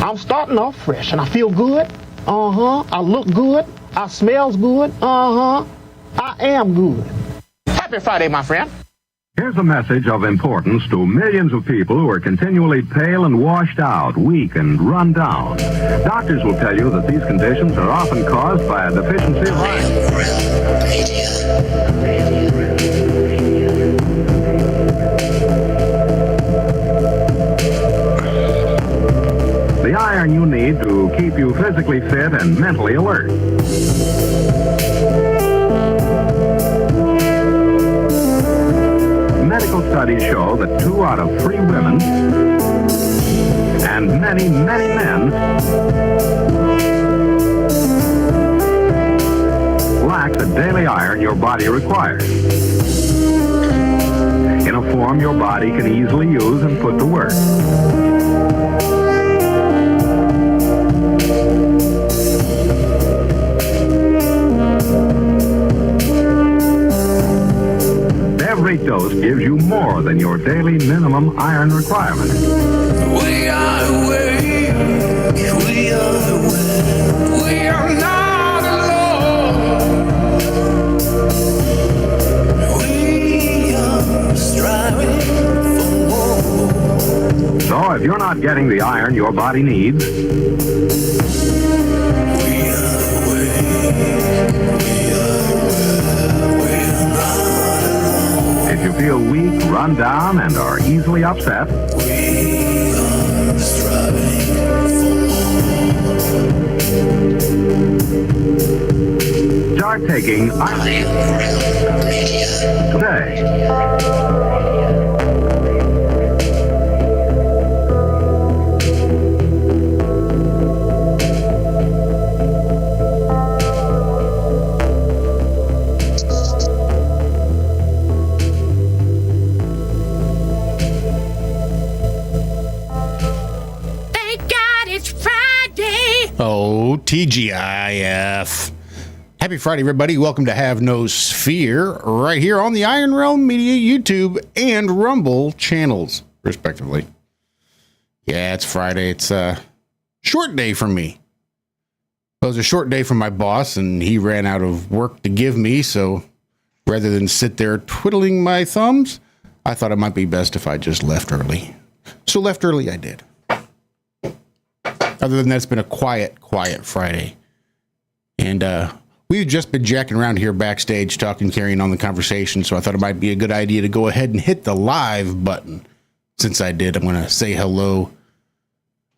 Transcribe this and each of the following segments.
I'm starting off fresh and I feel good. I look good. I smells good. I am good. Happy Friday, my friend. Here's a message of importance to millions of people who are continually pale and washed out, weak and run down. Doctors will tell you that these conditions are often caused by a deficiency of iron. The iron you need to keep you physically fit and mentally alert. Medical studies show that 2 out of 3 women and many, many men lack the daily iron your body requires in a form your body can easily use and put to work. Every dose gives you more than your daily minimum iron requirement. We are awake, we are awake, we are not alone. We are striving for more. So if you're not getting the iron your body needs, We are awake, we are not alone. if you feel weak, run down, and are easily upset, We are striving for more. start taking iron today. Thank God it's Friday. Oh, TGIF. Happy Friday, everybody. Welcome to Have No Sphere, right here on the Iron Realm Media YouTube and Rumble channels, respectively. Yeah, it's Friday. It's a short day for me. It was a short day for my boss, and he ran out of work to give me, so rather than sit there twiddling my thumbs, I thought it might be best if I just left early. So left early I did. Other than that, it's been a quiet Friday. And we've just been jacking around here backstage, talking, carrying on the conversation, so I thought it might be a good idea to go ahead and hit the live button. Since I did, I'm going to say hello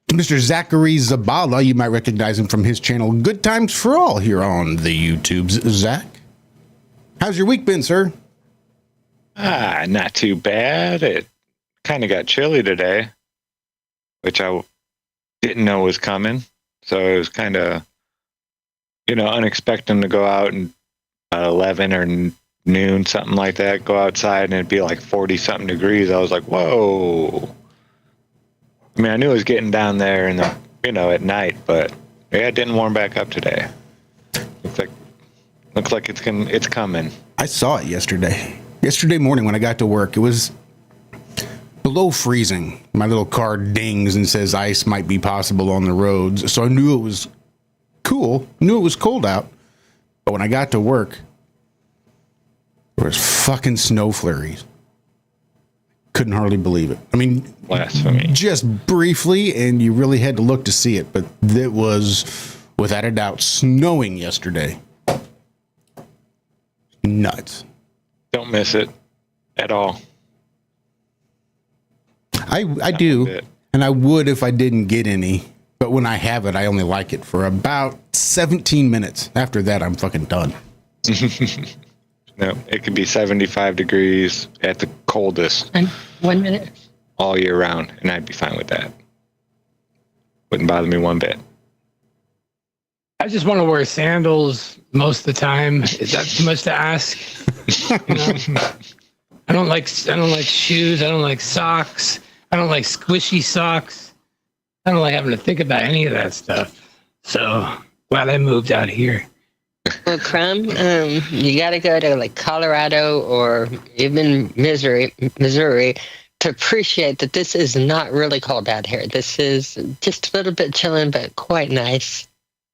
to Mr. Zachary Zabala. You might recognize him from his channel, Good Times for All, here on the YouTubes. Zach, how's your week been, sir? Not too bad. It kind of got chilly today, which I didn't know was coming. So it was kind of, unexpected to go out and 11 or noon, something like that, go outside and it'd be like 40 something degrees. I was like, whoa. I mean, I knew it was getting down there in the, at night, but yeah, it didn't warm back up today. Looks like it's coming. I saw it yesterday. Yesterday morning when I got to work, it was below freezing. My little car dings and says ice might be possible on the roads. So I knew it was cool, knew it was cold out. But when I got to work, there was fucking snow flurries. Couldn't hardly believe it. I mean, Blasphemy. Just briefly, and you really had to look to see it. But it was, without a doubt, snowing yesterday. Nuts. Don't miss it at all. I do, and I would if I didn't get any. But when I have it, I only like it for about 17 minutes. After that, I'm fucking done. No, it could be 75 degrees at the coldest. And 1 minute. All year round, and I'd be fine with that. Wouldn't bother me one bit. I just want to wear sandals most of the time. Is that too much to ask? I don't like shoes. I don't like socks. I don't like squishy socks. I don't like having to think about any of that stuff. So glad I moved out here. Well, Crumb, you got to go to like Colorado or even Missouri to appreciate that this is not really cold out here. This is just a little bit chilling, but quite nice.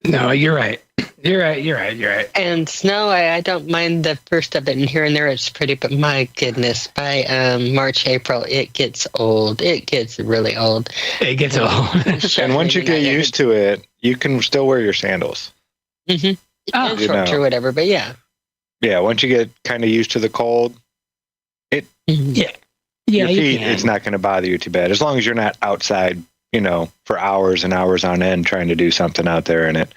No, you're right. You're right. And snow, I don't mind the first of it, and here and there it's pretty, but my goodness, by March, April, it gets old. It gets really old. It gets old. And once you get used to it, you can still wear your sandals. Mm-hmm. Oh, Shorts or whatever, but yeah. Yeah, once you get kind of used to the cold, Yeah, your you feet, can. it's not going to bother you too bad. As long as you're not outside, for hours and hours on end trying to do something out there in it.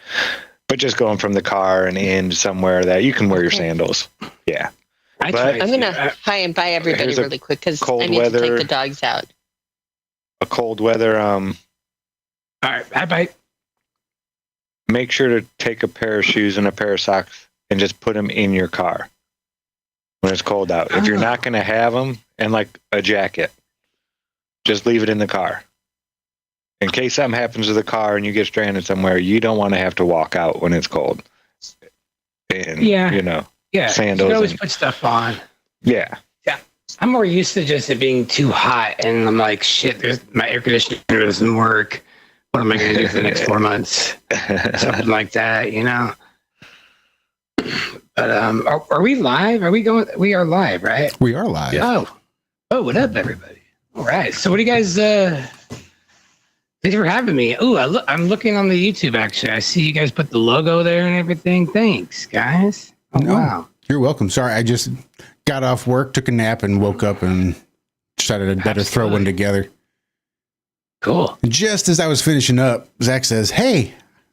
But just going from the car and in somewhere that you can wear your sandals. Yeah. I but- try I'm going to. to hi and bye everybody Here's a really quick because cold I need to weather- take the dogs out. A cold weather, All right, bye. make sure to take a pair of shoes and a pair of socks and just put them in your car when it's cold out. If you're not going to have them, and like a jacket, just leave it in the car. In case something happens to the car and you get stranded somewhere, you don't want to have to walk out when it's cold. And, Yeah. Yeah, Sandals you can always and- put stuff on. Yeah. I'm more used to just it being too hot, and I'm like, shit, my air conditioner doesn't work. What am I going to do for the next 4 months? Something like that, But are we live? Are we going? We are live, right? We are live. Oh, what up, everybody? All right. So, what do you guys? Thanks for having me. Oh, I'm looking on the YouTube. Actually, I see you guys put the logo there and everything. Thanks, guys. Oh, No. wow. You're welcome. Sorry, I just got off work, took a nap, and woke up and decided I'd better throw one together. Cool. Just as I was finishing up, Zack says, "Hey,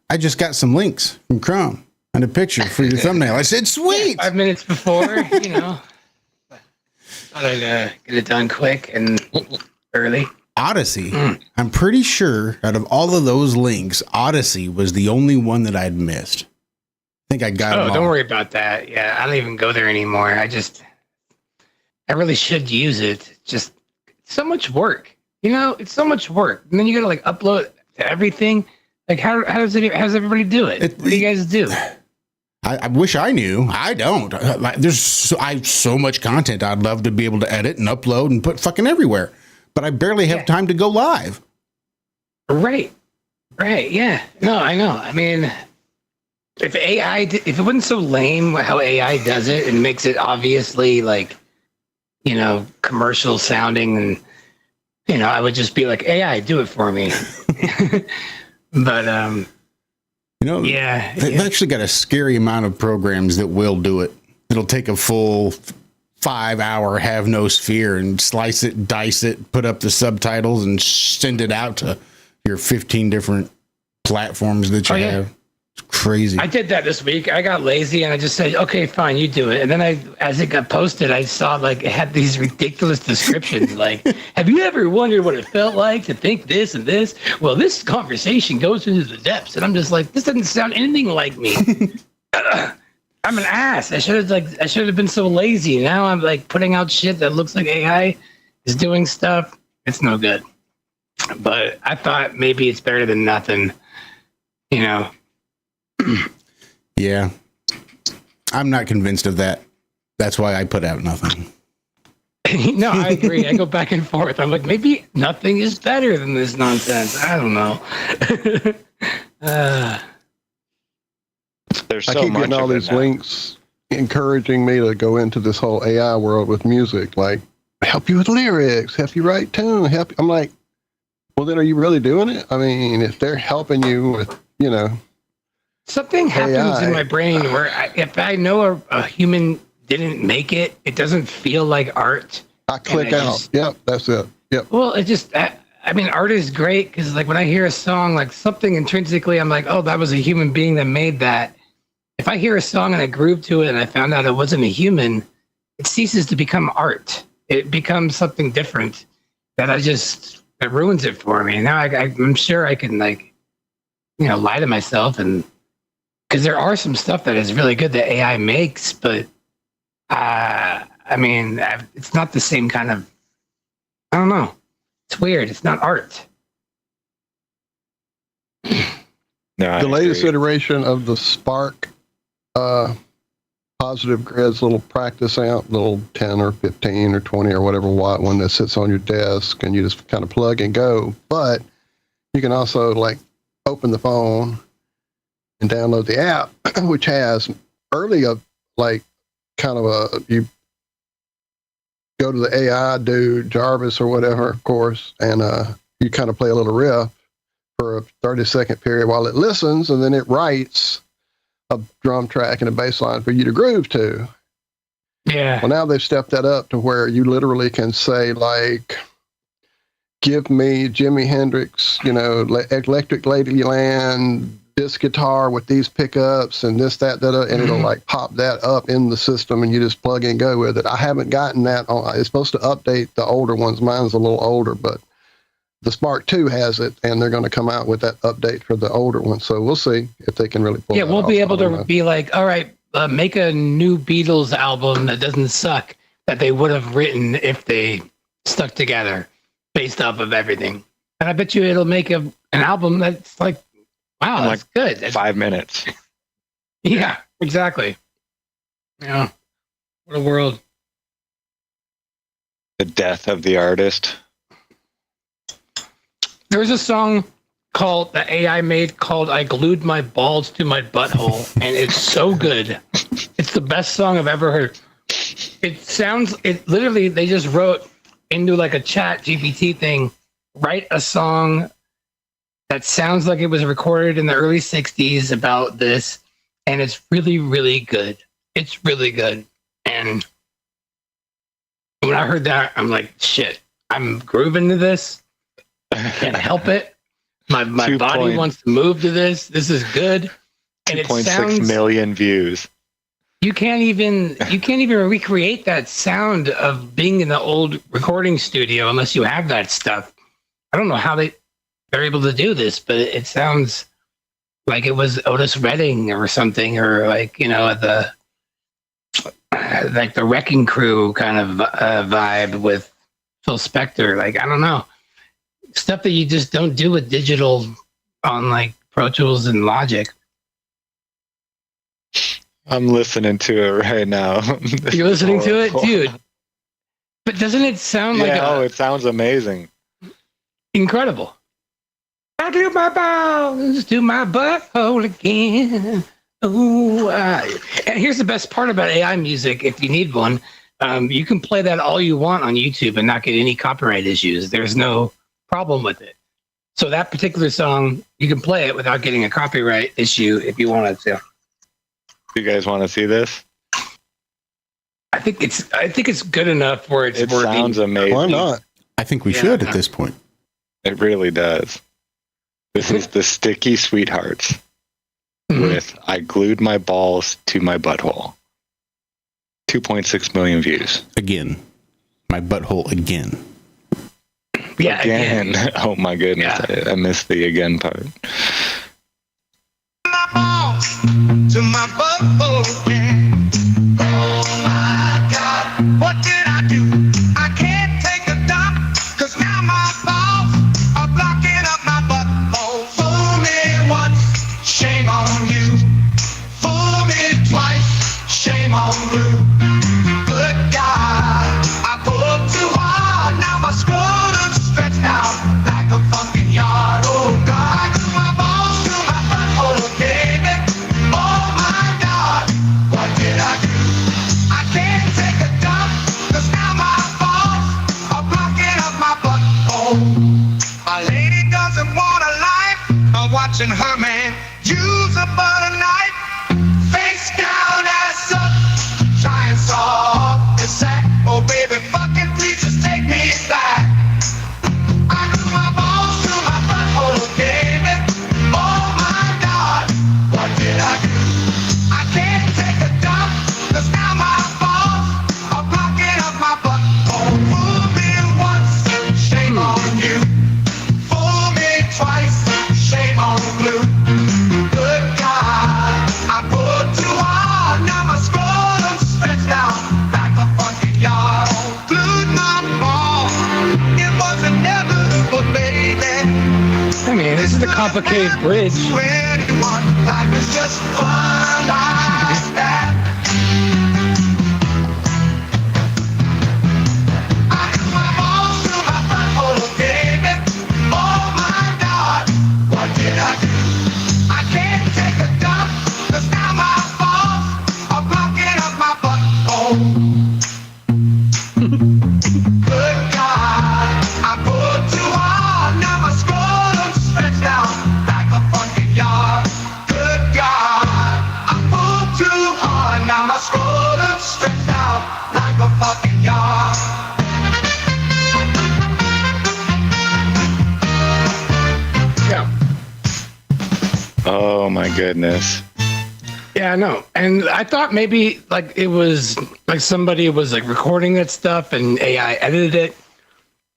I just got some links from Crumb and a picture for your thumbnail." I said, "Sweet." 5 minutes before, Thought I'd get it done quick and early. Odyssey. I'm pretty sure out of all of those links, Odyssey was the only one that I'd missed. I think I got them all. Don't worry about that. Yeah, I don't even go there anymore. I really should use it. Just so much work. It's so much work. And then you got to like upload to everything. Like how does everybody do it? What do you guys do? I wish I knew. I don't. I have so much content I'd love to be able to edit and upload and put fucking everywhere, but I barely have time to go live. Right. Yeah. No, I know. I mean, if it wasn't so lame how AI does it and makes it obviously like, commercial sounding, and I would just be like, AI, do it for me. But yeah, they've actually got a scary amount of programs that will do it. It'll take a full 5-hour have no sphere and slice it, dice it, put up the subtitles, and send it out to your 15 different platforms that you have. It's crazy. I did that this week. I got lazy and I just said, okay, fine, you do it. And then as it got posted, I saw like it had these ridiculous descriptions like, have you ever wondered what it felt like to think this and this? Well, this conversation goes into the depths. And I'm just like, this doesn't sound anything like me. I'm an ass. I should have been so lazy. Now I'm like putting out shit that looks like AI is doing stuff. It's no good. But I thought maybe it's better than nothing, Yeah. I'm not convinced of that. That's why I put out nothing. No, I agree. I go back and forth. I'm like, maybe nothing is better than this nonsense. I don't know. There's I so keep much getting all of it these now. links encouraging me to go into this whole AI world with music, like help you with lyrics, help you write tune, I'm like, well, then are you really doing it? I mean, if they're helping you with, Something happens AI. in my brain where if I know a human didn't make it, it doesn't feel like art. I click I out. just- Yep, that's it. Yep. Well, it just, I mean, art is great because like when I hear a song, like something intrinsically, I'm like, oh, that was a human being that made that. If I hear a song and I groove to it and I found out it wasn't a human, it ceases to become art. It becomes something different that it ruins it for me. Now I'm sure I can like, lie to myself and because there are some stuff that is really good that AI makes, but I mean, it's not the same kind of, I don't know. It's weird. It's not art. No, I The latest agree. iteration of the Spark positive grid's little practice amp, little 10 or 15 or 20 or whatever watt one that sits on your desk, and you just kind of plug and go. But you can also like open the phone and download the app, which has early like kind of you go to the AI dude, Jarvis or whatever, of course, and you kind of play a little riff for a 30-second period while it listens, and then it writes a drum track and a bass line for you to groove to. Yeah. Well, now they've stepped that up to where you literally can say, like, give me Jimi Hendrix, Electric Ladyland, this guitar with these pickups and this, that, and it'll like pop that up in the system, and you just plug and go with it. I haven't gotten that on. It's supposed to update the older ones. Mine's a little older, but the Spark 2 has it, and they're going to come out with that update for the older one. So we'll see if they can really pull Yeah, that we'll off. be able to be like, all right, make a new Beatles album that doesn't suck, that they would have written if they stuck together based off of everything. And I bet you it'll make an album that's like, wow, that's good. That's 5 minutes. Yeah, exactly. Yeah. What a world. The death of the artist. There's a song called the AI made called I Glued My Balls to My Butthole, and it's so good. It's the best song I've ever heard. It literally, they just wrote into like a chat GPT thing, write a song that sounds like it was recorded in the early 60s about this, and it's really, really good. It's really good. And when I heard that, I'm like, shit, I'm grooving to this. Can't help it. My body wants to move to this. This is good. And 2.6 million views. You can't even recreate that sound of being in the old recording studio unless you have that stuff. I don't know how they're able to do this, but it sounds like it was Otis Redding or something, or like, the Wrecking Crew kind of vibe with Phil Spector. Like, I don't know. Stuff that you just don't do with digital on like Pro Tools and Logic. I'm listening to it right now. You're listening to it, dude. But doesn't it sound like it sounds amazing. Incredible. I do my balls to my butthole again. Ooh, and here's the best part about AI music. If you need one, you can play that all you want on YouTube and not get any copyright issues. There's no problem with it. So that particular song, you can play it without getting a copyright issue if you wanted to. You guys want to see this? I think it's good enough where it's worthy. It sounds amazing. Why not? I think we should at this point. It really does. This is the Sticky Sweethearts with I Glued My Balls to My Butthole. 2.6 million views. Again. My butthole again. Yeah, again. Oh my goodness. Yeah. I missed the again part. My balls to my butthole again. Oh my God, what did I do? I can't take a dump, 'cause now my balls are blocking up my butthole. Fool me once, shame on you. Fool me twice, shame on you. Good God, I pulled too hard, now my scrotum's stretched out like a fucking yard. Oh God, I grew my balls to my butthole, baby. Oh my God, what did I do? I can't take a dump, 'cause now my balls are blocking up my butthole. My lady doesn't want a life, I'm watching her man use a butter knife. Face down, ass up, trying so hard to sack. Oh baby, fucking please just take me back. I grew my balls to my butthole, baby. Oh my God, what did I do? I can't take a dump, 'cause now my balls are blocking up my butthole. Fool me once, shame on you. Fool me twice, shame on blue. Good God, I pulled too hard, now my scrotum's stretched out like a fucking yard. Glued my balls, it wasn't never, but baby. I mean, this is a complicated bridge. 21, life is just fun like that. my goodness. Yeah, I know. And I thought maybe like it was like somebody was like recording that stuff and AI edited it.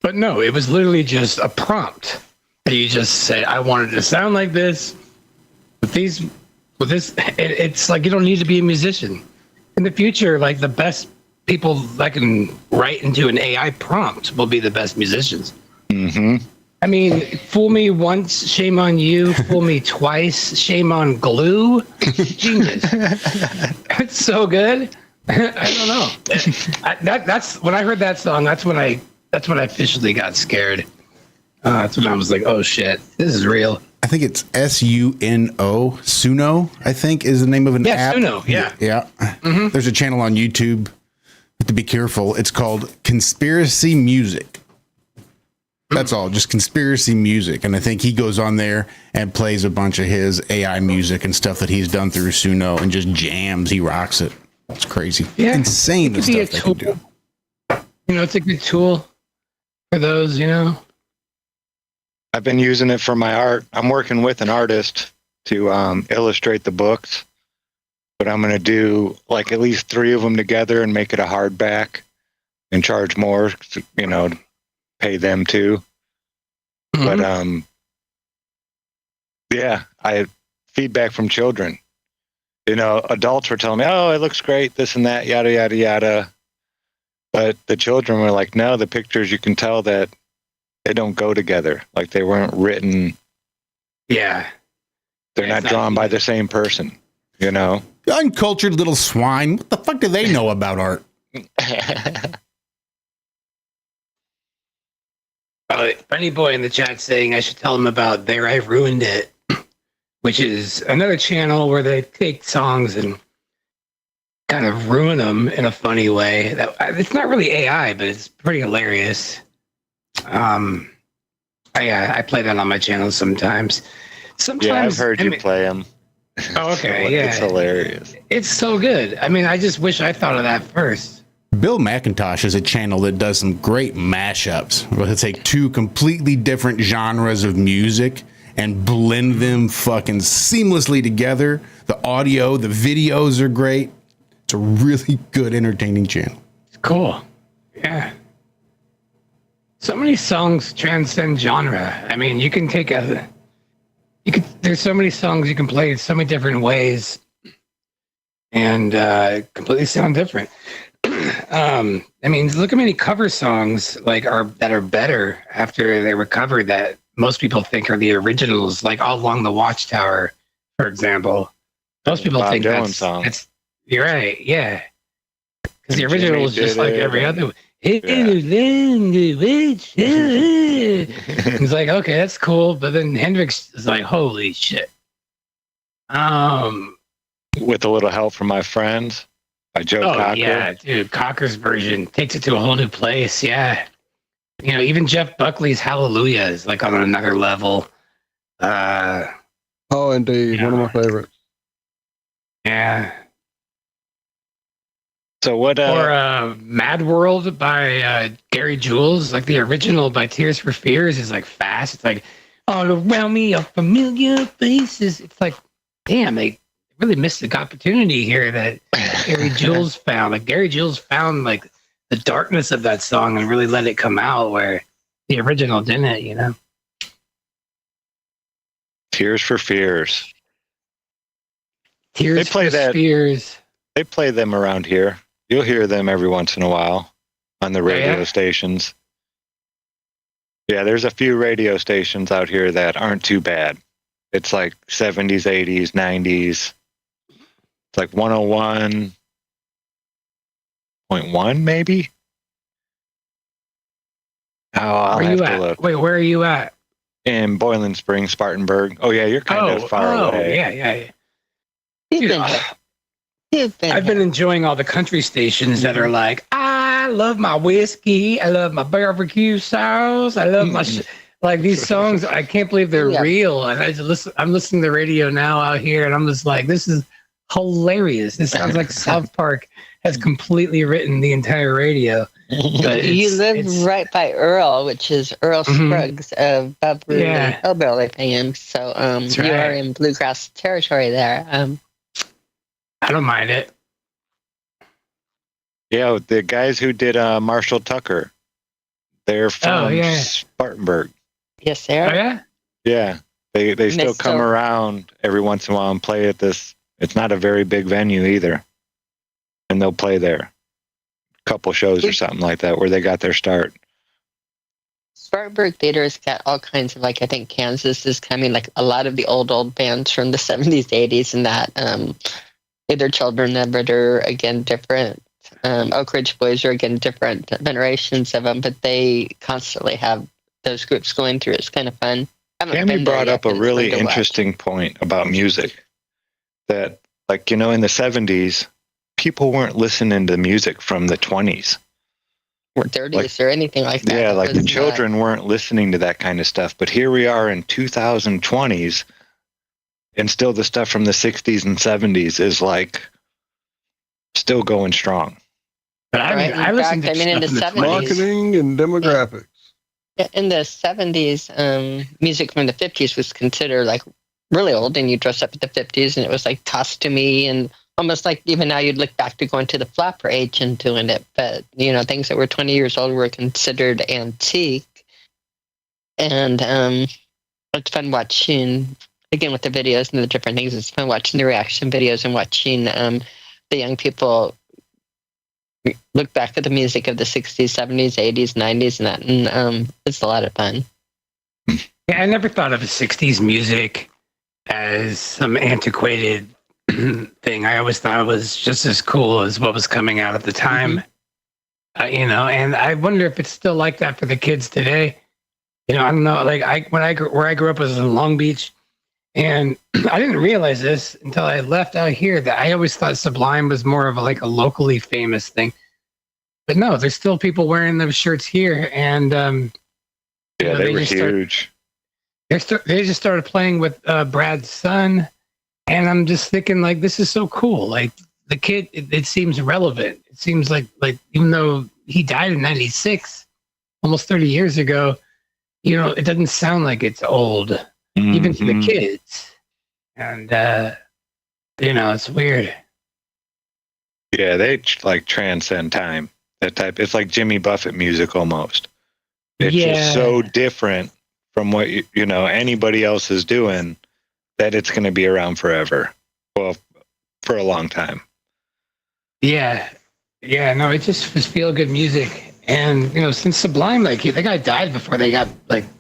But no, it was literally just a prompt. And you just say, I wanted to sound like this. It's like you don't need to be a musician. In the future, like the best people that can write into an AI prompt will be the best musicians. Mm-hmm. I mean, fool me once, shame on you. Fool me twice, shame on glue. Genius. It's so good. I don't know. That's when I heard that song. That's when I officially got scared. That's when I was like, oh shit, this is real. I think it's SUNO. Suno, I think, is the name of an app. Suno, yeah. Yeah. Mm-hmm. There's a channel on YouTube. Have to be careful. It's called Conspiracy Music. That's all, just conspiracy music. And I think he goes on there and plays a bunch of his AI music and stuff that he's done through Suno and just jams. He rocks it. It's crazy. Yeah, insane the stuff they can do. You know, it's a good tool for those, you know. I've been using it for my art. I'm working with an artist to illustrate the books, but I'm going to do like at least 3 of them together and make it a hardback and charge more, you know, pay them too. Mm-hmm. But yeah, I had feedback from children. You know, adults were telling me, "Oh, it looks great, this and that, yada yada yada." But the children were like, "No, the pictures, you can tell that they don't go together. Like they weren't written. Yeah, they're not drawn by the same person." You know, uncultured little swine. What the fuck do they know about art? Funny boy in the chat saying I should tell him about There I Ruined It, which is another channel where they take songs and kind of ruin them in a funny way. It's not really AI, but it's pretty hilarious. I play that on my channel sometimes. Yeah, I've heard you play them. Oh, okay, yeah. It's hilarious. It's so good. I mean, I just wish I thought of that first. Bill McIntosh is a channel that does some great mashups. Where they take 2 completely different genres of music and blend them fucking seamlessly together. The audio, the videos are great. It's a really good, entertaining channel. It's cool. Yeah. So many songs transcend genre. I mean, you can take there's so many songs you can play in so many different ways and completely sound different. I mean, look how many cover songs that are better after they were covered that most people think are the originals, like All Along the Watchtower, for example. Most people think that's you're right, yeah. Because the original was just like every other one. It's like, okay, that's cool, but then Hendrix is like, holy shit. With a little help from my friends. By Joe Cocker. Yeah, dude, Cocker's version takes it to a whole new place. Yeah, you know, even Jeff Buckley's Hallelujah is like on another level. Oh, indeed, one of my favorites. Yeah. So what? Or Mad World by Gary Jules, like the original by Tears for Fears, is like fast. It's like all around me are familiar faces. It's like, damn, they really missed the opportunity here that Gary Jules found. Like Gary Jules found like the darkness of that song and really let it come out where the original didn't, you know. Tears for Fears. Tears for Fears. They play them around here. You'll hear them every once in a while on the radio stations. Yeah, there's a few radio stations out here that aren't too bad. It's like 70s, 80s, 90s. It's like 101.1 maybe. Oh, I'll have to look. Wait, where are you at? In Boiling Springs, Spartanburg. Oh yeah, you're kind of far away. Yeah. Dude, I've been enjoying all the country stations that are like, I love my whiskey, I love my barbecue sauce, I love my like these songs. I can't believe they're real. And I'm listening to the radio now out here, and I'm just like, this is hilarious. This sounds like South Park has completely written the entire radio. But You live right by Earl, which is Earl Scruggs of Beverly Hillbilly fame. So That's you right. are in bluegrass territory there. I don't mind it. Yeah, the guys who did Marshall Tucker, they're from Spartanburg. Yes, sir. Oh yeah. Yeah, they still come still- around every once in a while and play at this. It's not a very big venue either, and they'll play there. A couple shows or something like that where they got their start. Spartanburg Theater's got all kinds of, like, I think Kansas is coming, like a lot of the old bands from the 70s, 80s, and that. Either Children of It or, again, different. Oak Ridge Boys are, again, different venerations of them, but they constantly have those groups going through. It's kind of fun. Cami brought up a really interesting point about music. That, like, in the 70s, people weren't listening to music from the 20s. Or 30s or anything like that. Yeah, like the children weren't listening to that kind of stuff. But here we are in 2020s, and still the stuff from the 60s and 70s is, like, still going strong. But I listened to in the 70s. Marketing and demographics. In the 70s, music from the 50s was considered, like, really old, and you dress up at the 50s, and it was, like, costumey, and almost like even now you'd look back to going to the flapper age and doing it. But, things that were 20 years old were considered antique. And it's fun watching, again, with the videos and the different things, it's fun watching the reaction videos and watching the young people look back at the music of the 60s, 70s, 80s, 90s, and that. And it's a lot of fun. Yeah, I never thought of 60s music as some antiquated thing. I always thought it was just as cool as what was coming out at the time. And I wonder if it's still like that for the kids today. I don't know. Like where I grew up was in Long Beach, and I didn't realize this until I left out here that I always thought Sublime was more of a locally famous thing. But no, there's still people wearing those shirts here, and they were huge. They just started playing with Brad's son, and I'm just thinking, like, this is so cool. Like, the kid, it seems relevant. It seems like even though he died in '96, almost 30 years ago, it doesn't sound like it's old, even to the kids. And it's weird. Yeah, they transcend time. That type. It's like Jimmy Buffett music almost. It's just so different from what anybody else is doing that it's going to be around forever. Well, for a long time. Yeah. No, it just was feel good music. And since Sublime, that guy died before they got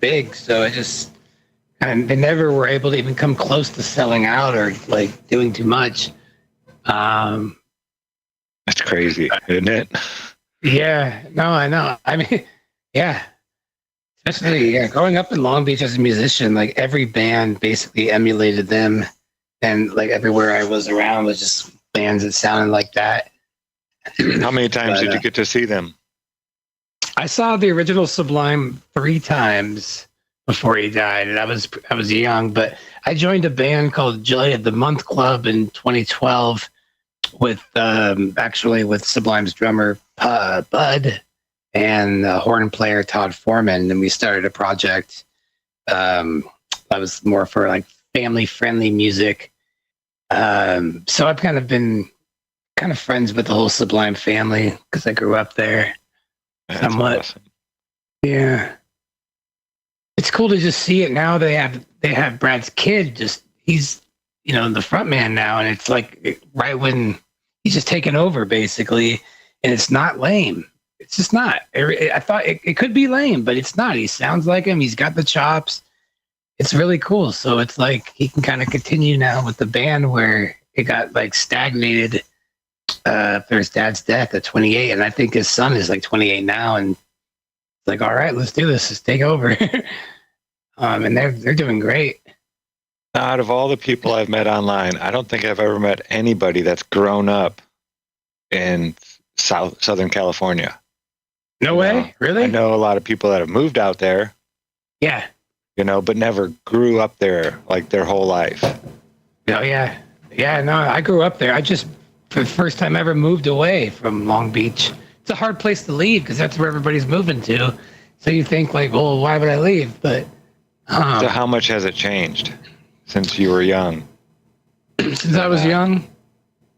big, so it just they never were able to even come close to selling out or doing too much. That's crazy, isn't it? Yeah, no, I know. I mean, yeah. Especially, growing up in Long Beach as a musician, every band basically emulated them, and everywhere I was around was just bands that sounded like that. How many times did you get to see them? I saw the original Sublime 3 times before he died, and I was young, but I joined a band called Joy of the Month Club in 2012 with Sublime's drummer Bud and horn player Todd Foreman, and we started a project that was more for family-friendly music. So I've kind of been friends with the whole Sublime family because I grew up there. That's somewhat. Awesome. Yeah, it's cool to just see it now. They have Brad's kid. He's the front man now, and it's right when he's just taken over basically, and it's not lame. It's just not. I thought it could be lame, but it's not. He sounds like him. He's got the chops. It's really cool. So it's he can kind of continue now with the band where it got stagnated after his dad's death at 28, and I think his son is 28 now, and it's all right, let's do this. Let's take over. And they're doing great. Out of all the people I've met online, I don't think I've ever met anybody that's grown up in Southern California. No way? Really? I know a lot of people that have moved out there. Yeah. But never grew up there their whole life. Oh, yeah. Yeah, no, I grew up there. I just, for the first time ever, moved away from Long Beach it's a hard place to leave because that's where everybody's moving to. So you think like, well, why would I leave? But so how much has it changed since you were young? Since I was young,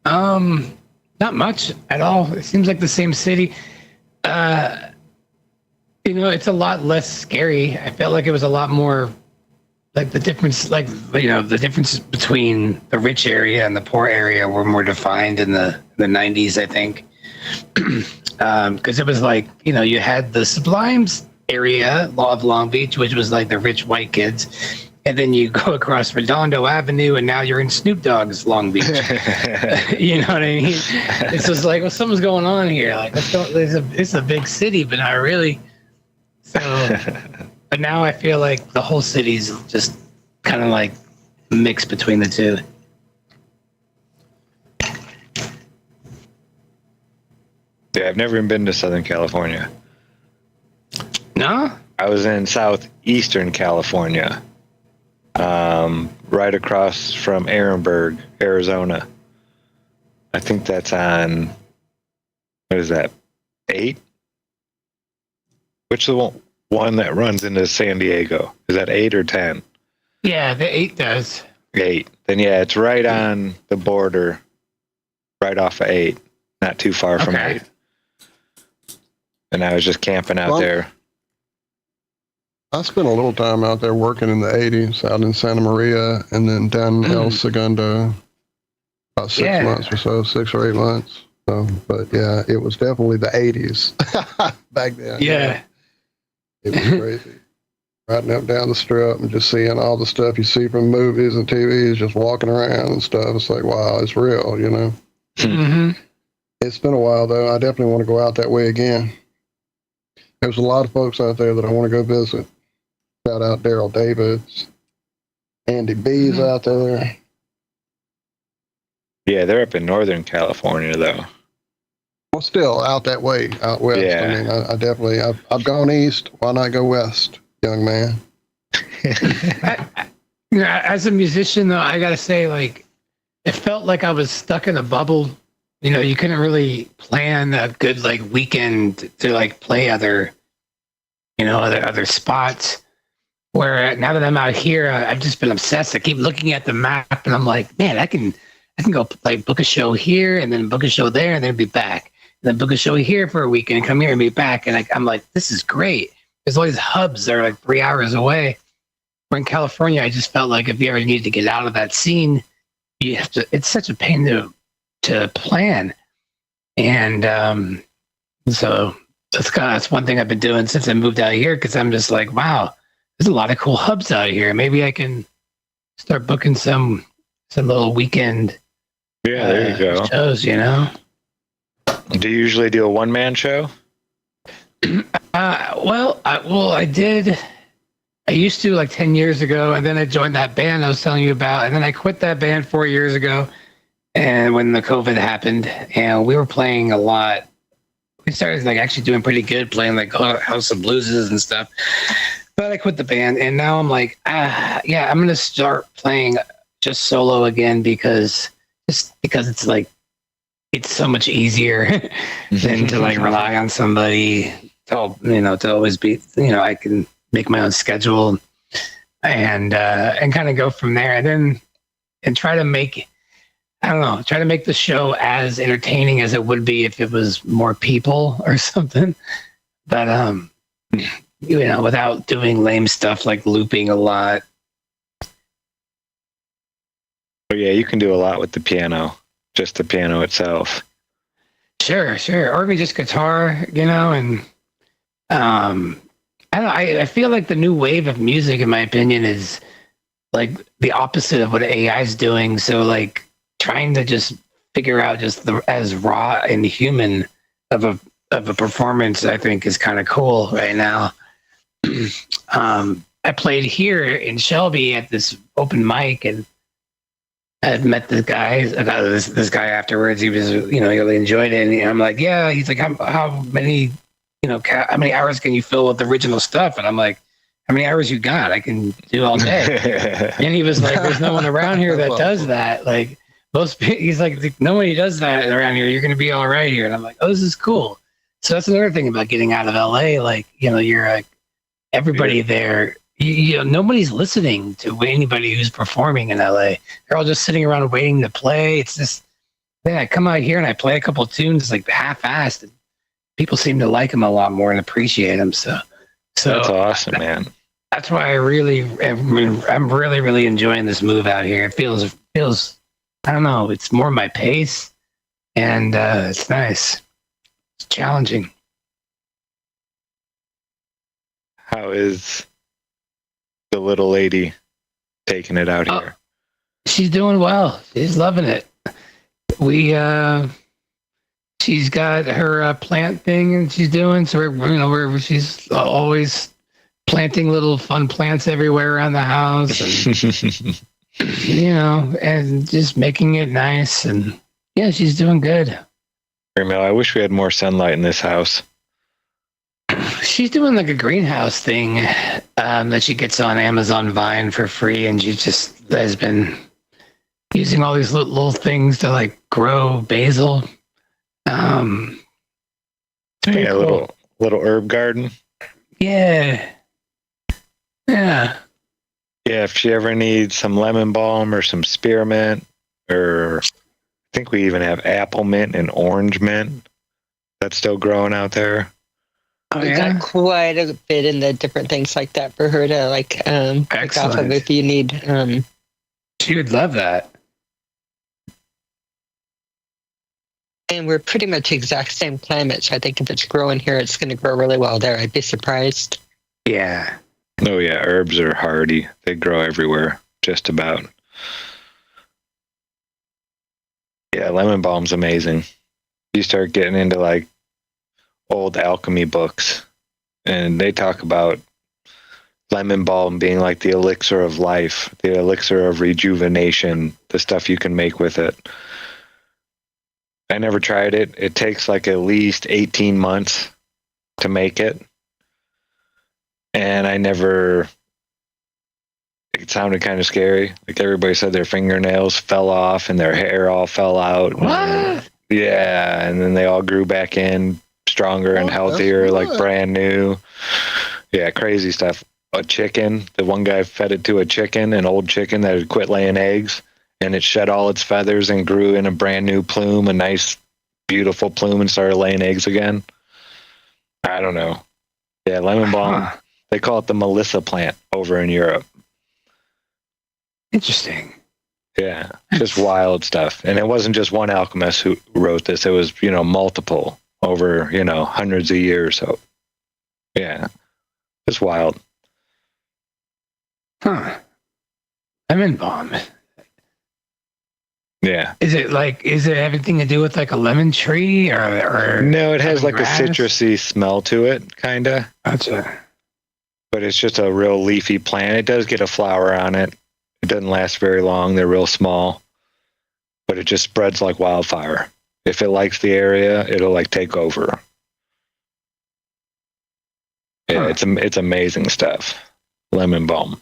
not much at all. It seems like the same city. You know, it's a lot less scary. I felt like it was a lot more like the difference, like, you know, the difference between the rich area and the poor area were more defined in the 90s, I think. Because it was like, you know, you had the Sublimes area of Long Beach, which was like the rich white kids. And then you go across Redondo Avenue, and now you're in Snoop Dogg's Long Beach. You know what I mean? It's just like, well, something's going on here. Like, it's a big city, but not really. So, but now I feel like the whole city's just kind of like mixed between the two. Yeah, I've never even been to Southern California. No? I was in southeastern California, right across from Ehrenberg, Arizona. I think that's on, what is that, 8? Which is the one that runs into San Diego? Is that 8 or 10? Yeah, the 8 does. 8. Then, yeah, it's right on the border, right off of 8, not too far from 8. And I was just camping out there. I spent a little time out there working in the 80s, out in Santa Maria, and then down in El Segundo, about 6 months or so, 6 or 8 months. So, but yeah, it was definitely the 80s back then. Yeah. It was crazy. Riding up down the strip and just seeing all the stuff you see from movies and TVs, just walking around and stuff. It's like, wow, it's real, you know? Mm-hmm. It's been a while, though. I definitely want to go out that way again. There's a lot of folks out there that I want to go visit. Shout out Daryl Davids. Andy B's out there. Yeah, they're up in Northern California, though. Well, still out that way, out west. Yeah. I mean, I definitely, I've gone east. Why not go west, young man? You know, as a musician, though, I got to say, like, it felt like I was stuck in a bubble. You know, you couldn't really plan a good, like, weekend to, like, play other spots. Where now that I'm out here, I've just been obsessed. I keep looking at the map, and I'm like, man, I can go like book a show here, and then book a show there, and then be back, and then book a show here for a weekend, and come here and be back. And I'm like, this is great. There's all these hubs that are like 3 hours away. Where in California, I just felt like if you ever needed to get out of that scene, you have to. It's such a pain to plan, and so that's one thing I've been doing since I moved out here, because I'm just like, wow. There's a lot of cool hubs out here. Maybe I can start booking some little weekend. Yeah, there you go. Shows, you know. Do you usually do a one-man show? I did. I used to like 10 years ago, and then I joined that band I was telling you about, and then I quit that band 4 years ago. And when the COVID happened, and we were playing a lot, we started like actually doing pretty good, playing like House of Blueses and stuff. But I quit the band, and now I'm like, I'm going to start playing just solo again because it's like, it's so much easier than to like rely on somebody to always be, I can make my own schedule and kind of go from there, and try to make the show as entertaining as it would be if it was more people or something. But, without doing lame stuff like looping a lot. But yeah, you can do a lot with the piano, just the piano itself. Sure. Or even just guitar, and I don't know. I feel like the new wave of music, in my opinion, is like the opposite of what AI is doing. So like trying to just figure out just as raw and human of a performance, I think is kind of cool right now. I played here in Shelby at this open mic, and I met this guy. I got this guy afterwards. He was, he really enjoyed it. And I'm like, yeah. He's like, how many hours can you fill with the original stuff? And I'm like, how many hours you got? I can do all day. And he was like, there's no one around here that does that. Like he's like, nobody does that around here. You're going to be all right here. And I'm like, oh, this is cool. So that's another thing about getting out of LA. Like, you're everybody there. Nobody's listening to anybody who's performing in LA. They're all just sitting around waiting to play. It's just, I come out here and I play a couple tunes like half-assed. And people seem to like them a lot more and appreciate them. So that's awesome, man. That's why I'm really, really enjoying this move out here. It feels, I don't know, it's more my pace, and it's nice. It's challenging. How is the little lady taking it out here? She's doing well. She's loving it. She's got her plant thing, and she's doing so. She's always planting little fun plants everywhere around the house, and, and just making it nice. And yeah, she's doing good. I wish we had more sunlight in this house. She's doing like a greenhouse thing that she gets on Amazon Vine for free, and she just has been using all these little things to like grow basil. Yeah, cool. little herb garden. Yeah. Yeah. Yeah, if she ever needs some lemon balm or some spearmint, or I think we even have apple mint and orange mint that's still growing out there. Oh, We've yeah. got quite a bit in the different things like that for her to pick off of Excellent. if you need. She would love that. And we're pretty much exact same climate, so I think if it's growing here, it's going to grow really well there. I'd be surprised. Yeah. Oh yeah, herbs are hardy. They grow everywhere, just about. Yeah, lemon balm's amazing. You start getting into like old alchemy books, and they talk about lemon balm being like the elixir of life, the elixir of rejuvenation, the stuff you can make with it. I never tried it. It takes like at least 18 months to make it. And it sounded kind of scary. Like everybody said their fingernails fell off and their hair all fell out. What? Yeah. And then they all grew back in stronger and healthier, like brand new. Yeah. Crazy stuff. A chicken. The one guy fed it to a chicken, an old chicken that had quit laying eggs, and it shed all its feathers and grew in a brand new plume, a nice, beautiful plume, and started laying eggs again. I don't know. Yeah. Lemon balm. Huh. They call it the Melissa plant over in Europe. Interesting. Yeah, just wild stuff. And it wasn't just one alchemist who wrote this. It was, multiple over, hundreds of years. So, yeah, it's wild. Huh. Lemon balm. Yeah. Is it everything to do with like a lemon tree or No, it has like grass? a citrusy smell to it, kind of. Gotcha. But it's just a real leafy plant. It does get a flower on it. It doesn't last very long. They're real small. But it just spreads like wildfire. If it likes the area, it'll like take over. Yeah, it's amazing stuff. Lemon balm.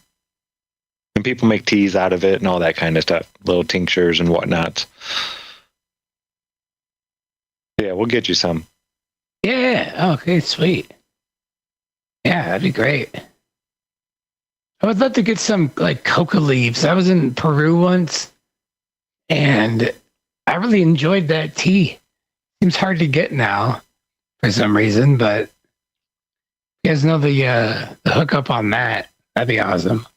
And people make teas out of it and all that kind of stuff. Little tinctures and whatnot. Yeah, we'll get you some. Yeah. Okay, sweet. Yeah, that'd be great. I would love to get some like coca leaves. I was in Peru once, and I really enjoyed that tea. Seems hard to get now for some reason, but you guys know the hookup on that. That'd be awesome.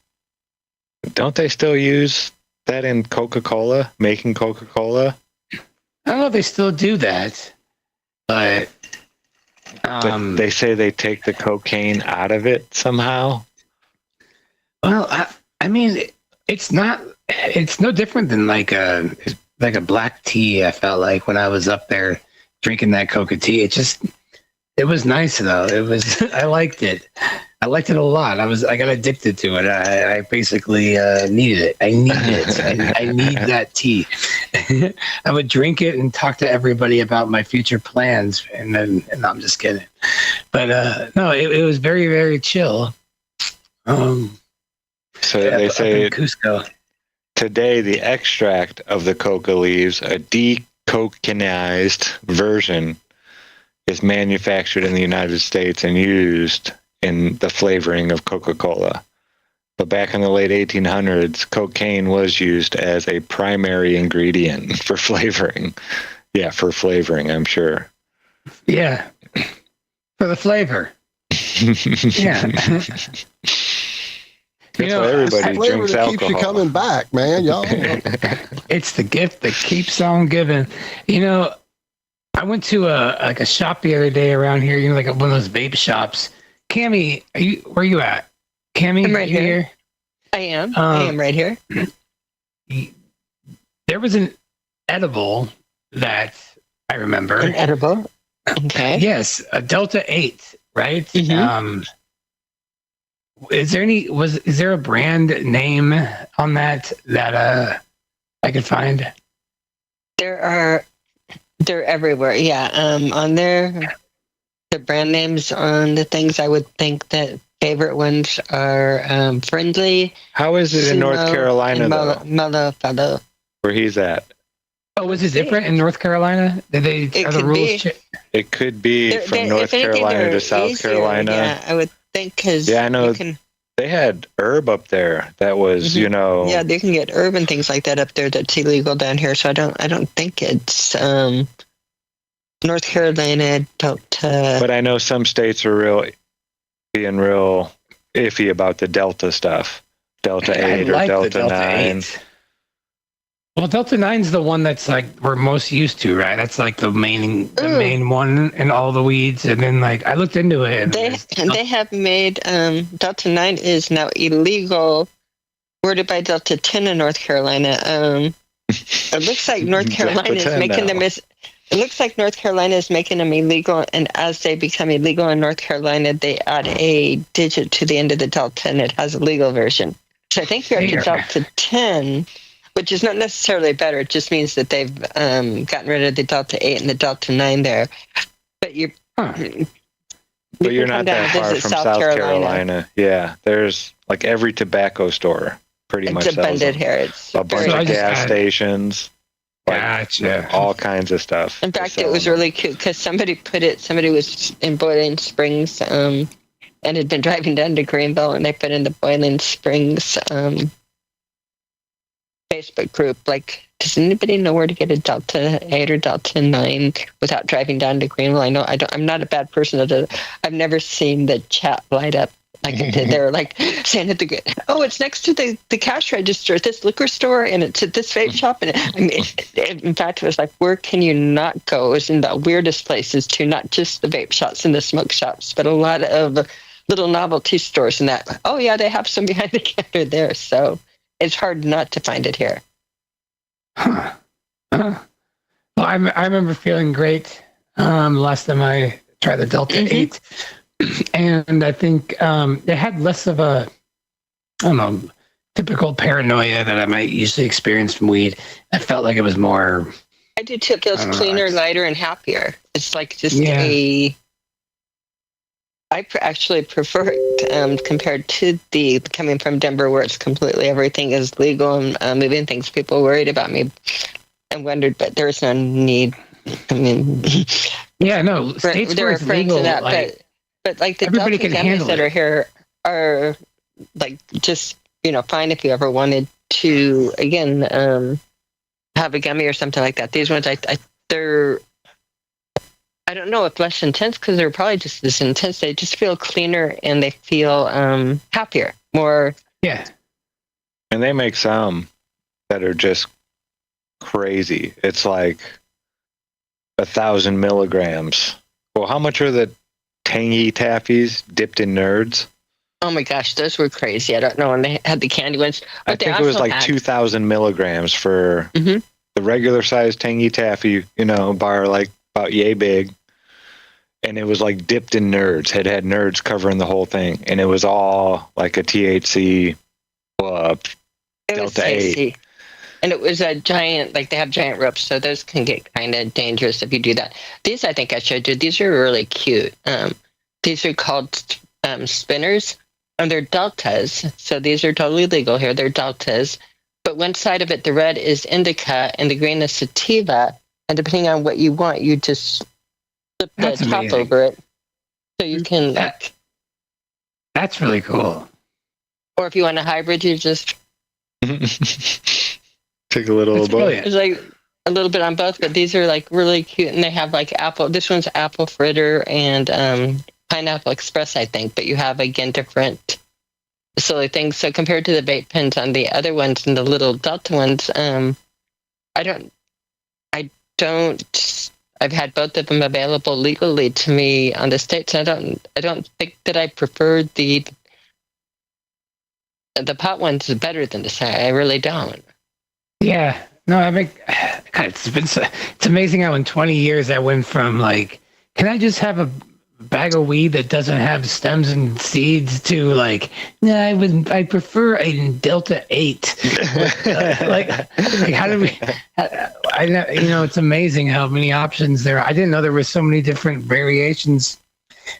Don't they still use that in Coca-Cola, making Coca-Cola? I don't know if they still do that, but they say they take the cocaine out of it somehow. well, I mean, it's no different than like a black tea. I felt like when I was up there drinking that coca tea, it was nice though. I liked it. I liked it a lot. I got addicted to it. I basically needed it. I need it. I need that tea. I would drink it and talk to everybody about my future plans. And I'm just kidding. But no, it was very, very chill. So they say up in Cusco. today the extract of the coca leaves, a decocainized version, is manufactured in the United States and used in the flavoring of Coca-Cola. But back in the late 1800s, cocaine was used as a primary ingredient for flavoring. Yeah, for flavoring, I'm sure. Yeah. For the flavor. Yeah. That's why everybody Flavor drinks that keeps you alcohol. coming back, man. Y'all. It's the gift that keeps on giving. I went to a shop the other day around here, like one of those vape shops. Cami, where are you at? Cami, I'm right you here. I am right here. There was an edible that I remember. An edible. Okay. Yes, a Delta 8, right? Mhm. Is there a brand name on that I could find? They're everywhere. Yeah. On there, the brand names on the things, I would think that favorite ones are Friendly. How is it in North Sumo, Carolina, and though? Mellow Fellow. Where he's at? Oh, is it different in North Carolina? Are the could rules? be. It could be They're- from they- North if anything, Carolina they're to South easier. Carolina. Yeah, I would think, because Yeah, I know. you can, They had herb up there that was, Mhm. yeah, you can get herb and things like that up there that's illegal down here. So I don't think it's North Carolina. But I know some states are being real iffy about the Delta stuff. Delta 8 I or like the Delta 9. 8. Well, Delta 9's the one that's like we're most used to, right? That's like the main one in all the weeds. And then I looked into it. And They have made Delta 9 is now illegal. Worded by Delta 10 in North Carolina. It looks like North Carolina is making them. It looks like North Carolina is making them illegal, and as they become illegal in North Carolina, they add a digit to the end of the Delta, and it has a legal version. So I think you're up to Delta 10, which is not necessarily better. It just means that they've gotten rid of the Delta 8 and the Delta 9 there. But you're not that far from South Carolina. Yeah, there's like every tobacco store pretty much It's sells abundant them. here. It's A bunch of gas stations. Gotcha. All kinds of stuff. In fact, it was really cute because somebody was in Boiling Springs and had been driving down to Greenville, and they put in the Boiling Springs Facebook group, like, does anybody know where to get a Delta 8 or Delta 9 without driving down to Greenville? I'm not a bad person. I've never seen the chat light up like it did. They're like saying it's next to the cash register at this liquor store, and it's at this vape shop. And in fact, it was like, where can you not go? It was in the weirdest places too, not just the vape shops and the smoke shops, but a lot of little novelty stores and that. Oh yeah, they have some behind the counter there. So it's hard not to find it here. Huh. Well, I remember feeling great last time I tried the Delta 8. And I think it had less of a, typical paranoia that I might usually experience from weed. I felt like it was more... I do too. It feels cleaner, lighter, and happier. It's like just I actually prefer it compared to the coming from Denver, where it's completely everything is legal and moving things. People worried about me and wondered, but there's no need. I mean, yeah, no, states where it's legal, that, but like the everybody Delta can gummies handle that it. are here are like just fine if you ever wanted to again have a gummy or something like that. These ones, they're. I don't know if less intense because they're probably just as intense. They just feel cleaner and they feel happier, more. Yeah. And they make some that are just crazy. It's like 1,000 milligrams. Well, how much are the tangy taffies dipped in nerds? Oh my gosh, those were crazy. I don't know when they had the candy ones. I think it was like 2,000 milligrams for the regular size tangy taffy, bar like about yay big. And it was like dipped in nerds. It had nerds covering the whole thing. And it was all like a THC Delta 8. And it was a giant, like they have giant ropes, so those can get kind of dangerous if you do that. These, I think I showed you, these are really cute. These are called spinners, and they're deltas. So these are totally legal here. They're deltas. But one side of it, the red is indica, and the green is sativa. And depending on what you want, you just flip the That's top amazing. over it. So you can, like, That's really cool. or if you want a hybrid, you just, Take a little That's of both. brilliant. it's like a little bit on both, but these are like really cute, and they have like apple. This one's apple fritter and pineapple express, I think. But you have again different silly things. So compared to the vape pens on the other ones and the little Delta ones, I've had both of them available legally to me on the States. I don't think that I prefer the pot ones better than this. I really don't. Yeah. No, God, it's amazing how in 20 years I went from like, can I just have a bag of weed that doesn't have stems and seeds to like, no, I prefer a Delta 8. like how do we, I know, it's amazing how many options there are. I didn't know there were so many different variations.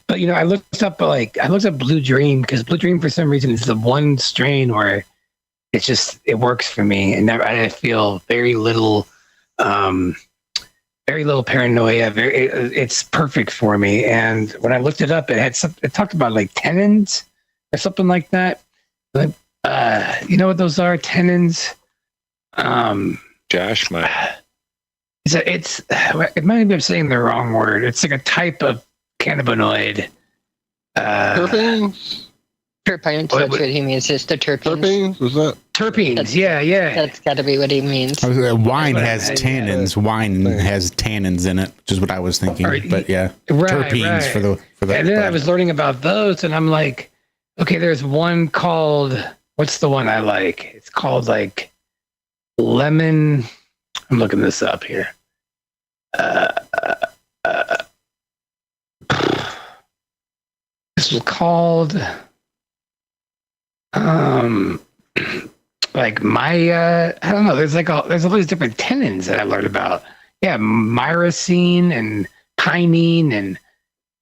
But I looked up Blue Dream, because Blue Dream for some reason is the one strain where it works for me, and I feel very little paranoia. It's perfect for me. And when I looked it up, it talked about like tannins or something like that. But you know what those are? Tannins. Josh might. It might be I'm saying the wrong word. It's like a type of cannabinoid. Terpenes? Terpenes, that's what he means. It's the terpenes. Terpenes? Was that? Terpenes, yeah. That's got to be what he means. Wine has tannins. Wine has tannins in it, which is what I was thinking. But yeah, terpenes right. for the. And then I was learning about those, and I'm like, okay, there's one called, what's the one I like? It's called like lemon. I'm looking this up here. This was called like Maya. I don't know. There's all these different tannins that I learned about. Yeah, myrcene and pinene, and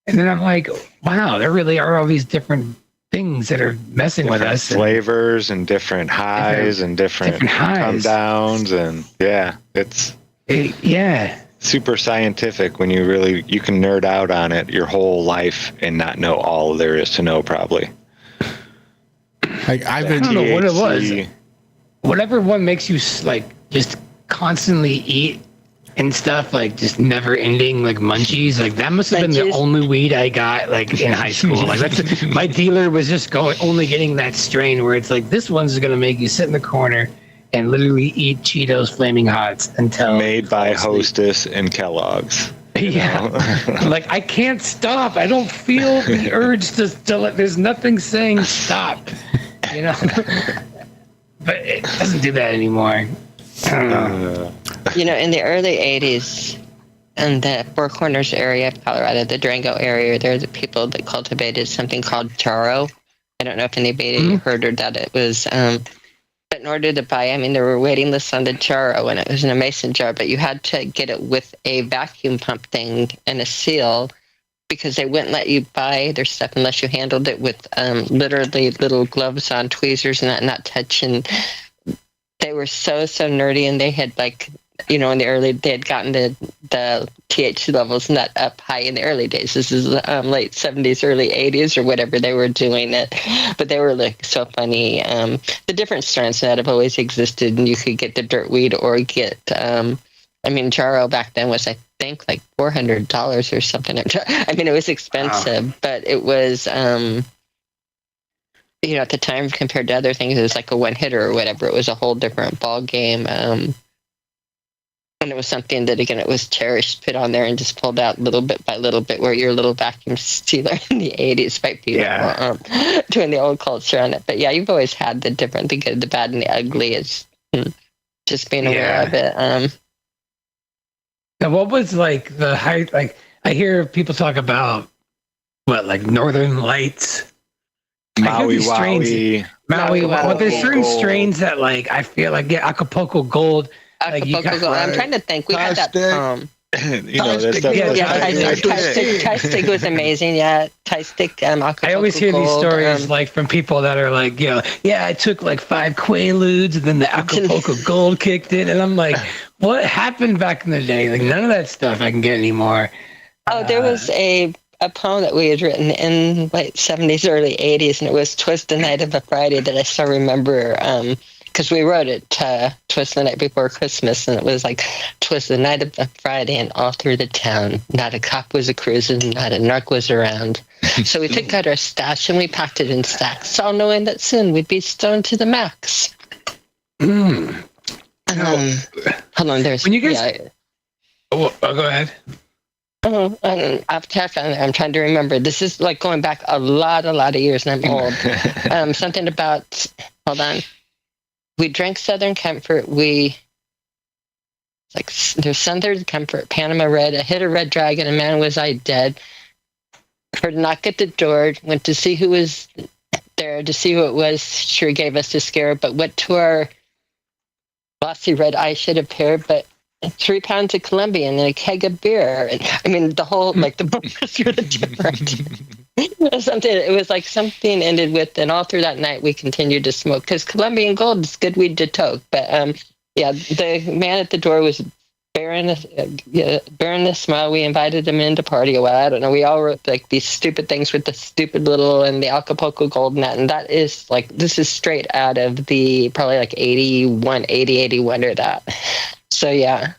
then I'm like, wow, there really are all these different things that are messing with us. Flavors and different highs and different come highs. downs, and it's super scientific when you can nerd out on it your whole life and not know all there is to know, probably. I don't know what it was. Whatever one makes you like just constantly eat and stuff, like just never ending like munchies. Like that must have been the only weed I got like in high school. Like my dealer was just only getting that strain where it's like this one's gonna make you sit in the corner and literally eat Cheetos Flaming Hots until made by Hostess and Kellogg's. Yeah, like I can't stop. I don't feel the urge to there's nothing saying stop. But it doesn't do that anymore. I don't know. In the early 80s, in the Four Corners area of Colorado, the Durango area, there were the people that cultivated something called charo. I don't know if anybody heard or that it was. But in order to buy, there were waiting lists on the charo, and it was in a mason jar, but you had to get it with a vacuum pump thing and a seal, because they wouldn't let you buy their stuff unless you handled it with literally little gloves on, tweezers, and not touch. And they were so nerdy, and they had in the early, they had gotten the THC levels not up high in the early days. This is late 70s, early 80s or whatever they were doing it. But they were like so funny. The different strands that have always existed, and you could get the dirt weed or get, charo back then was, I think, like $400 or something. It was expensive, but it was, at the time compared to other things, it was like a one hitter or whatever. It was a whole different ball game. And it was something that, again, it was cherished, put on there, and just pulled out little bit by little bit, where your little vacuum sealer in the 80s by people doing the old culture on it. But yeah, you've always had the different, the good, the bad, and the ugly. It's just being aware of it. Now, what was like the height? Like, I hear people talk about Northern Lights. Maui. Well, there's certain strains that I feel like Acapulco Gold. Acapulco Gold. I'm trying to think. We had that. Thai stick was amazing. Yeah, Thai stick. Acapulco I always hear Gold, these stories from people that are like, I took 5 Quaaludes and then the Acapulco Gold kicked in, and I'm like, what happened back in the day? Like none of that stuff I can get anymore. Oh, there was a poem that we had written in late 70s, early 80s, and it was "'Twas the Night of a Friday" that I still remember, because we wrote it, "'Twas the night before Christmas," and it was like, "'Twas the night of a Friday, and all through the town, not a cop was a-cruising, not a narc was around." So we took out our stash and we packed it in stacks, all knowing that soon we'd be stoned to the max. Hold on, there's... When you guys... Yeah, go ahead. I'm trying to remember. This is like going back a lot of years, and I'm old. Something about, hold on. We drank Southern Comfort. There's Southern Comfort, Panama Red. I hit a red dragon. A man was I dead. Heard a knock at the door. Went to see who was there, to see who it was. Sure gave us a scare, but what to our glossy red eyes should appear, but 3 pounds of Colombian and a keg of beer. And I mean, the whole, like, the book was really different. It was like something ended with, and all through that night we continued to smoke, because Colombian Gold is good weed to toke. But yeah, the man at the door was bearing a smile. We invited him in to party a while. I don't know. We all wrote like these stupid things with the stupid little and the Acapulco Gold net, and that is like, this is straight out of the probably like 81 or that. So yeah.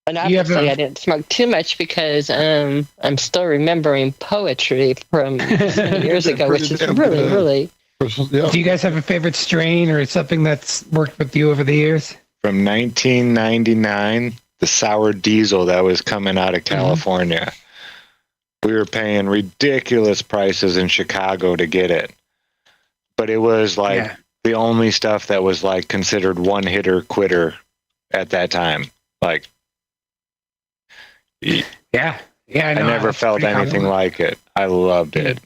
And obviously I didn't smoke too much because I'm still remembering poetry from years ago, which is really. Yeah. Do you guys have a favorite strain or something that's worked with you over the years? From 1999, the sour diesel that was coming out of California. We were paying ridiculous prices in Chicago to get it. But it was like the only stuff that was like considered one hitter quitter at that time. Like, I never felt anything like it. I loved it.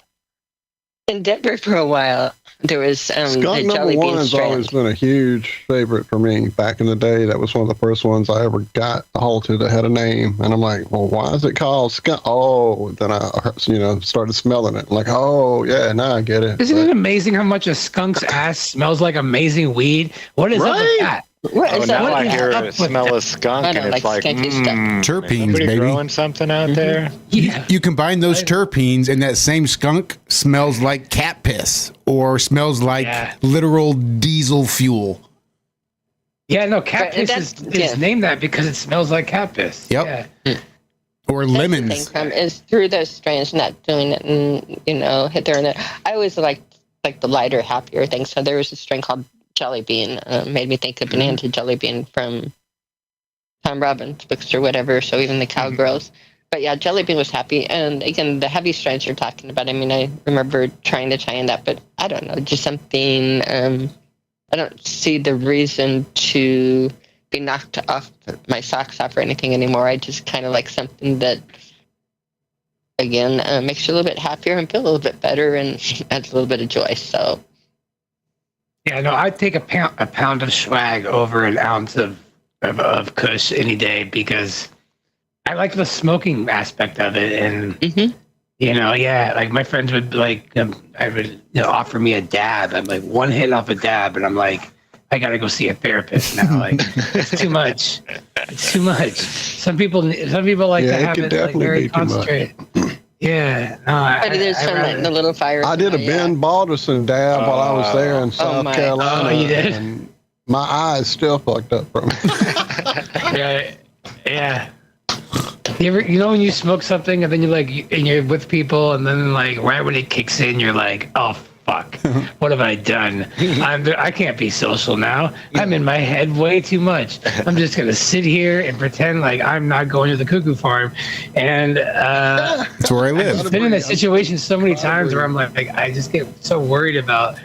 In Denver for a while, there was Skunk the number jelly one bean has strain. always been a huge favorite for me. Back in the day, that was one of the first ones I ever got a hold to that had a name. And I'm like, well, why is it called skunk? Oh, then I started smelling it. I'm like, oh, yeah, now I get it. Isn't it amazing how much a skunk's ass smells like amazing weed? What is up with that? Now I hear it smell of skunk, and it's like terpenes, baby. Growing something out there. You combine those terpenes, and that same skunk smells like cat piss or smells like literal diesel fuel. Yeah, no, cat piss is named that because it smells like cat piss. Yep. Yeah. Or lemons. That's the thing, Crumb, is through those strains, not doing it and hit there and there. I always liked like the lighter, happier things. So there was a strain called Jelly Bean, made me think of Banana Jelly Bean from Tom Robbins books or whatever. So even the Cowgirls, but yeah, Jelly Bean was happy. And again, the heavy strains you're talking about. I mean, I remember trying to tie in that, but I don't know, just something. I don't see the reason to be knocked off my socks off or anything anymore. I just kind of like something that, again, makes you a little bit happier and feel a little bit better and adds a little bit of joy. So. Yeah, no, I'd take a pound of swag over an ounce of Kush any day because I like the smoking aspect of it, and like my friends would like offer me a dab. I'm like one hit off a dab, and I'm like, I gotta go see a therapist now. Like it's too much. It's too much. Some people like to have it like very concentrated. Yeah, no, there's some in the little fire. I did a Ben Balderson dab while I was there in South Carolina. Oh, you did? And my eyes still fucked up from it. Yeah. You ever, when you smoke something and then you're with people and then like right when it kicks in, you're like, oh fuck, what have I done? I can't be social now. I'm in my head way too much. I'm just gonna sit here and pretend like I'm not going to the cuckoo farm. And that's where I live. I've been in that situation so many times where I'm like I just get so worried about,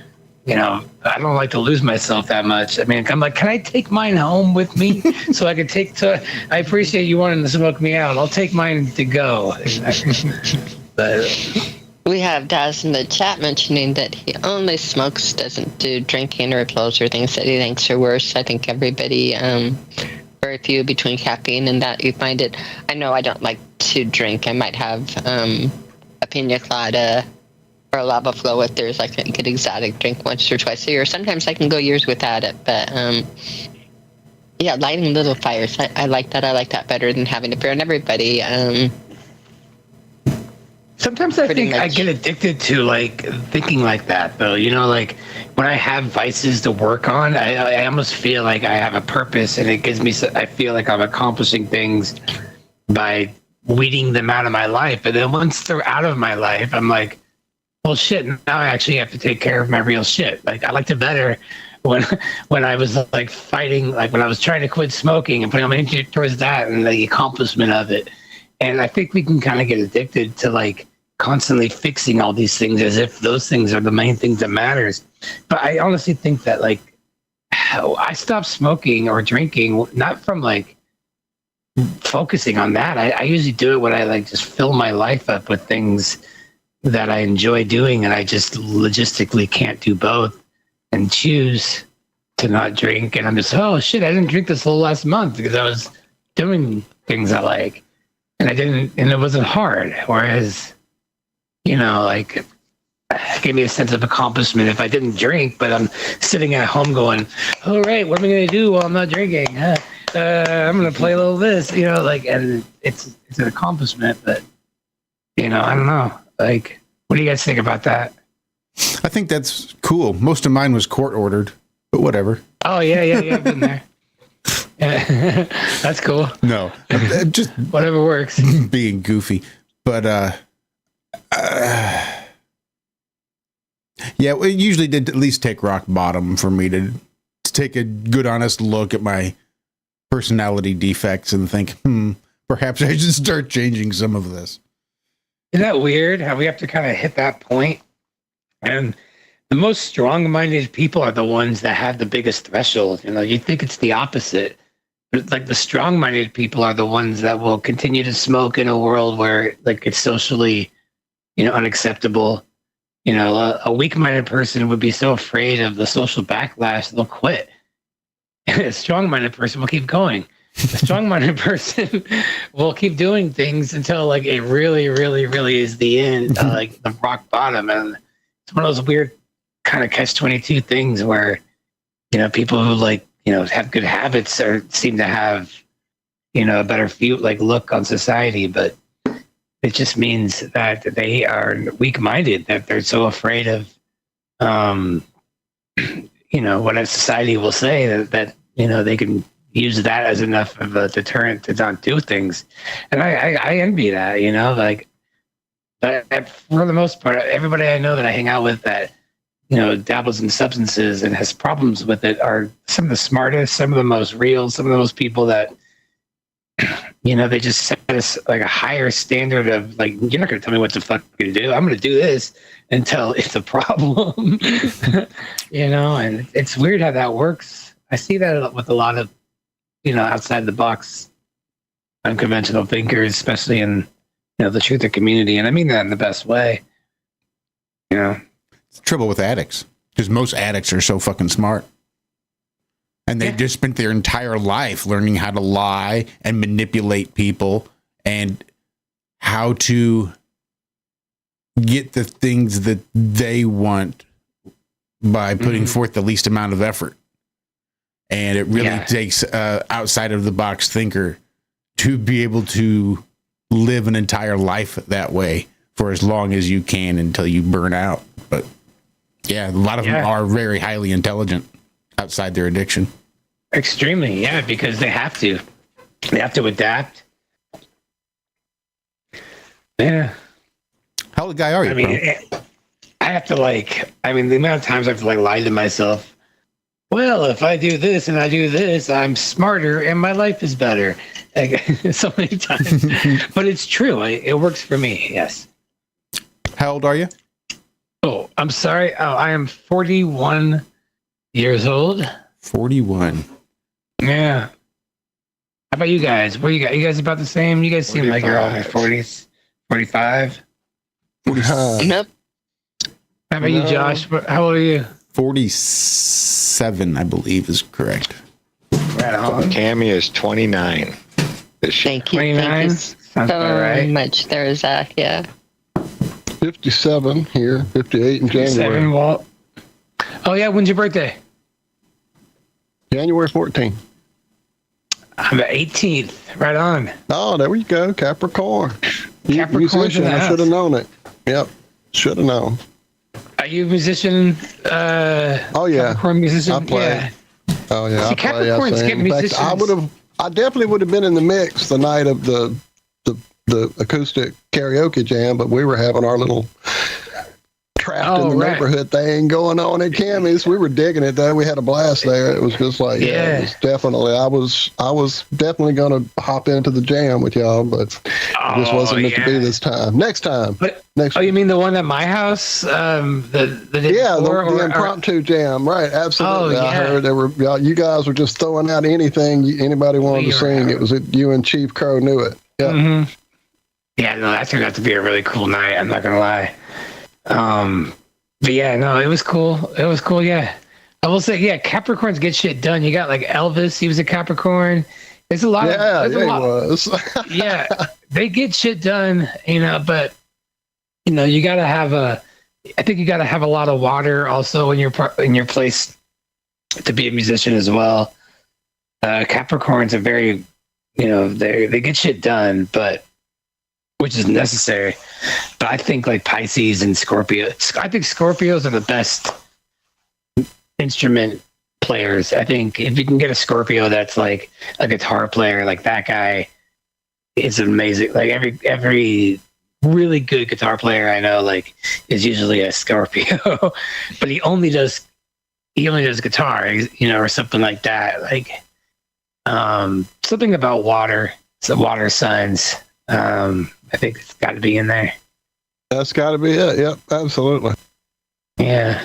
I don't like to lose myself that much. I mean, I'm like, can I take mine home with me so I can I appreciate you wanting to smoke me out. I'll take mine to go. But we have Daz in the chat mentioning that he only smokes, doesn't do drinking or pills or things that he thinks are worse. I think everybody, very few between caffeine and that you find it. I know I don't like to drink. I might have a pina colada or a lava flow if there's like a good exotic drink once or twice a year. Sometimes I can go years without it, but Yeah, lighting little fires. I like that. I like that better than having to burn everybody. Sometimes I Pretty think I much. get addicted to like thinking like that, though. You know, like when I have vices to work on, I almost feel like I have a purpose, and it gives me. I feel like I'm accomplishing things by weeding them out of my life. And then once they're out of my life, I'm like, well, shit. Now I actually have to take care of my real shit. Like I liked it better when I was like fighting, like when I was trying to quit smoking and putting all my energy towards that and the accomplishment of it. And I think we can kind of get addicted to like constantly fixing all these things as if those things are the main things that matters. But I honestly think that like I stopped smoking or drinking, not from like focusing on that. I usually do it when I like just fill my life up with things that I enjoy doing, and I just logistically can't do both and choose to not drink. And I'm just, oh shit, I didn't drink this whole last month because I was doing things I like. And I didn't, and it wasn't hard. Whereas, you know, like, it gave me a sense of accomplishment if I didn't drink, but I'm sitting at home going, all right, what am I going to do while I'm not drinking? I'm going to play a little this, you know, like, and it's an accomplishment, but, you know, I don't know. Like, what do you guys think about that? I think that's cool. Most of mine was court ordered, but whatever. Oh, yeah, I've been there. Yeah. That's cool. No, just whatever works. Being goofy, but yeah, it usually did at least take rock bottom for me to take a good, honest look at my personality defects and think, perhaps I should start changing some of this. Isn't that weird how we have to kind of hit that point? And the most strong-minded people are the ones that have the biggest threshold. You know, you think it's the opposite. But like the strong-minded people are the ones that will continue to smoke in a world where like it's socially, you know, unacceptable. You know, a weak-minded person would be so afraid of the social backlash they'll quit. And a strong-minded person will keep going. A strong-minded person will keep doing things until like it really, really, really is the end, like the rock bottom. And it's one of those weird kind of catch-22 things where, you know, people who like, you know, have good habits or seem to have, you know, a better look on society, but it just means that they are weak-minded, that they're so afraid of, you know, what a society will say that, you know, they can use that as enough of a deterrent to not do things. And I envy that, you know, like, but for the most part, everybody I know that I hang out with that, you know, dabbles in substances and has problems with it are some of the smartest, some of the most real, some of the most people that, you know, they just set us like a higher standard of like, you're not going to tell me what to fucking do. I'm going to do this until it's a problem, you know, and it's weird how that works. I see that with a lot of, you know, outside the box, unconventional thinkers, especially in, you know, the truther community. And I mean that in the best way, you know. It's the trouble with addicts, because most addicts are so fucking smart. And they've just spent their entire life learning how to lie and manipulate people and how to get the things that they want by putting forth the least amount of effort. And it really takes outside of the box thinker to be able to live an entire life that way for as long as you can until you burn out. But yeah, a lot of them are very highly intelligent outside their addiction. Extremely, yeah, because they have to. They have to adapt. Yeah. How old guy are you? I mean, I have to like, I mean, the amount of times I have to like lie to myself. Well, if I do this and I do this, I'm smarter and my life is better. Like, so many times. But it's true. It works for me, yes. How old are you? Oh, I'm sorry. Oh, I am 41 years old. 41. Yeah. How about you guys? What you got? You guys about the same? You guys seem 45. Like you're all in your 40s. 45? 45. Nope. How about you, Josh? How old are you? 47, I believe, is correct. Right on. Cami is 29. Thank you. 29? Thank you so right. Much there, Zach. Yeah. 57 here, 58 in January. 7, Walt. Oh, yeah. When's your birthday? January 14th. I'm the 18th. Right on. Oh, there we go. Capricorn. Capricorn's Musician. in the I should have house. known it. Yep. Should have known. Are you a musician? Oh, yeah. Capricorn musician? I play. Yeah. Oh, yeah. See, I play. I Capricorns sing. get In fact, musicians. I definitely would have been in the mix the night of the acoustic karaoke jam, but we were having our little trapped in the neighborhood thing going on at Cami's. We were digging it though. We had a blast there. It was just like, it was definitely, I was definitely going to hop into the jam with y'all, but it just wasn't meant to be this time. Next time. But, next you mean the one at my house? The day yeah, before, the impromptu jam, right? Absolutely. Oh, yeah. I heard there were you guys were just throwing out anything anybody wanted to sing. It was you and Chief Crow knew it. Yeah. Mm-hmm. Yeah, no, that turned out to be a really cool night. I'm not gonna lie. But yeah, no, it was cool. It was cool. Yeah, I will say, yeah, Capricorns get shit done. You got like Elvis. He was a Capricorn. There's a lot. Yeah, he was. Yeah, they get shit done. But you gotta have I think you gotta have a lot of water also in your place to be a musician as well. Capricorns are very, they get shit done, but which is necessary. But I think like Pisces and Scorpio, I think Scorpios are the best instrument players. I think if you can get a Scorpio that's like a guitar player, like that guy is amazing. Like every really good guitar player I know, like, is usually a Scorpio, but he only does guitar, or something like that. Like, something about water, some water signs. I think it's got to be in there. That's got to be it. Yep, absolutely. Yeah.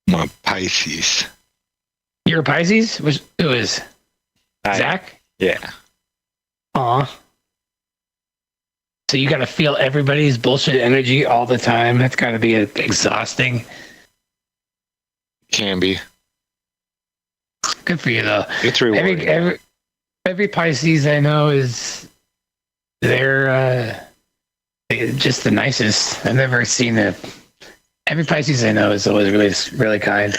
My Pisces. You're a Pisces? Who is? Zack? Yeah. Aw. So you got to feel everybody's bullshit energy all the time. That's got to be exhausting. Can be. Good for you, though. It's rewarding. Every Pisces I know they're just the nicest. I've never seen every Pisces I know is always really, really kind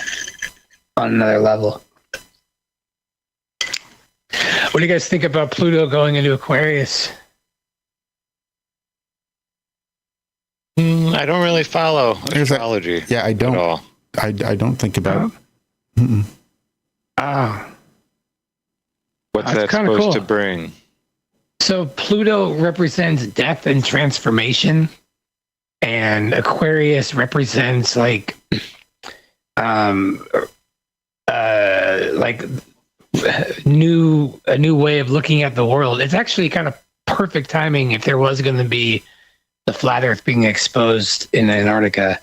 on another level. What do you guys think about Pluto going into Aquarius? I don't really follow astrology. Yeah, I don't. At all. I don't think about it. What's that kinda supposed cool. to bring? So Pluto represents death and transformation, and Aquarius represents like a new way of looking at the world. It's actually kind of perfect timing if there was going to be the flat Earth being exposed in Antarctica.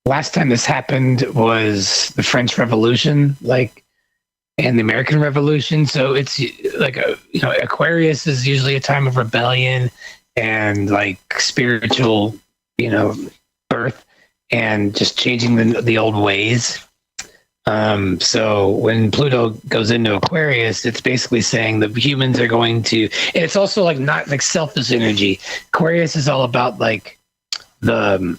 Last time this happened was the French Revolution, and the American Revolution. So it's like Aquarius is usually a time of rebellion and like spiritual, birth and just changing the old ways. So when Pluto goes into Aquarius, it's basically saying that humans are going to, and it's also like not like selfish energy. Aquarius is all about like the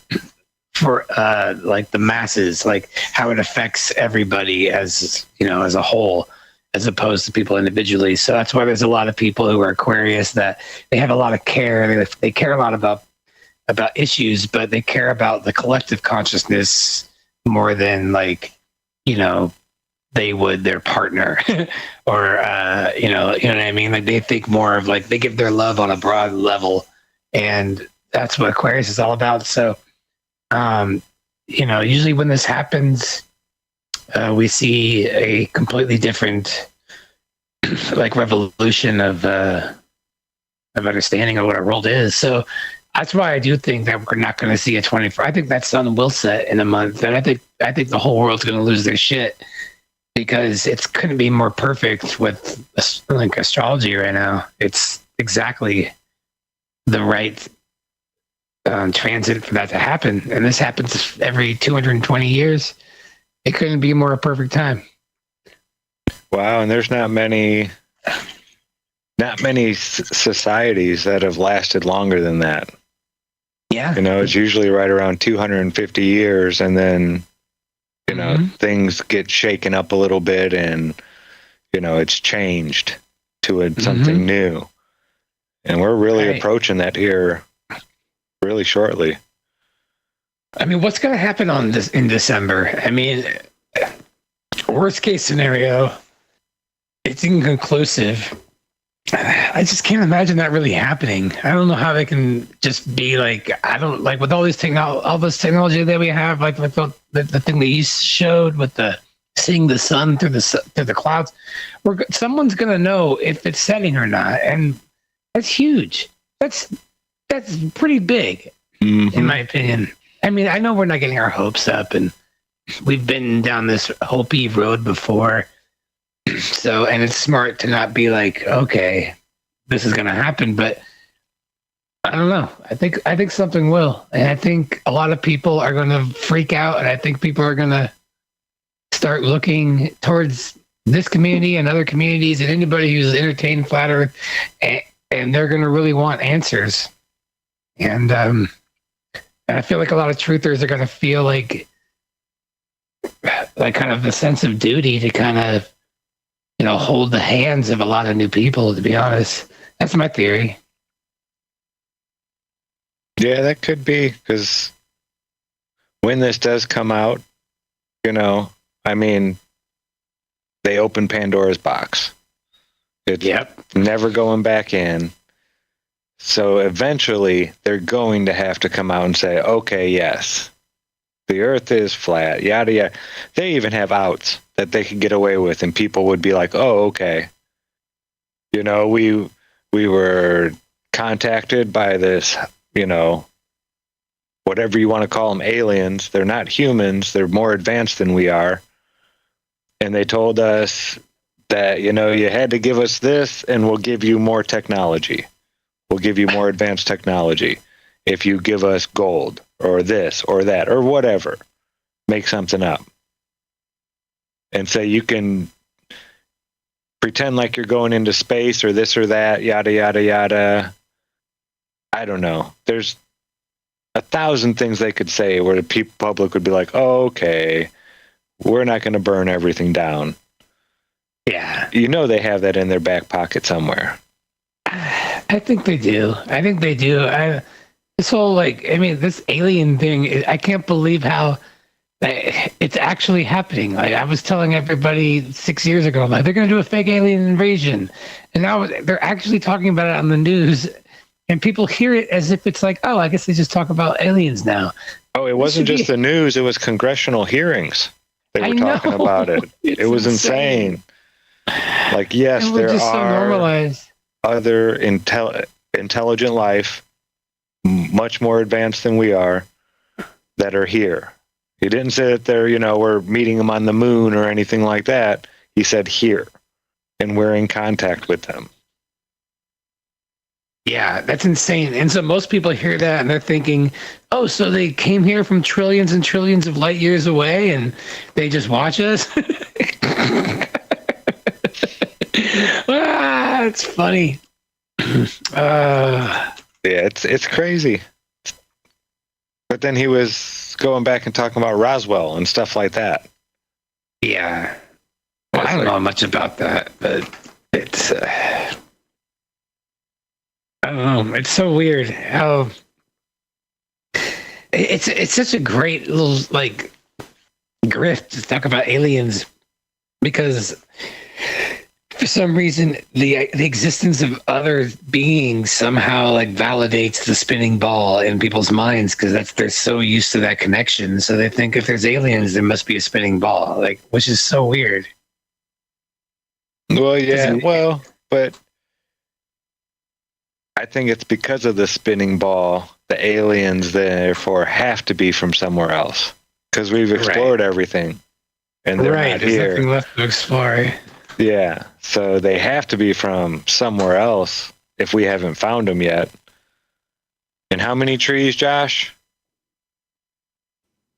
masses, like how it affects everybody as a whole, as opposed to people individually. So that's why there's a lot of people who are Aquarius that they have a lot of care. They care a lot about issues, but they care about the collective consciousness more than they would their partner or you know what I mean? Like they think more of like they give their love on a broad level, and that's what Aquarius is all about. So usually when this happens, we see a completely different revolution of understanding of what our world is. So that's why I do think that we're not going to see a 24. I think that sun will set in a month, and I think the whole world's going to lose their shit because it's couldn't be more perfect with astrology right now. It's exactly the right transit for that to happen, and this happens every 220 years. It couldn't be a more perfect time. Wow, and there's not many societies that have lasted longer than that. Yeah, it's usually right around 250 years, and then you know, things get shaken up a little bit and, you know, it's changed to something new. And we're really approaching that here really shortly. I mean, what's going to happen in December? I mean, worst case scenario, it's inconclusive. I just can't imagine that really happening. I don't know how they can just be like, I don't like with all this technology that we have, like the thing that you showed with the seeing the sun through the clouds. Someone's gonna know if it's setting or not, and that's huge. That's pretty big, in my opinion. I mean, I know we're not getting our hopes up, and we've been down this hopey road before. So, and it's smart to not be like, okay, this is going to happen, but I don't know. I think something will. And I think a lot of people are going to freak out, and I think people are going to start looking towards this community and other communities and anybody who's entertained Flat Earth, and they're going to really want answers. And I feel like a lot of truthers are going to feel like kind of a sense of duty to kind of, you know, hold the hands of a lot of new people, to be honest. That's my theory. Yeah, that could be, because when this does come out, you know, I mean, they open Pandora's box. It's never going back in. So eventually they're going to have to come out and say, okay, yes, the earth is flat, yada, yada. They even have outs that they could get away with, and people would be like, oh, okay. You know, we were contacted by this, you know, whatever you want to call them, aliens. They're not humans. They're more advanced than we are. And they told us that, you know, you had to give us this and we'll give you more technology. We'll give you more advanced technology if you give us gold or this or that or whatever. Make something up. And say you can pretend like you're going into space or this or that, yada, yada, yada. I don't know. There's 1,000 things they could say where the public would be like, oh, okay, we're not going to burn everything down. Yeah. You know they have that in their back pocket somewhere. I think they do. This whole, like, I mean, this alien thing, I can't believe how it's actually happening. Like, I was telling everybody 6 years ago, like, they're going to do a fake alien invasion. And now they're actually talking about it on the news. And people hear it as if it's like, oh, I guess they just talk about aliens now. Oh, it wasn't just the news. It was congressional hearings. They were talking about it. It was insane. Like, yes, there are other intelligent life, much more advanced than we are, that are here. He didn't say that they're, you know, we're meeting them on the moon or anything like that. He said here, and we're in contact with them. Yeah, that's insane. And so most people hear that and they're thinking, oh, so they came here from trillions and trillions of light years away and they just watch us? It's funny. Yeah, it's crazy. But then he was going back and talking about Roswell and stuff like that. Yeah. Well, I don't know much about that, but it's... I don't know. It's so weird how it's such a great little like grift to talk about aliens, because for some reason the existence of other beings somehow like validates the spinning ball in people's minds, because they're so used to that connection. So they think if there's aliens, there must be a spinning ball, like, which is so weird. Well, yeah, but I think it's because of the spinning ball, the aliens therefore have to be from somewhere else, because we've explored everything, and they're not There's here. nothing left to explore. Yeah, so they have to be from somewhere else if we haven't found them yet. And how many trees, Josh?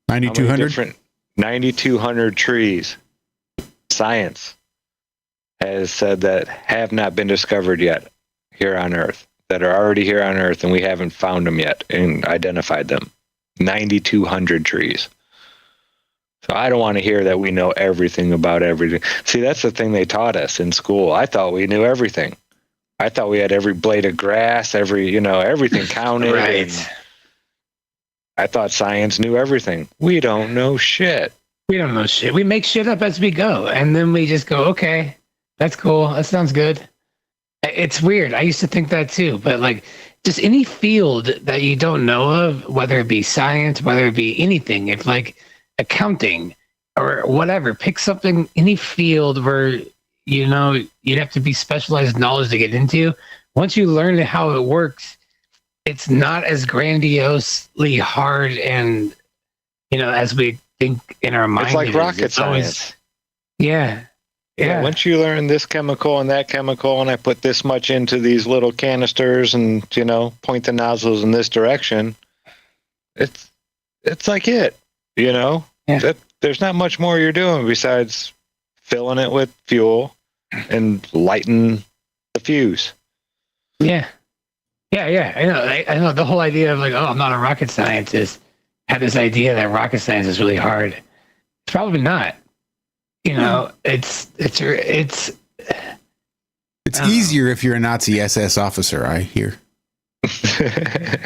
9,200. 9,200 trees. Science has said that have not been discovered yet here on Earth, that are already here on Earth, and we haven't found them yet and identified them. 9,200 trees. So I don't want to hear that we know everything about everything. See, that's the thing they taught us in school. I thought we knew everything. I thought we had every blade of grass, everything counted. Right. And I thought science knew everything. We don't know shit. We don't know shit. We make shit up as we go. And then we just go, okay, that's cool. That sounds good. It's weird. I used to think that too. But like just any field that you don't know of, whether it be science, whether it be anything, if like accounting or whatever, pick something, any field where, you'd have to be specialized knowledge to get into. Once you learn how it works, it's not as grandiosely hard and, as we think in our mind. It's like rocket science. Yeah. Once you learn this chemical and that chemical, and I put this much into these little canisters and, point the nozzles in this direction, it's like it, Yeah. There's not much more you're doing besides filling it with fuel and lighting the fuse. Yeah. I know the whole idea of like, oh, I'm not a rocket scientist. Had this idea that rocket science is really hard. It's probably not. It's easier if you're a Nazi SS officer, I hear.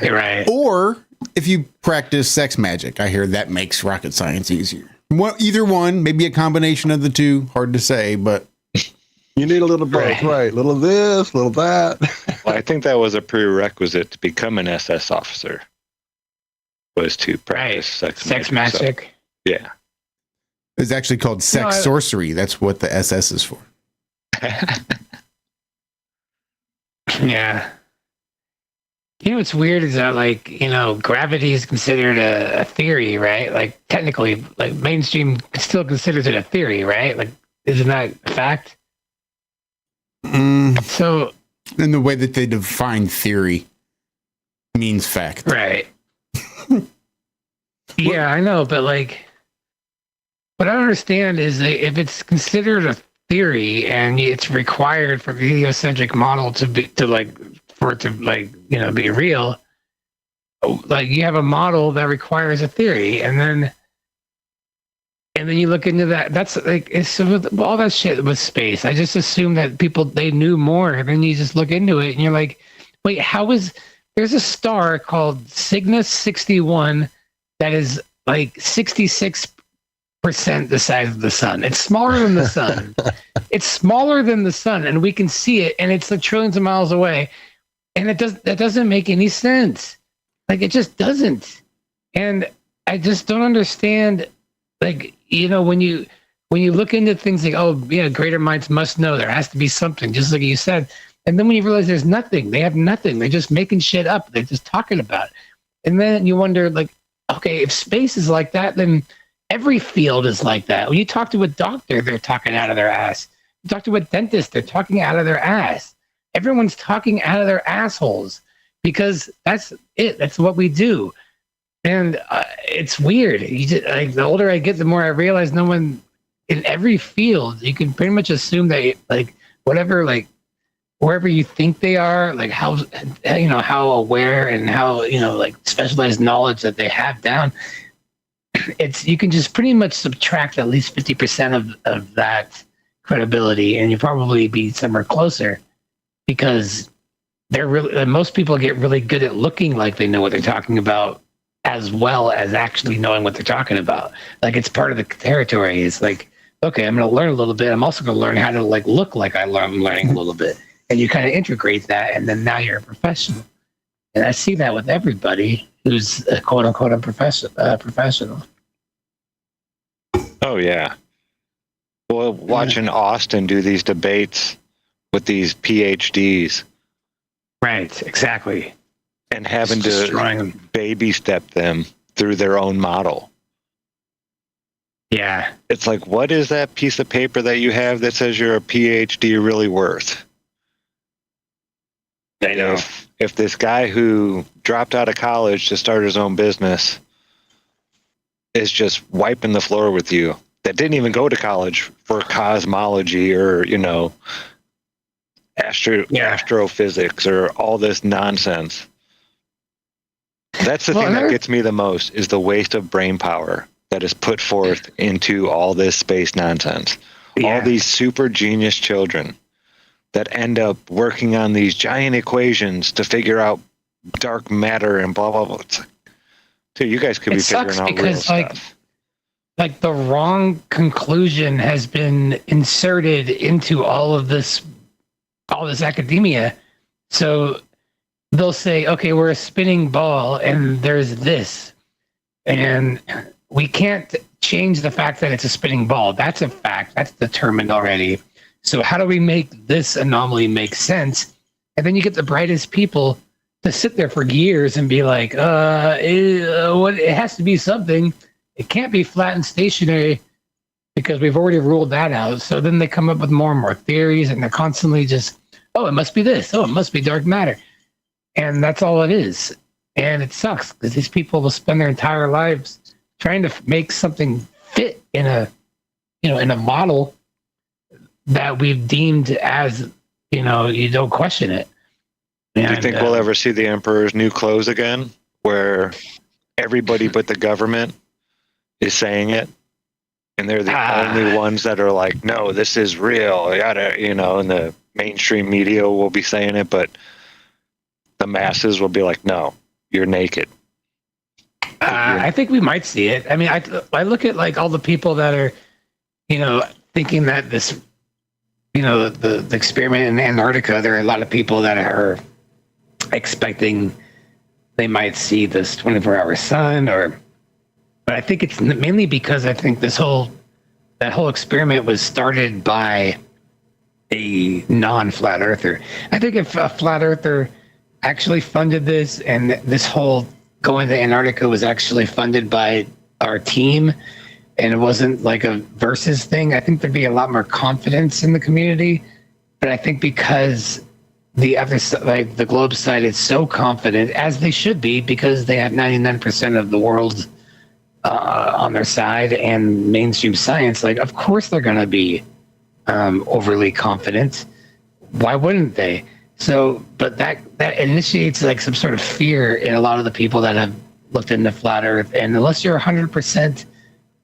You're right. Or if you practice sex magic, I hear that makes rocket science easier. Well, either one, maybe a combination of the two. Hard to say, but you need a little both, right? Little of this, little that. Well, I think that was a prerequisite to become an SS officer. Was to practice sex magic. So, yeah. It's actually called sex sorcery. That's what the SS is for. Yeah. What's weird is that, like, gravity is considered a theory, right? Like, technically, like, mainstream still considers it a theory, right? Like, isn't that a fact? So, in the way that they define theory means fact. Right. Yeah, I know, but like, what I don't understand is that if it's considered a theory and it's required for the heliocentric model to be real, like you have a model that requires a theory, and then you look into that. That's like, it's with all that shit with space. I just assume that they knew more, and then you just look into it and you're like, wait, there's a star called Cygnus 61 that is like 66% the size of the sun. It's smaller than the sun. It's smaller than the sun, and we can see it, and it's like trillions of miles away. And that doesn't make any sense. Like, it just doesn't. And I just don't understand, like, when you look into things like, oh yeah, greater minds must know, there has to be something, just like you said. And then when you realize there's nothing, they have nothing. They're just making shit up. They're just talking about it. And then you wonder, like, okay, if space is like that, then every field is like that. When you talk to a doctor, they're talking out of their ass. You talk to a dentist, they're talking out of their ass. Everyone's talking out of their assholes because that's it. That's what we do. And it's weird. Like, the older I get, the more I realize no one in every field, you can pretty much assume that, like, whatever, like, wherever you think they are, like how aware and how, like, specialized knowledge that they have down, you can just pretty much subtract at least 50% of that credibility, and you probably be somewhere closer, because most people get really good at looking like they know what they're talking about, as well as actually knowing what they're talking about. Like, it's part of the territory. It's like, okay, I'm going to learn a little bit. I'm also going to learn how to, like, look like I'm learning a little bit. And you kind of integrate that, and then now you're a professional. And I see that with everybody who's a quote unquote professional. Oh yeah. Well, watching Austin do these debates with these PhDs, right? Exactly. And having to baby step them through their own model. Yeah. It's like, what is that piece of paper that you have that says you're a PhD really worth? I know. If this guy who dropped out of college to start his own business is just wiping the floor with you, that didn't even go to college for cosmology or, astrophysics or all this nonsense. That's the thing that gets me the most, is the waste of brain power that is put forth into all this space nonsense. Yeah. All these super genius children that end up working on these giant equations to figure out dark matter and blah, blah, blah. It's like, dude, you guys could be figuring out real stuff. Like the wrong conclusion has been inserted into all this academia. So they'll say, okay, we're a spinning ball and there's this. And we can't change the fact that it's a spinning ball. That's a fact. That's determined already. So how do we make this anomaly make sense? And then you get the brightest people to sit there for years and be like, it has to be something. It can't be flat and stationary because we've already ruled that out. So then they come up with more and more theories, and they're constantly just, oh, it must be this. Oh, it must be dark matter. And that's all it is. And it sucks because these people will spend their entire lives trying to make something fit in a model that we've deemed as, you don't question it. And, do you think we'll ever see the Emperor's new clothes again, where everybody but the government is saying it, and they're the only ones that are like, no, this is real, and the mainstream media will be saying it, but the masses will be like, no, you're naked. I think we might see it. I mean, I look at like all the people that are, thinking that this, the experiment in Antarctica, there are a lot of people that are expecting they might see this 24-hour sun, but I think it's mainly because I think that whole experiment was started by a non-flat earther. I think if a flat earther actually funded this, and this whole going to Antarctica was actually funded by our team, and it wasn't like a versus thing, I think there'd be a lot more confidence in the community. But I think because the other side, like the globe side, is so confident, as they should be, because they have 99% of the world on their side and mainstream science, like of course they're going to be overly confident. Why wouldn't they? So, but that initiates like some sort of fear in a lot of the people that have looked into flat Earth. And unless you're 100%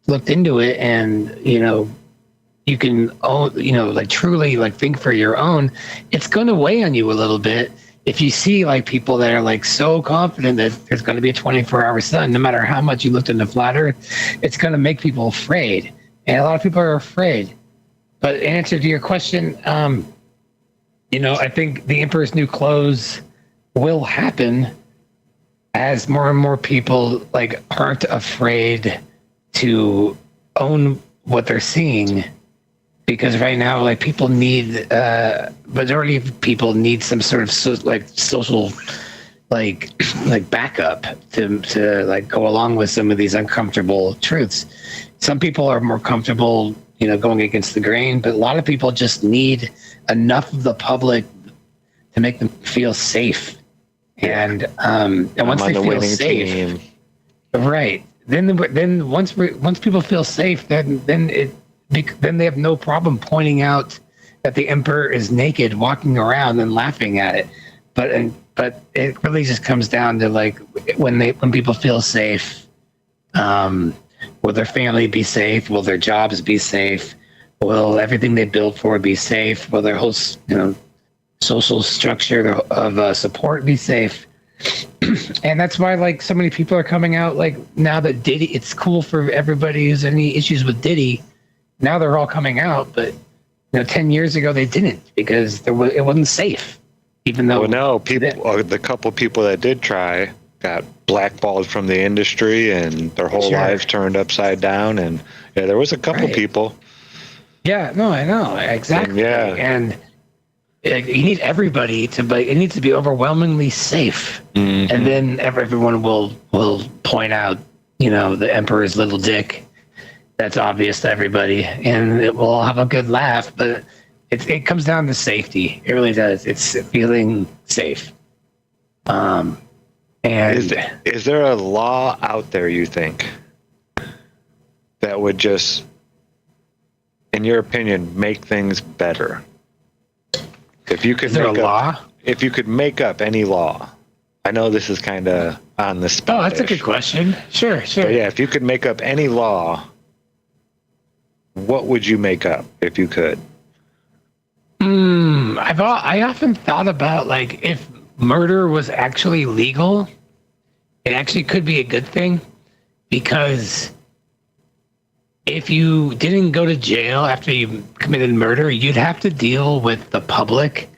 looked into it, and you can like truly like think for your own, it's going to weigh on you a little bit. If you see like people that are like so confident that there's going to be a 24-hour sun, no matter how much you looked into flat Earth, it's going to make people afraid. And a lot of people are afraid. But in answer to your question, I think the Emperor's New Clothes will happen as more and more people like aren't afraid to own what they're seeing. Because right now, like people need, majority of people need some sort of social, like backup to like go along with some of these uncomfortable truths. Some people are more comfortable, going against the grain, but a lot of people just need enough of the public to make them feel safe. And once they feel safe, right? Then once people feel safe, then they have no problem pointing out that the Emperor is naked, walking around and laughing at it. But it really just comes down to like when people feel safe. Will their family be safe? Will their jobs be safe? Will everything they build for be safe? Will their whole social structure of support be safe? And that's why like so many people are coming out like now that Diddy, it's cool for everybody who's any issues with Diddy. Now they're all coming out, but 10 years ago they didn't, because it wasn't safe. Even though the couple people that did try got blackballed from the industry and their whole lives turned upside down. And there was a couple people. Yeah, no, I know exactly. And you need everybody to, but it needs to be overwhelmingly safe, and then everyone will point out, the Emperor's little dick. That's obvious to everybody, and it will all have a good laugh. But it comes down to safety. It really does. It's feeling safe. And is there a law out there, you think, that would just, in your opinion, make things better? If you could if you could make up any law, I know this is kind of on the spot. Oh, that's a good question. Sure. But yeah, if you could make up any law, what would you make up if you could? I often thought about, like, if murder was actually legal, it actually could be a good thing, because if you didn't go to jail after you committed murder, you'd have to deal with the public.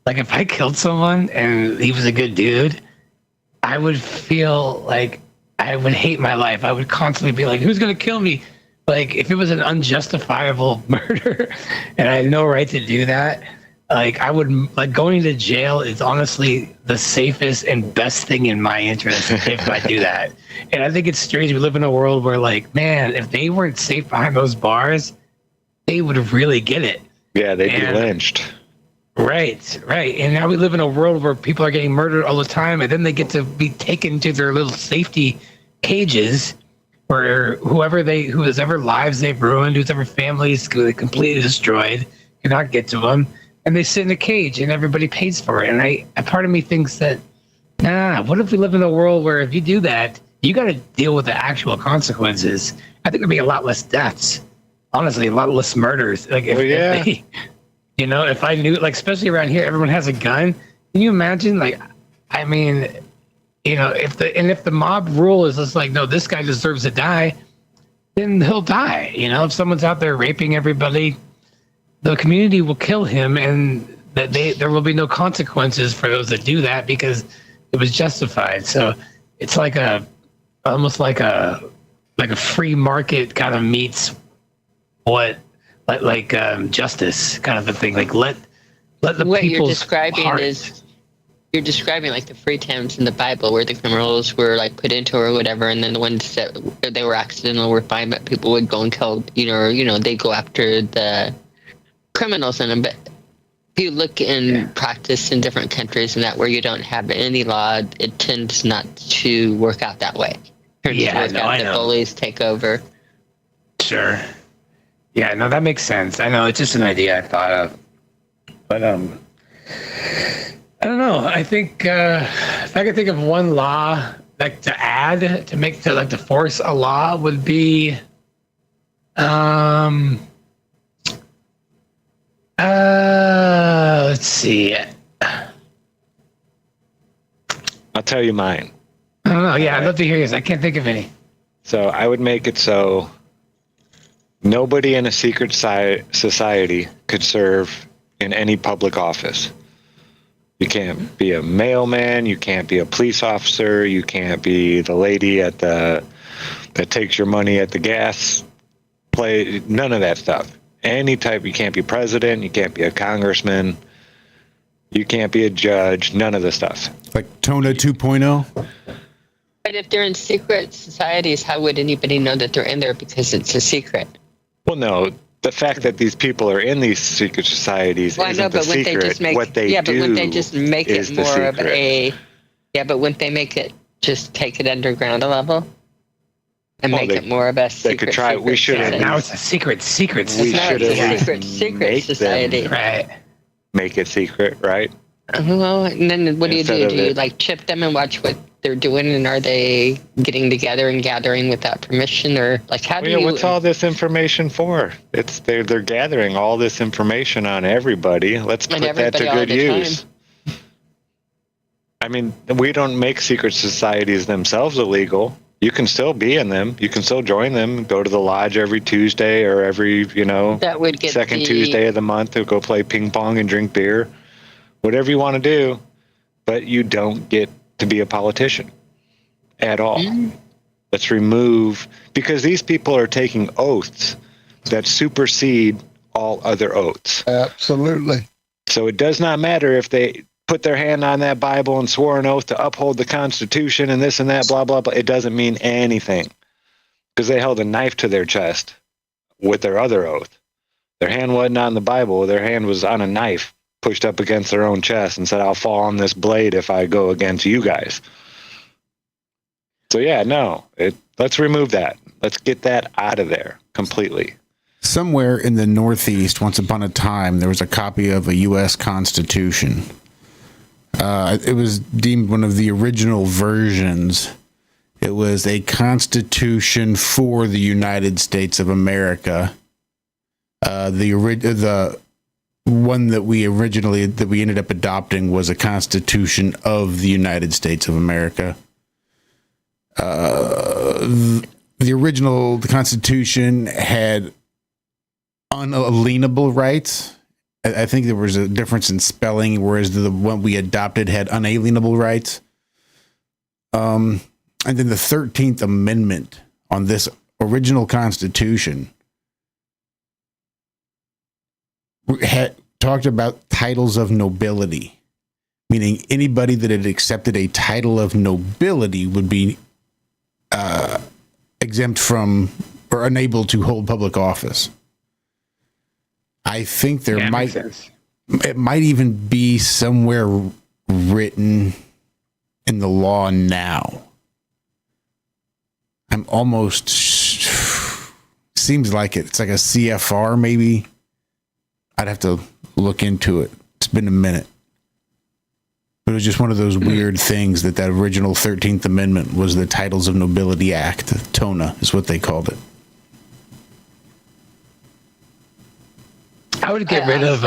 Like, if I killed someone and he was a good dude, I would feel like I would hate my life. I would constantly be like, who's going to kill me? Like, if it was an unjustifiable murder and I had no right to do that, like, I would, like, going to jail is honestly the safest and best thing in my interest if I do that. And I think it's strange. We live in a world where, like, man, if they weren't safe behind those bars, they would really get it. Yeah, they'd be lynched. Right. And now we live in a world where people are getting murdered all the time, and then they get to be taken to their little safety cages where whose ever lives they've ruined, whose ever families completely destroyed, cannot get to them. And they sit in a cage and everybody pays for it. And a part of me thinks that, what if we live in a world where if you do that, you got to deal with the actual consequences? I think there'd be a lot less deaths. Honestly, a lot less murders. Like, if they, if I knew, like, especially around here, everyone has a gun. Can you imagine? Like, I mean, if the mob rule is just like, no, this guy deserves to die, then he'll die. If someone's out there raping everybody, the community will kill him, and that there will be no consequences for those that do that because it was justified. So it's like almost like a free market kind of meets justice kind of a thing. Like let the what you're people's describing heart. is you're describing like the free times in the Bible where the criminals were like put into or whatever, and then the ones that they were accidental were fine, but people would go and kill, they go after the criminals in them. But if you look in practice in different countries and that where you don't have any law, it tends not to work out that way. I know. The bullies take over. Sure. Yeah, no, that makes sense. I know, it's just an idea I thought of. But I don't know. I think if I could think of one law like to add to force a law would be let's see. I'll tell you mine. I don't know. Yeah, I'd love to hear yours. I can't think of any. So I would make it so nobody in a secret society could serve in any public office. You can't be a mailman. You can't be a police officer. You can't be the lady that takes your money at the gas place. None of that stuff. Any type. You can't be president. You can't be a congressman. You can't be a judge. None of the stuff. Like Tona 2.0? But if they're in secret societies, how would anybody know that they're in there because it's a secret? Well, no. The fact that these people are in these secret societies isn't the secret. What they do, but wouldn't they just make it more of a... Yeah, but wouldn't they make it, just take it underground a level? And make it more of a secret. They could try. We should have. Now it's a secret society. We should have secret society. Right. Make it secret, right? Well, and then what do you do? Do you like chip them and watch what they're doing, and are they getting together and gathering without permission, or like how do you? What's all this information for? They're gathering all this information on everybody. Let's put that to good use. I mean, we don't make secret societies themselves illegal. You can still be in them. You can still join them. Go to the lodge every Tuesday or every that would get second Tuesday of the month to go play ping pong and drink beer. Whatever you want to do, but you don't get to be a politician at all. Let's remove, because these people are taking oaths that supersede all other oaths. Absolutely. So it does not matter if they put their hand on that Bible and swore an oath to uphold the Constitution and this and that, blah, blah, blah. It doesn't mean anything because they held a knife to their chest with their other oath. Their hand wasn't on the Bible. Their hand was on a knife pushed up against their own chest and said, I'll fall on this blade if I go against you guys. So yeah, no, let's remove that. Let's get that out of there completely. Somewhere in the Northeast, once upon a time, there was a copy of a U.S. Constitution. It was deemed one of the original versions. It was a constitution for the United States of America. The one that we ended up adopting was a constitution of the United States of America. The Constitution had unalienable rights. I think there was a difference in spelling, whereas the one we adopted had unalienable rights. And then the 13th Amendment on this original Constitution had talked about titles of nobility, meaning anybody that had accepted a title of nobility would be exempt from or unable to hold public office. I think it might even be somewhere written in the law now. I'm almost seems like it's like a CFR maybe. I'd have to look into it. It's been a minute. But it was just one of those weird things that original 13th Amendment was the Titles of Nobility Act. TONA is what they called it. I would get rid of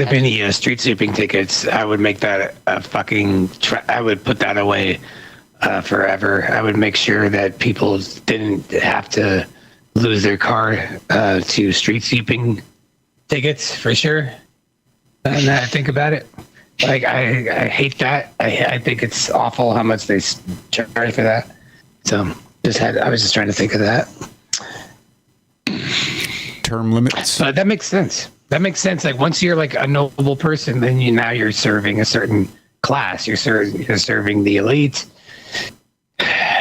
any street sweeping tickets. I would make that a fucking. I would put that away forever. I would make sure that people didn't have to lose their car to street sweeping tickets for sure. And I think about it. Like I hate that. I think it's awful how much they charge for that. So I was just trying to think of that. Term limits. That makes sense. That makes sense. Like once you're like a noble person, then you're serving a certain class. You're serving the elite.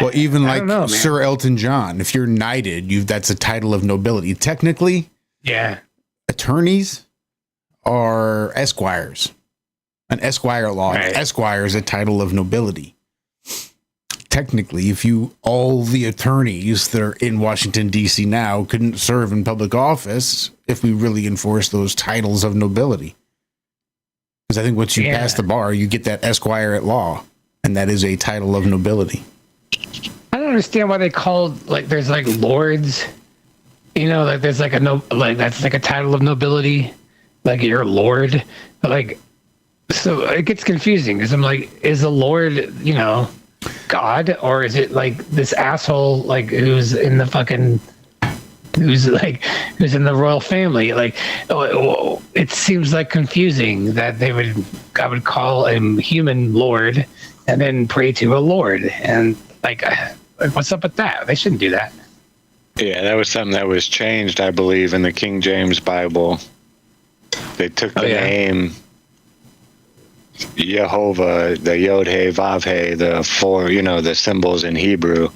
Well, even like Sir Elton John, if you're knighted, that's a title of nobility. Technically, yeah. Attorneys are esquires. An esquire law. Right. Esquire is a title of nobility. Technically, all the attorneys that are in Washington, D.C. now couldn't serve in public office if we really enforce those titles of nobility. Because I think once you pass the bar, you get that esquire at law, and that is a title of nobility. I don't understand why they called, like, there's like lords, like there's like that's like a title of nobility, like you're a lord, but like, so it gets confusing because I'm like, is a lord, God, or is it like this asshole like who's in the royal family? Like, it seems like confusing that I would call him human lord and then pray to a lord, and like what's up with that? They shouldn't do that. Yeah, that was something that was changed, I believe, in the King James Bible. They took the name Jehovah, the Yod He Vav He, the four, the symbols in Hebrew,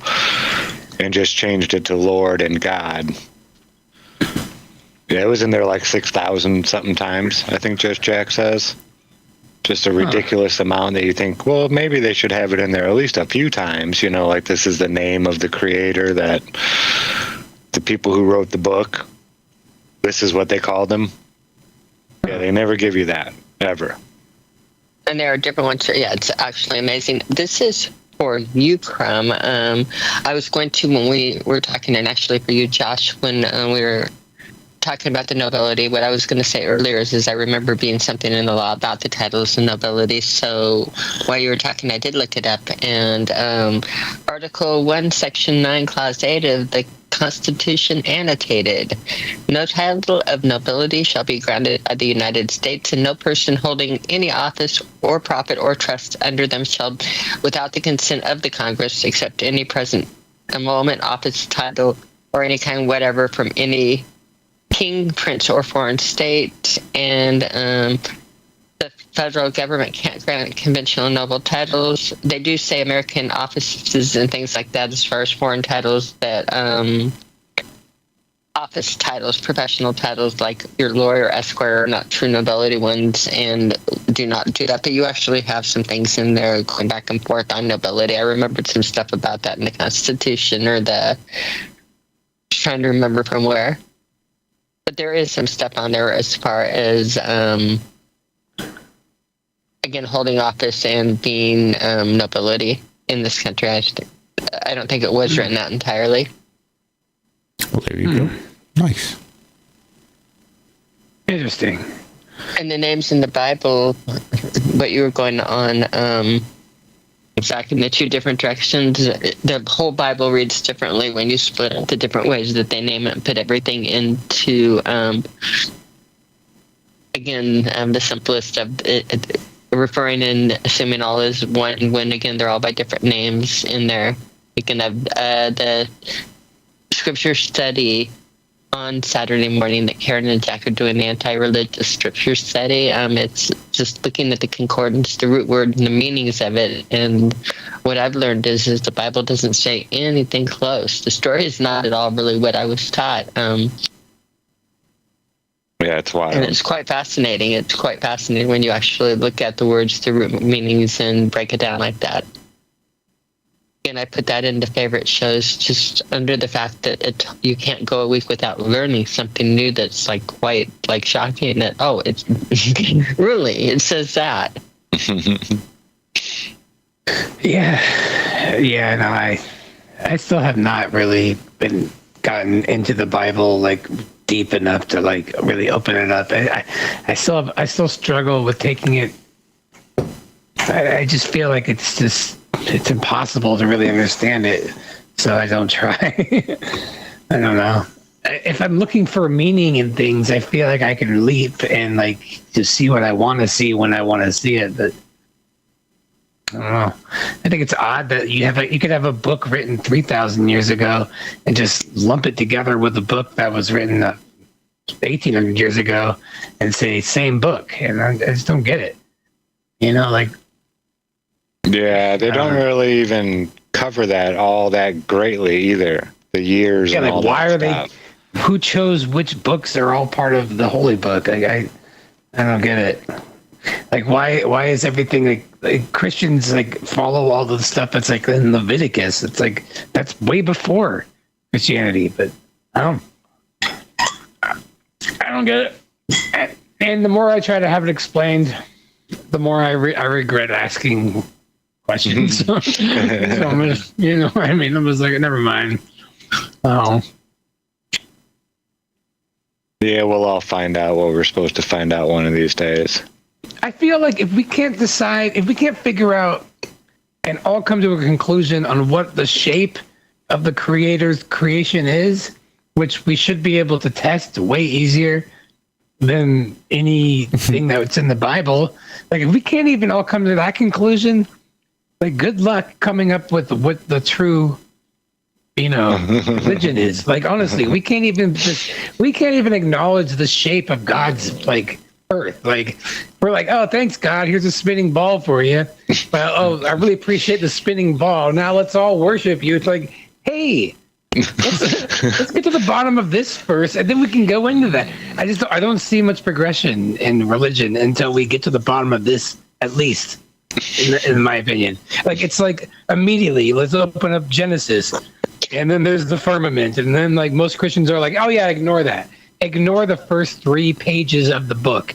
and just changed it to Lord and God. Yeah, it was in there like 6,000 something times, I think Just Jack says. Just a ridiculous amount that you think, well, maybe they should have it in there at least a few times, like this is the name of the creator, that the people who wrote the book, this is what they called them. Yeah, they never give you that, ever. And there are different ones. Yeah, it's actually amazing. This is for you, Crumb. I was going to, when we were talking, and actually for you, Josh, when we were talking about the nobility, what I was going to say earlier is I remember being something in the law about the titles of nobility. So while you were talking, I did look it up. And Article 1, Section 9, Clause 8 of the Constitution annotated, no title of nobility shall be granted by the United States, and no person holding any office or profit or trust under them shall, without the consent of the Congress, accept any present emolument, office, title, or any kind whatever from any king, prince, or foreign state. And the federal government can't grant conventional noble titles. They do say American offices and things like that as far as foreign titles, that office titles, professional titles like your lawyer, esquire, are not true nobility ones and do not do that. But you actually have some things in there going back and forth on nobility. I remembered some stuff about that in the Constitution, or trying to remember from where. But there is some stuff on there as far as again, holding office and being nobility in this country. I don't think it was written out entirely. Well, there you go. Nice. Interesting. And the names in the Bible, what you were going on, Zack, in the two different directions, the whole Bible reads differently when you split it the different ways that they name it and put everything into, the simplest of it, referring and assuming all is one, when again they're all by different names in there. You can have the scripture study on Saturday morning that Karen and Jack are doing, the anti-religious scripture study. It's just looking at the concordance, the root word, and the meanings of it. And what I've learned is the Bible doesn't say anything close. The story is not at all really what I was taught. Yeah, it's wild. And it's quite fascinating. It's quite fascinating when you actually look at the words, the root meanings, and break it down like that. And I put that into favorite shows just under the fact that you can't go a week without learning something new that's like quite like shocking that, oh, it's really, it says that. I still have not really gotten into the Bible like deep enough to like really open it up. I still struggle with taking it. I just feel like it's impossible to really understand it, so I don't try. I don't know. If I'm looking for meaning in things, I feel like I can leap and like just see what I want to see when I want to see it. But I don't know. I think it's odd that you could have a book written 3,000 years ago and just lump it together with a book that was written 1,800 years ago and say same book, and I just don't get it. You know, like. Yeah, they don't really even cover that all that greatly either. The years and all why that are stuff. who chose which books are all part of the Holy Book? I don't get it. Like why is everything like Christians like follow all the stuff that's like in Leviticus? It's like that's way before Christianity, but I don't get it. And the more I try to have it explained, the more I regret asking questions. So I'm just, you know what I mean? I was like, never mind. Oh. Yeah, we'll all find out what we're supposed to find out one of these days. I feel like if we can't figure out and all come to a conclusion on what the shape of the creator's creation is, which we should be able to test way easier than anything that's in the Bible. Like if we can't even all come to that conclusion, like good luck coming up with what the true, religion is. Like honestly, we can't even acknowledge the shape of God's like earth. Like we're like, oh, thanks God, here's a spinning ball for you. Well, oh, I really appreciate the spinning ball. Now let's all worship you. It's like, hey, let's get to the bottom of this first, and then we can go into that. I don't see much progression in religion until we get to the bottom of this, at least, in my opinion. Like it's like immediately, let's open up Genesis, and then there's the firmament, and then like most Christians are like, oh yeah, ignore that. Ignore the first 3 pages of the book.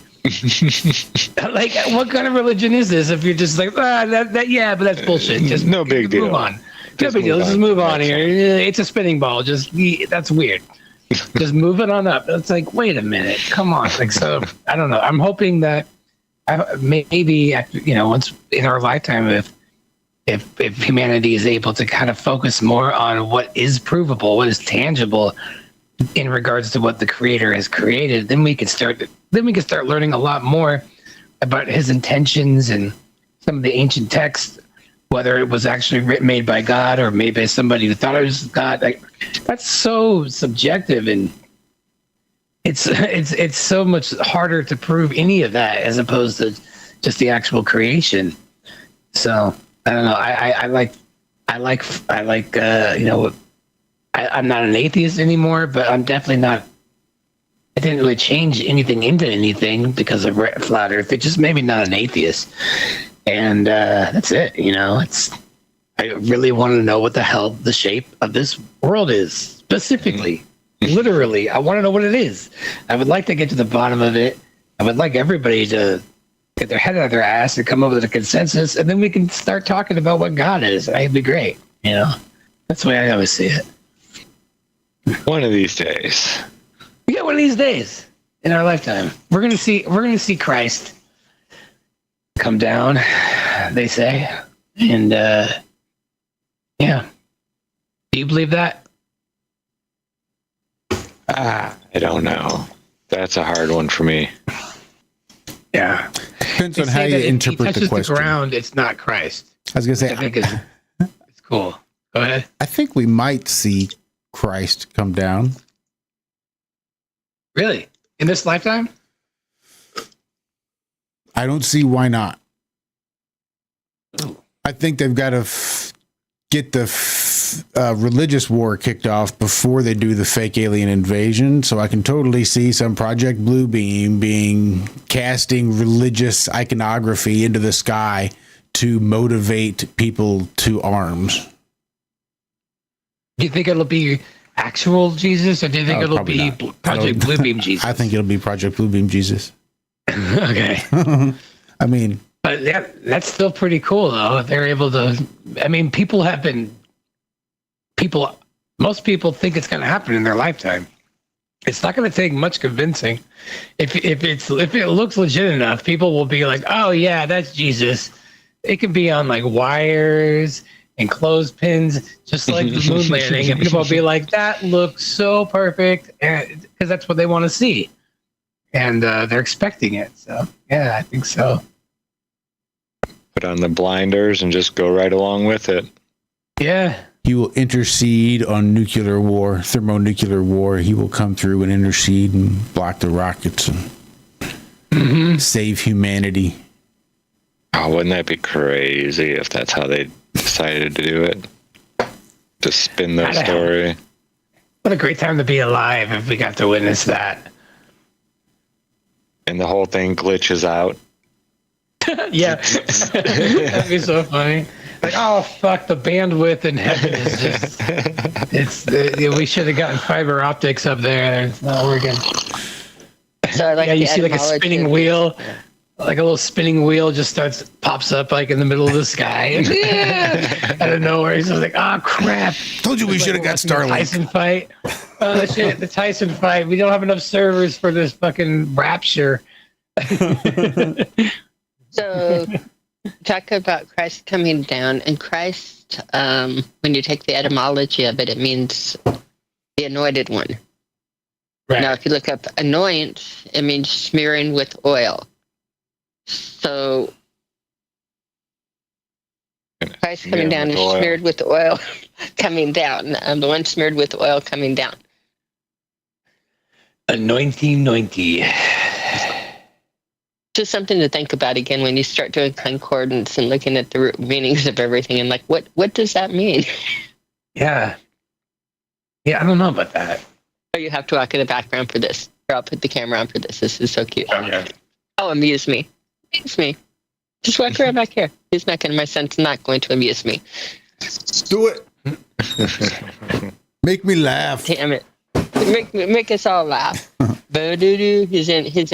Like, what kind of religion is this? If you're just like, but that's bullshit. Just no big deal. Move on. No big deal. Let's just move on here. It's a spinning ball. That's weird. Just move it on up. It's like, wait a minute. Come on. Like, so I don't know. I'm hoping that maybe once in our lifetime, if humanity is able to kind of focus more on what is provable, what is tangible in regards to what the creator has created, then we can start learning a lot more about his intentions and some of the ancient texts, whether it was actually made by God or made by somebody who thought it was God. Like, that's so subjective, and it's so much harder to prove any of that as opposed to just the actual creation. So I don't know. I'm not an atheist anymore, but I'm definitely not. I didn't really change anything into anything because of flat Earth. It just made me not an atheist, and that's it. I really want to know what the hell the shape of this world is specifically, literally. I want to know what it is. I would like to get to the bottom of it. I would like everybody to get their head out of their ass and come up with a consensus, and then we can start talking about what God is. That'd be great. You know, that's the way I always see it. One of these days. Yeah, one of these days in our lifetime, we're gonna see Christ come down. They say, and yeah. Do you believe that? I don't know. That's a hard one for me. Yeah. Depends They on say how that you if he interpret the touches question. ground, it's not Christ. I was going to I say, think it's cool. Go ahead. I think we might see Christ come down. Really? In this lifetime? I don't see why not. Ooh. I think they've got to get the religious war kicked off before they do the fake alien invasion. So I can totally see some Project Bluebeam casting religious iconography into the sky to motivate people to arms. Do you think it'll be actual Jesus, or do you think it'll probably be not. Project Bluebeam Jesus? I think it'll be Project Bluebeam Jesus. Okay. I mean, But yeah, that's still pretty cool, though. If they're able to, I mean, most people think it's going to happen in their lifetime. It's not going to take much convincing. If it looks legit enough, people will be like, "Oh yeah, that's Jesus." It can be on like wires and clothespins, just like the moon landing, and people will be like, "That looks so perfect," because that's what they want to see, and they're expecting it. So yeah, I think so. Put on the blinders and just go right along with it. Yeah. he will intercede on nuclear war, thermonuclear war. He will come through and intercede and block the rockets and save humanity. Oh, wouldn't that be crazy if that's how they decided to do it? To spin that story. What a great time to be alive if we got to witness that. And the whole thing glitches out. Yeah. That'd be so funny. Like, oh, fuck, the bandwidth in heaven is just... we should have gotten fiber optics up there. It's not working. So I like yeah, you the see like a spinning wheel. Yeah. Like a little spinning wheel just pops up like in the middle of the sky. And, out of nowhere. He's just like, oh, crap. Told you we should have got The Starlink. Tyson fight. Oh, shit, the Tyson fight. We don't have enough servers for this fucking rapture. So, talk about Christ coming down. And Christ, when you take the etymology of it, it means the anointed one. Right. Now, if you look up anoint, it means smearing with oil. So, Christ coming down is smeared with oil coming down. The one smeared with oil coming down. Anointy. Just something to think about again when you start doing concordance and looking at the root meanings of everything and like, what does that mean? Yeah. Yeah, I don't know about that. Oh, you have to walk in the background for this. Or I'll put the camera on for this. This is so cute. Okay. Oh, amuse me. Amuse me. Just walk around back here. He's not going to, my son's not going to amuse me. Do it. Make me laugh. Damn it. Make us all laugh. Bo-doo-doo. He's in his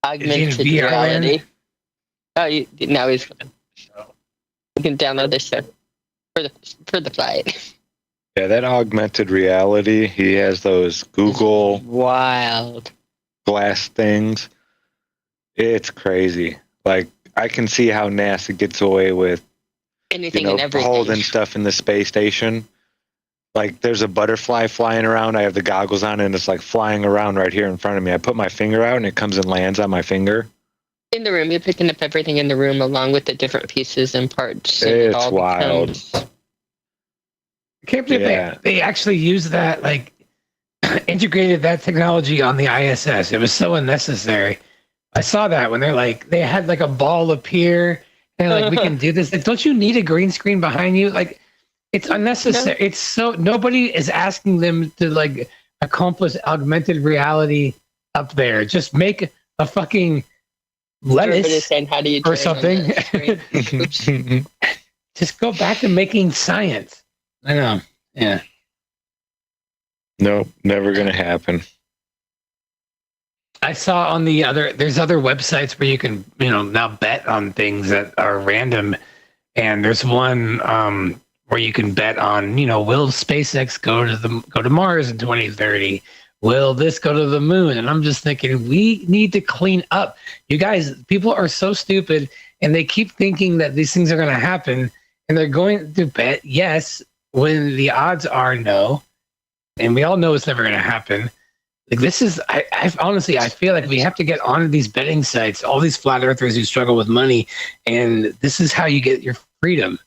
augmented reality. Oh, now he's you can download this show for the flight. Yeah, that augmented reality, he has those Google Wild glass things. It's crazy. Like, I can see how NASA gets away with, anything and everything. holding stuff in the space station. Like, there's a butterfly flying around. I have the goggles on, and it's like flying around right here in front of me. I put my finger out, and it comes and lands on my finger. In the room, you're picking up everything in the room along with the different pieces and parts. And It's it all wild. becomes- I can't believe they actually used that, like, integrated that technology on the ISS. It was so unnecessary. I saw that when they had like a ball appear and like, we can do this. Like, don't you need a green screen behind you? Like, it's unnecessary. No. It's so, nobody is asking them to like accomplish augmented reality up there. Just make a fucking lettuce saying, how do you or turn on something. the screen? Oops. Just go back to making science. I know. Yeah. Nope, never going to happen. I saw on there's other websites where you can, now bet on things that are random. And there's one where you can bet on, will SpaceX go to Mars in 2030? Will this go to the moon? And I'm just thinking, we need to clean up. You guys, people are so stupid, and they keep thinking that these things are going to happen, and they're going to bet yes when the odds are no. And we all know it's never going to happen. Like, this is, I honestly, I feel like we have to get on these betting sites, all these flat earthers who struggle with money, and this is how you get your freedom.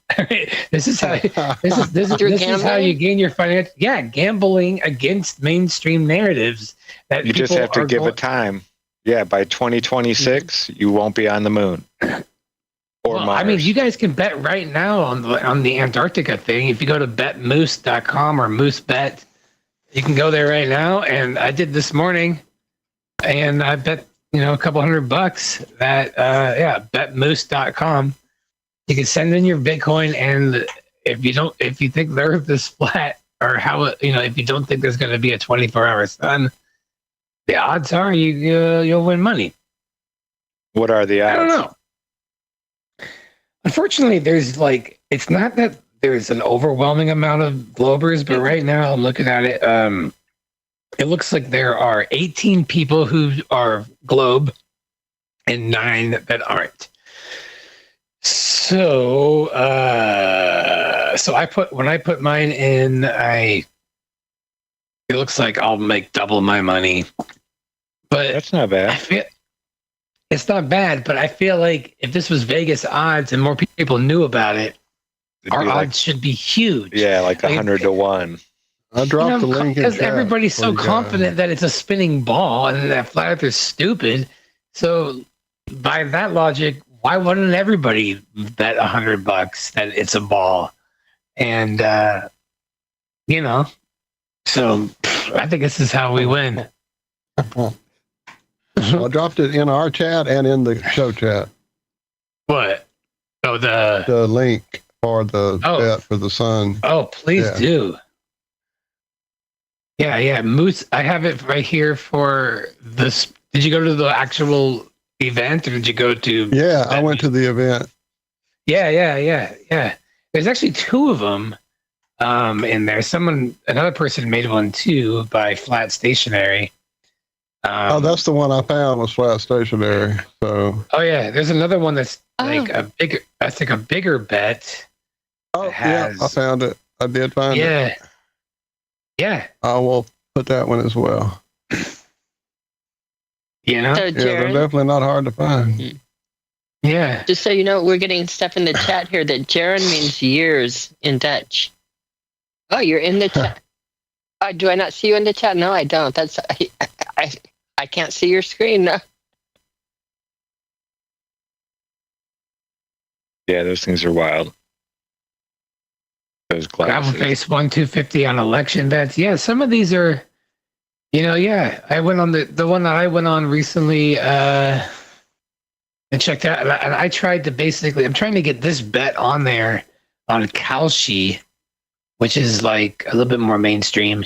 This is how this is how you gain your financial. Yeah, gambling against mainstream narratives that you just have to give it time. Yeah, by 2026, you won't be on the moon. Or Mars. I mean, you guys can bet right now on the Antarctica thing. If you go to betmoose.com or moosebet, you can go there right now. And I did this morning, and I bet a couple $100 that betmoose.com. You can send in your Bitcoin, and if you think the Earth is flat, or if you don't think there's going to be a 24-hour sun, the odds are you'll win money. What are the odds? I don't know. Unfortunately, it's not that there's an overwhelming amount of Globers, but right now I'm looking at it. It looks like there are 18 people who are Globe and 9 that aren't. So, when I put mine in, it looks like I'll make double my money. But that's not bad. It's not bad, but I feel like if this was Vegas odds and more people knew about it, our odds should be huge. Yeah, like 100 to 1. I dropped the link in because everybody's so confident that it's a spinning ball and that flat Earth is stupid. So, by that logic, why wouldn't everybody bet $100 that it's a ball? And so I think this is how we win. I dropped it in our chat and in the show chat. What? Oh, the link for the bet for the sun. Oh, please do. Yeah. Moose, I have it right here for this. Did you go to the actual event, or did you go to? Yeah, I went to the event. Yeah. There's actually 2 of them in there. Another person made one too by Flat Stationary. That's the one I found was Flat Stationary. So. Oh yeah, there's another one that's like a bigger. That's like a bigger bet. Oh yeah, I found it. I did find it. Yeah. I will put that one as well. So, Jared, they're definitely not hard to find. Yeah. Just so you know, we're getting stuff in the chat here that Jared means years in Dutch. Oh, you're in the chat. Do I not see you in the chat? No, I don't. That's I can't see your screen. No. Yeah, those things are wild. Those glasses. Gravelface 1-250 on election bets. Yeah, some of these are. I went on the one that I went on recently and checked out. And I tried to I'm trying to get this bet on there on Kalshi, which is like a little bit more mainstream.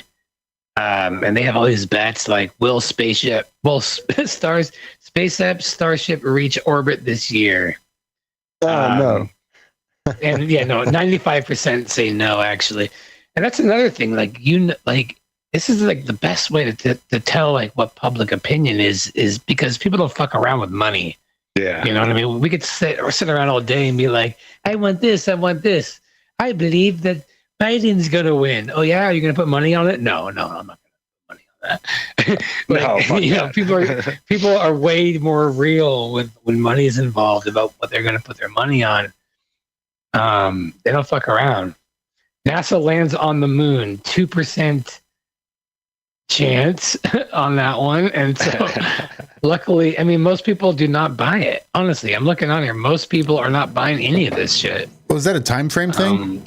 And they have all these bets like, will SpaceX Starship reach orbit this year? No. And 95% say no, actually. And that's another thing. This is like the best way to tell like what public opinion is because people don't fuck around with money. Yeah. You know what I mean? We could sit around all day and be like, I want this. I believe that Biden's going to win. Oh yeah? Are you going to put money on it? No, I'm not going to put money on that. People are way more real when money is involved about what they're going to put their money on. They don't fuck around. NASA lands on the moon, 2% chance on that one. And so luckily, I mean, most people do not buy it. Honestly, I'm looking on here. Most people are not buying any of this shit. Well, is that a time frame thing?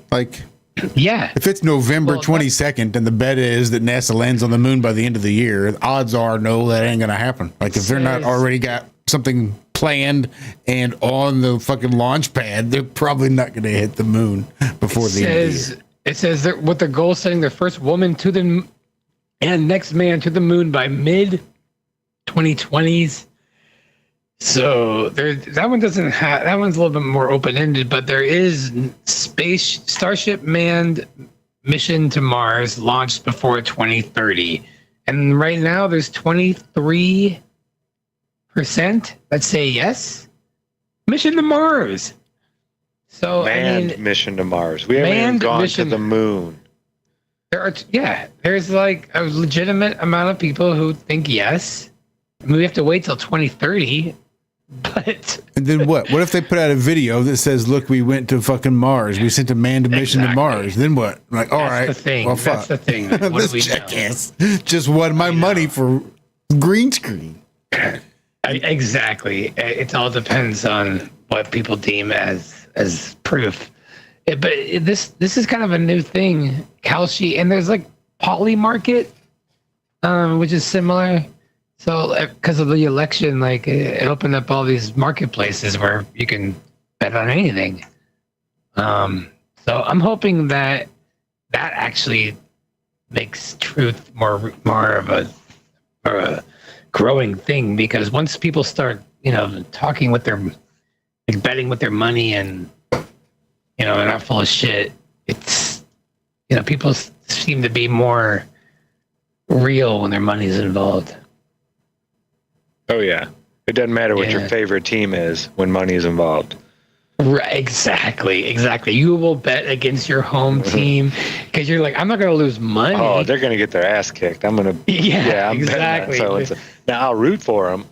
Yeah. If it's November 22nd and the bet is that NASA lands on the moon by the end of the year, the odds are no, that ain't going to happen. Like if they're not already got something planned and on the fucking launch pad, they're probably not going to hit the moon before the end of the year. It says that with the goal setting their first woman to the and next man to the moon by mid 2020s. So that one doesn't have, that one's a little bit more open-ended, but there is Starship manned mission to Mars launched before 2030. And right now there's 23% that say yes. Mission to Mars. So Manned mission to Mars. We haven't even gone to the moon. There's like a legitimate amount of people who think yes. I mean, we have to wait till 2030. But and then what? What if they put out a video that says, "Look, we went to fucking Mars. We sent a manned mission to Mars." Then what? Like, all right, the thing. well, fuck. That's the thing. What This do we jackass just won my money for green screen. Exactly. It all depends on what people deem as proof. This is kind of a new thing, Kalshi, and there's like Poly Market, which is similar. So because of the election, like it opened up all these marketplaces where you can bet on anything. So I'm hoping that actually makes truth more of a growing thing, because once people start, talking with their, like, betting with their money, and they're not full of shit, it's, people seem to be more real when their money's involved. Oh yeah, it doesn't matter what your favorite team is when money is involved. Right, exactly. You will bet against your home team because you're like, I'm not going to lose money. Oh, they're going to get their ass kicked. I'm exactly. So now I'll root for them,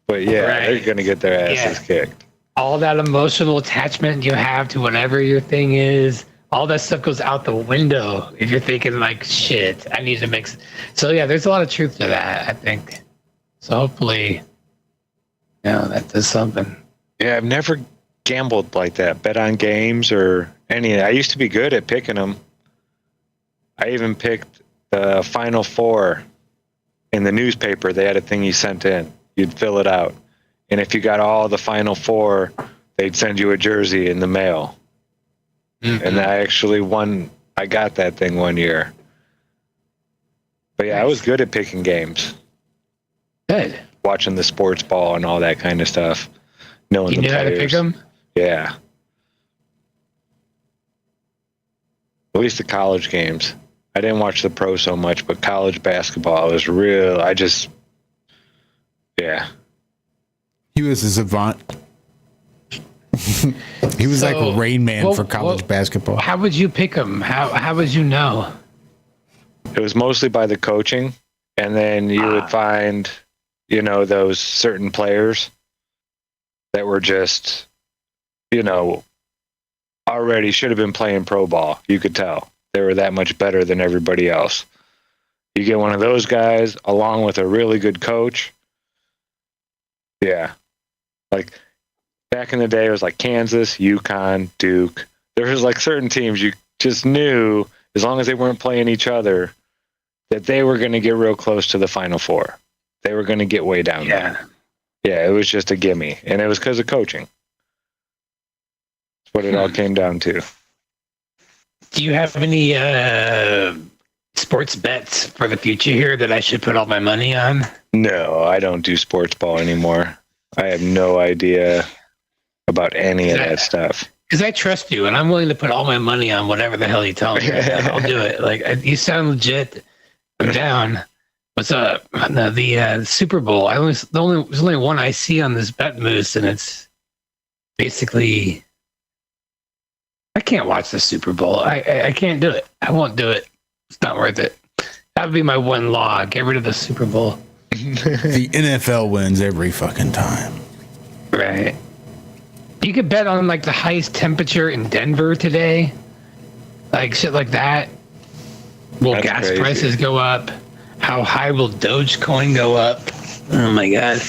but they're going to get their asses kicked. All that emotional attachment you have to whatever your thing is, all that stuff goes out the window if you're thinking like, shit, I need to mix. So there's a lot of truth to that, I think. So hopefully, that does something. Yeah, I've never gambled like that, bet on games or any. I used to be good at picking them. I even picked the Final Four in the newspaper. They had a thing you sent in. You'd fill it out. And if you got all the Final Four, they'd send you a jersey in the mail. Mm-hmm. And I actually won. I got that thing one year. But I was good at picking games. Good. Watching the sports ball and all that kind of stuff. Knowing you the knew players. How to pick them? Yeah. At least the college games. I didn't watch the pro so much, but college basketball was real. He was a savant. He was like a Rain Man for college basketball. How would you pick them? How would you know? It was mostly by the coaching, and then you would find, those certain players that were just, already should have been playing pro ball. You could tell they were that much better than everybody else. You get one of those guys along with a really good coach. Yeah. Like back in the day, it was like Kansas, UConn, Duke. There was like certain teams you just knew, as long as they weren't playing each other, that they were going to get real close to the Final Four. They were going to get way down there. Yeah, it was just a gimme. And it was because of coaching. That's what it all came down to. Do you have any sports bets for the future here that I should put all my money on? No, I don't do sports ball anymore. I have no idea about any of that stuff. Because I trust you, and I'm willing to put all my money on whatever the hell you tell me. I'll do it. Like, you sound legit. I'm down. What's up? The Super Bowl. There's only one I see on this bet moose, and it's basically I can't watch the Super Bowl. I can't do it. I won't do it. It's not worth it. That would be my one law. Get rid of the Super Bowl. The NFL wins every fucking time. Right. You could bet on like the highest temperature in Denver today. Like shit like that. Will That's gas crazy. prices go up? How high will Dogecoin go up? Oh my god.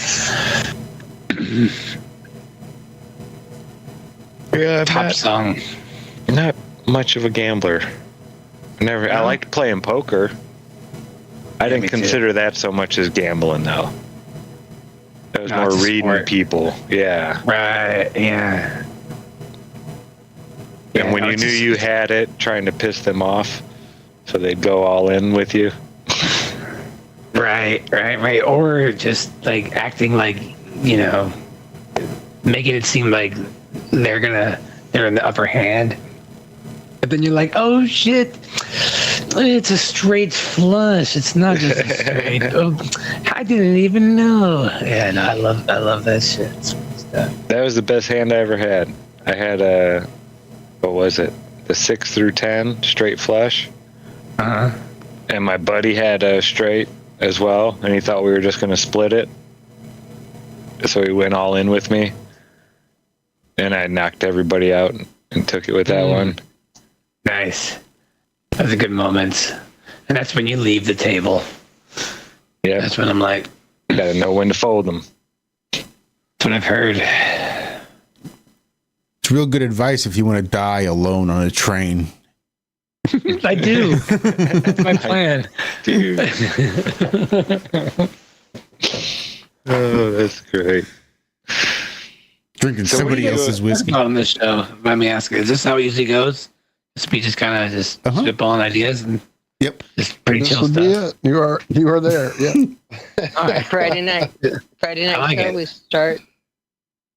Yeah, Top song. Not much of a gambler. I liked playing poker. I didn't consider that so much as gambling, though. That was more reading sport. People. Yeah. Right. Yeah. And when you knew you had it, trying to piss them off so they'd go all in with you. Right. Or just like acting like, making it seem like they're in the upper hand. But then you're like, oh shit, it's a straight flush. It's not just a straight. Oh, I didn't even know. Yeah, no, I love that shit. That was the best hand I ever had. I had what was it? The 6 through 10 straight flush. And my buddy had a straight as well, and he thought we were just going to split it. So he went all in with me, and I knocked everybody out and took it with that one. Nice. That's a good moment. And that's when you leave the table. Yeah. That's when I'm like, you gotta know when to fold them. That's what I've heard. It's real good advice if you want to die alone on a train. I do. That's my plan. Dude. Oh, that's great. Drinking somebody else's whiskey. On this show, let me ask you, is this how it usually goes? We just kind of just spitballing ideas and just pretty chill stuff. It. You are there. Yeah. All right. Friday night like show. it. We start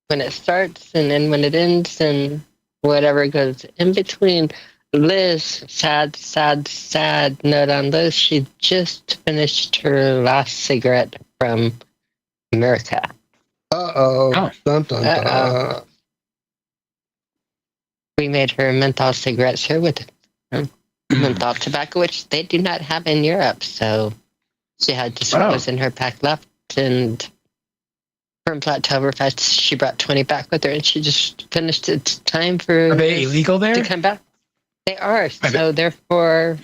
when it starts and then when it ends and whatever goes in between. Liz, sad note on Liz. She just finished her last cigarette from America. Uh-oh. Dun, dun, dun. We made her menthol cigarettes here with menthol tobacco, which they do not have in Europe. So she had just what was in her pack left. And from Platttoberfest, she brought 20 back with her, and she just finished. It's time for. Are they illegal there? To come back. They are. So therefore,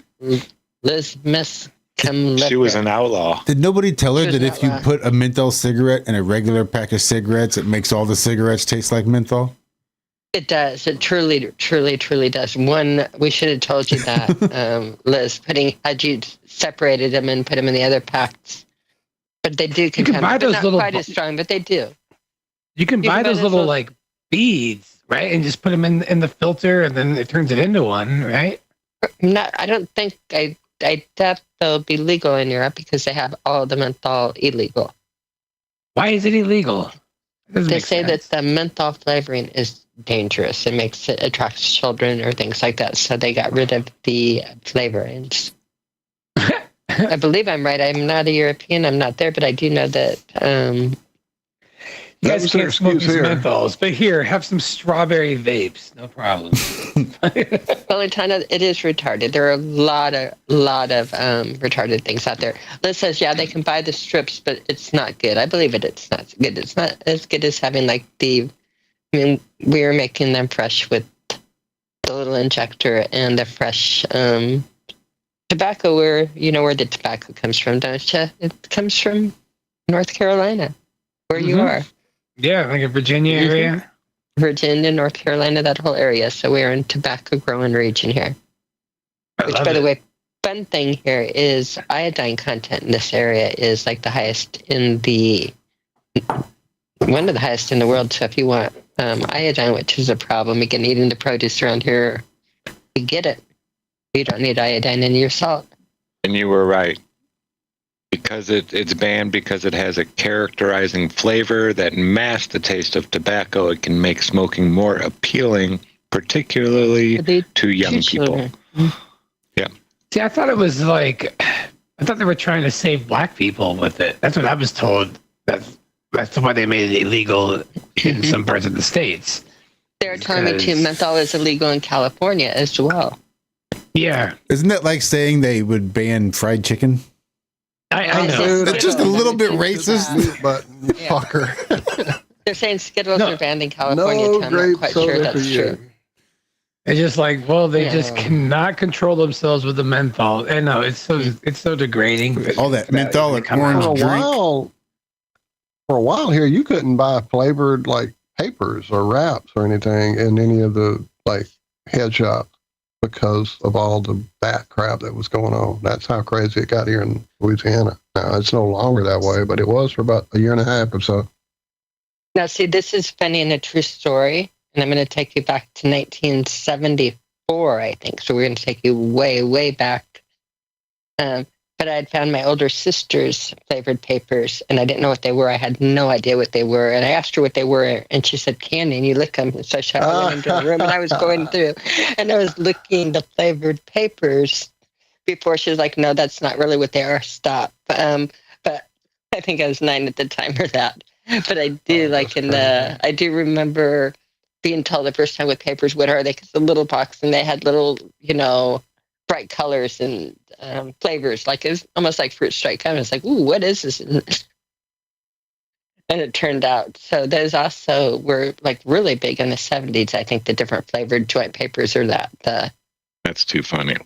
Liz Miss come. She was an outlaw. Did nobody tell her that if you put a menthol cigarette in a regular pack of cigarettes, it makes all the cigarettes taste like menthol? It does. It truly does. One, we should have told you that, Liz, had you separated them and put them in the other packs. But they do You can buy those not little quite as strong, but they do. You can buy those little like beads, right? And just put them in the filter, and then it turns it into one, right? I don't think I doubt they'll be legal in Europe because they have all the menthol illegal. Why is it illegal? They say that the menthol flavoring is dangerous. It attracts children or things like that. So they got rid of the flavorings. I believe I'm right. I'm not a European. I'm not there, but I do know that. You guys can't smoke these menthols, but here, have some strawberry vapes. No problem. Well, in China, it is retarded. There are a lot of retarded things out there. Liz says, yeah, they can buy the strips, but it's not good. I believe it's not good. It's not as good as having we were making them fresh with the little injector and the fresh tobacco. Where the tobacco comes from, don't you? It comes from North Carolina, where you are. Yeah, like a Virginia area. Virginia, North Carolina, that whole area. So we're in tobacco growing region here. Which, by the way, fun thing here is iodine content in this area is like the highest one of the highest in the world. So if you want iodine, which is a problem, again, eating the produce around here, you get it. You don't need iodine in your salt. And you were right. Because it's banned because it has a characterizing flavor that masks the taste of tobacco. It can make smoking more appealing, particularly to young people. Yeah. See, I thought they were trying to save black people with it. That's what I was told. That's why they made it illegal in some parts of the States. They're telling me too, menthol is illegal in California as well. Yeah. Isn't that like saying they would ban fried chicken? I know. That's just a little bit racist. But fucker. They're saying Skittles are banned in California. I'm not quite sure that's true. It's just like, well, they just cannot control themselves with the menthol. And no, it's so degrading. All that menthol and orange drink. For a while here, you couldn't buy flavored like papers or wraps or anything in any of the like head shops because of all the bat crap that was going on. That's how crazy it got here in Louisiana. Now, it's no longer that way, but it was for about a year and a half or so. Now, see, this is funny and a true story, and I'm going to take you back to 1974, I think. So we're going to take you way, way back. Back but I had found my older sister's flavored papers, and I didn't know what they were. I had no idea what they were, and I asked her what they were, and she said candy, and you lick them. And so I went into the room, and I was going through, and I was licking the flavored papers before she was like, "No, that's not really what they are. Stop." But I think I was 9 at the time or that. But I do I do remember being told the first time with papers, what are they? Because the little box, and they had little, bright colors and flavors, like it was almost like fruit strike. I was like, "Ooh, what is this?" And it turned out. So those also were like really big in the 70s. I think the different flavored joint papers are That's too funny.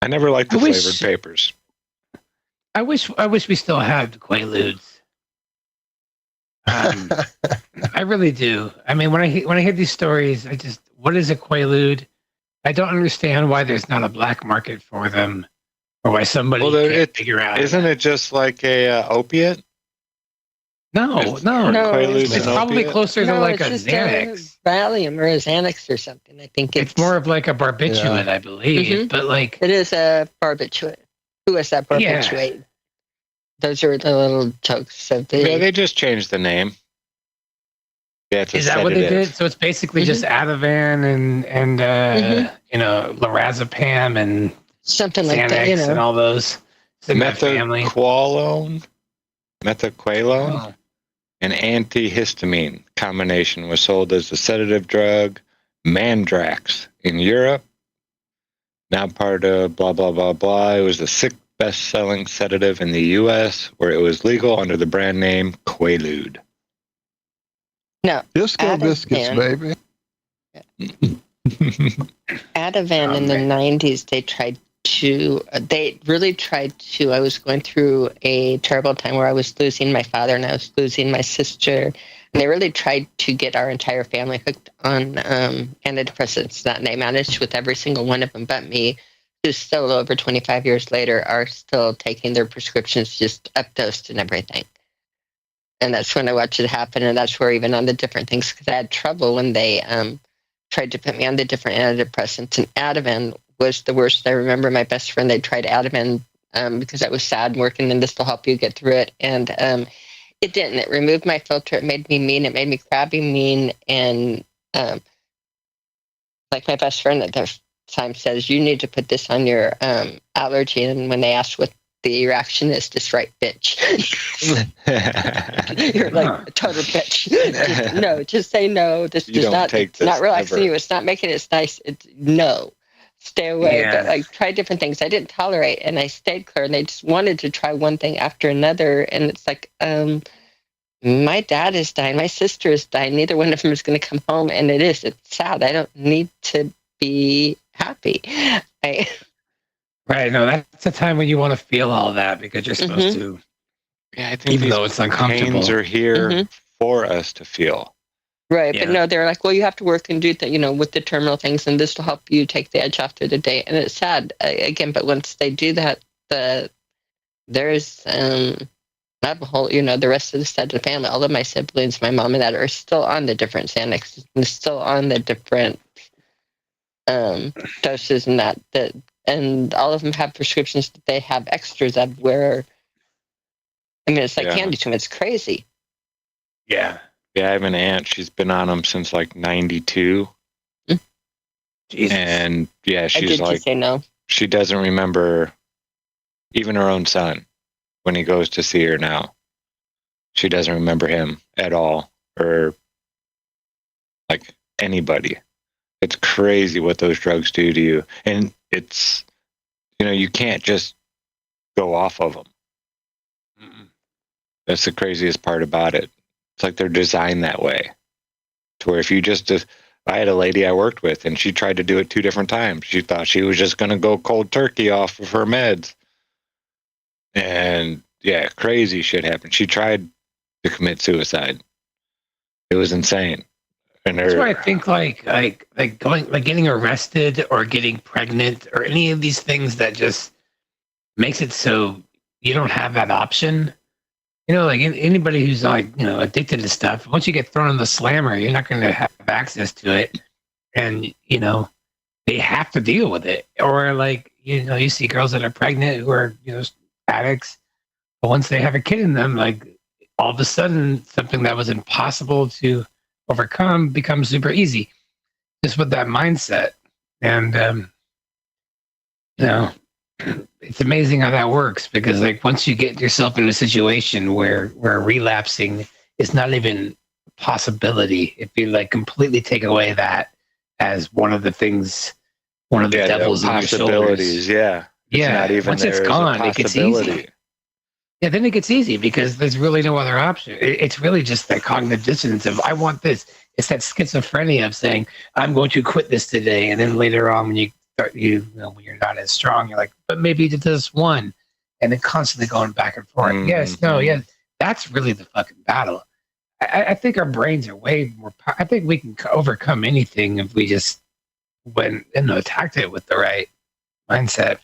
I never liked the flavored papers. I wish we still had Quaaludes. I really do. I mean, when I hear these stories, what is a Quaalude? I don't understand why there's not a black market for them, or why somebody can't figure out. Isn't it just like a opiate? No. Quaaludes It's an probably opiate? closer to like it's a just Xanax. Valium or a Xanax or something. I think It's more of like a barbiturate, I believe. Mhm. But like, it is a barbiturate. Who is that barbiturate? Yeah. Those are the little jokes of the. Yeah, they just changed the name. Yeah, it's a is that what they sedative. did? So it's basically just Ativan and lorazepam and something like Xanax that, and all those. It's in that family. Methaqualone, an antihistamine combination, was sold as a sedative drug, Mandrax, in Europe. Now part of blah, blah, blah, blah. It was the sixth best-selling sedative in the U.S., where it was legal under the brand name Quaalude. No. Disco biscuits, baby. Ativan in the 90s, they really tried to. I was going through a terrible time where I was losing my father and I was losing my sister. And they really tried to get our entire family hooked on antidepressants. And they managed with every single one of them but me, who's still over 25 years later, are still taking their prescriptions just up-dosed and everything. And that's when I watched it happen. And that's where even on the different things, because I had trouble when they tried to put me on the different antidepressants. And Ativan was the worst. I remember my best friend, they tried Ativan because I was sad and working, and this will help you get through it. And it didn't. It removed my filter. It made me mean. It made me crabby mean. And like my best friend at the time says, you need to put this on your allergy. And when they asked what the reaction is, just write bitch. You're like a total bitch. Just say no. This does not. It's not relaxing you. It's not making it nice. It's no. Stay away. Yeah. But like try different things. I didn't tolerate, and I stayed clear. And they just wanted to try one thing after another. And it's like, my dad is dying. My sister is dying. Neither one of them is going to come home. And it's sad. I don't need to be happy. Right. No, that's a time when you want to feel all that because you're supposed to. Yeah, I think even though it's uncomfortable, pains are here for us to feel. Right, Yeah. but no, they're like, well, you have to work and do that, with the terminal things, and this will help you take the edge off through the day. And it's sad again, but once they do that, there's not a whole, the rest of the side of the family, all of my siblings, my mom and dad are still on the different Xanax, and still on the different doses and that, and all of them have prescriptions that they have extras of where, it's like candy to them. It's crazy. Yeah. Yeah, I have an aunt. She's been on them since like 92. Jesus. And yeah, she's like, say no. She doesn't remember even her own son when he goes to see her now. She doesn't remember him at all, or like anybody. It's crazy what those drugs do to you. And it's, you can't just go off of them. That's the craziest part about it. It's like they're designed that way. To where if you I had a lady I worked with, and she tried to do it 2 different times. She thought she was just going to go cold turkey off of her meds. And yeah, crazy shit happened. She tried to commit suicide. It was insane. And that's why I think like getting arrested or getting pregnant or any of these things that just makes it so you don't have that option. Like anybody who's addicted to stuff, once you get thrown in the slammer, you're not going to have access to it. And, they have to deal with it. Or you see girls that are pregnant who are, addicts, but once they have a kid in them, like all of a sudden something that was impossible to overcome becomes super easy, just with that mindset. And it's amazing how that works, because like once you get yourself in a situation where relapsing is not even a possibility, if you like completely take away that as one of the things, one of the devils in your possibilities. shoulders. Yeah. Not even once it's gone, it gets easy. Yeah, then it gets easy because there's really no other option. It's really just that cognitive dissonance of I want this. It's that schizophrenia of saying I'm going to quit this today, and then later on when you start, when you're not as strong, you're like, but maybe you did this one, and then constantly going back and forth. Mm-hmm. Yes, no, yeah, that's really the fucking battle. I think our brains are way more. I think we can overcome anything if we just went and attacked it with the right mindset.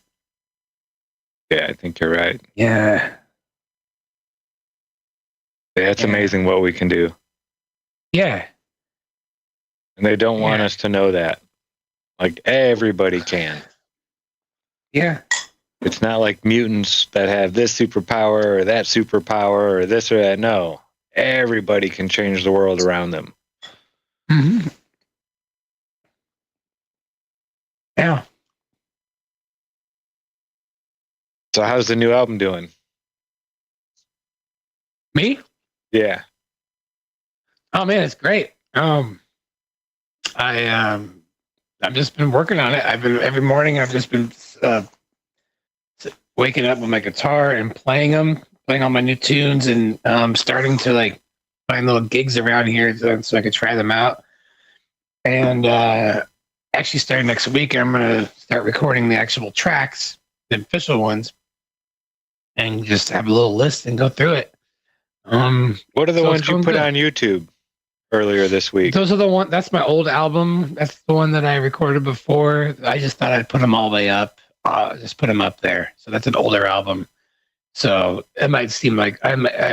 Yeah, I think you're right. Yeah. It's amazing what we can do. Yeah. And they don't want us to know that. Like, everybody can. Yeah. It's not like mutants that have this superpower or that superpower or this or that. No. Everybody can change the world around them. Mm-hmm. Yeah. So how's the new album doing? Me? Yeah. Oh man, it's great. I've just been working on it. Every morning I've just been waking up with my guitar and playing all my new tunes, and starting to like find little gigs around here so I could try them out. And actually starting next week, I'm gonna start recording the actual tracks, the official ones, and just have a little list and go through it. What are the ones you put on YouTube earlier this week? Those are the one. That's my old album. That's the one that I recorded before. I just thought I'd put them all the way up. Just put them up there. So that's an older album. So it might seem like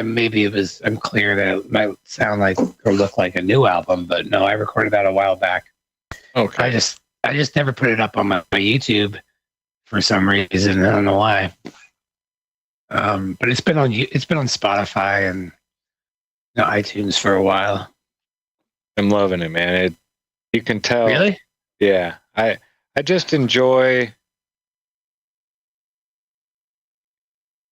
maybe it was unclear that it might sound like or look like a new album, but no, I recorded that a while back. Okay. I just never put it up on my YouTube for some reason. I don't know why. But it's been on Spotify and iTunes for a while. I'm loving it, man. You can tell. Really? Yeah. I just enjoy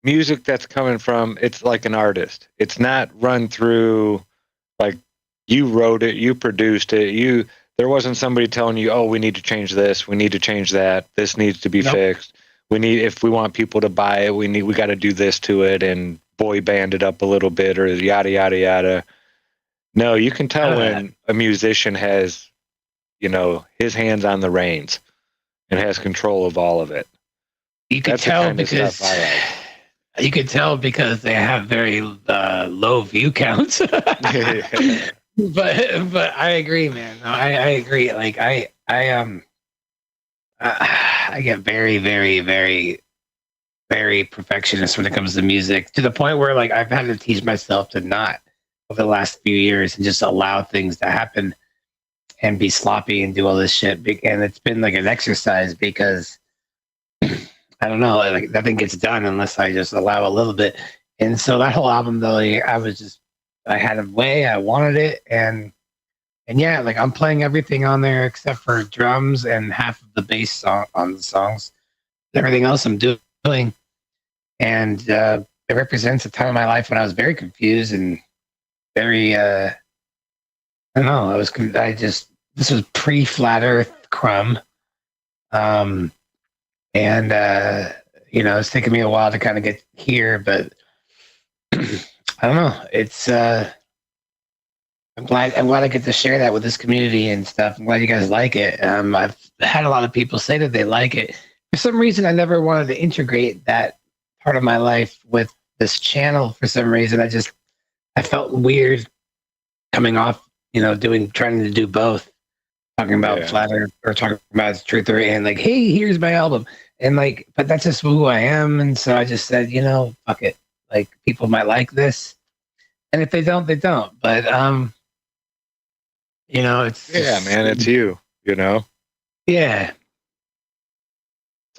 music that's coming from, it's like an artist. It's not run through like you wrote it, you produced it, there wasn't somebody telling you, oh, we need to change this, we need to change that, this needs to be fixed. If we want people to buy it, we got to do this to it and boy band it up a little bit or yada, yada, yada. No, you can tell when a musician has, his hands on the reins and has control of all of it. You can tell because you can tell because they have very low view counts. But I agree, man. No, I agree. Like I get very, very, very, very perfectionist when it comes to music, to the point where like I've had to teach myself to not over the last few years and just allow things to happen and be sloppy and do all this shit. And it's been like an exercise because I don't know, like nothing gets done unless I just allow a little bit. And so that whole album though, I had a way, I wanted it. And yeah, like I'm playing everything on there except for drums and half of the bass on the songs. Everything else I'm doing. And it represents a time in my life when I was very confused and very, I don't know, this was pre-Flat Earth Crumb. And, it's taken me a while to kind of get here, but I don't know. It's, I'm glad I get to share that with this community and stuff. I'm glad you guys like it. I've had a lot of people say that they like it. For some reason, I never wanted to integrate that part of my life with this channel. For some reason, I felt weird coming off, trying to do both, talking about Flat Earth or talking about truth and like, hey, here's my album. And like, but that's just who I am. And so I just said, fuck it. Like people might like this. And if they don't, they don't. But, it's... Yeah, man, it's you, Yeah.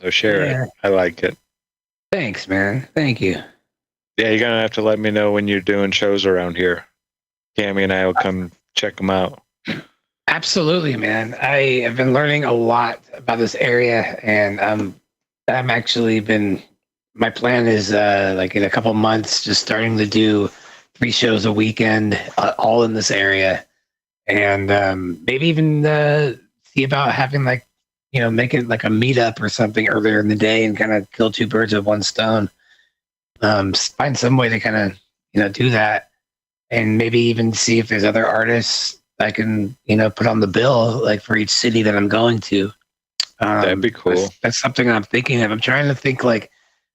So share Yeah. it. I like it. Thanks, man. Thank you. Yeah, you're gonna have to let me know when you're doing shows around here. Cami and I will come check them out. Absolutely, man. I have been learning a lot about this area, and I'm actually been. My plan is like in a couple months, just starting to do 3 shows a weekend, all in this area, and maybe even see about having like make it like a meetup or something earlier in the day, and kind of kill 2 birds with one stone. Find some way to kind of do that, and maybe even see if there's other artists I can put on the bill, like for each city that I'm going to. That'd be cool. That's something I'm thinking of. I'm trying to think like,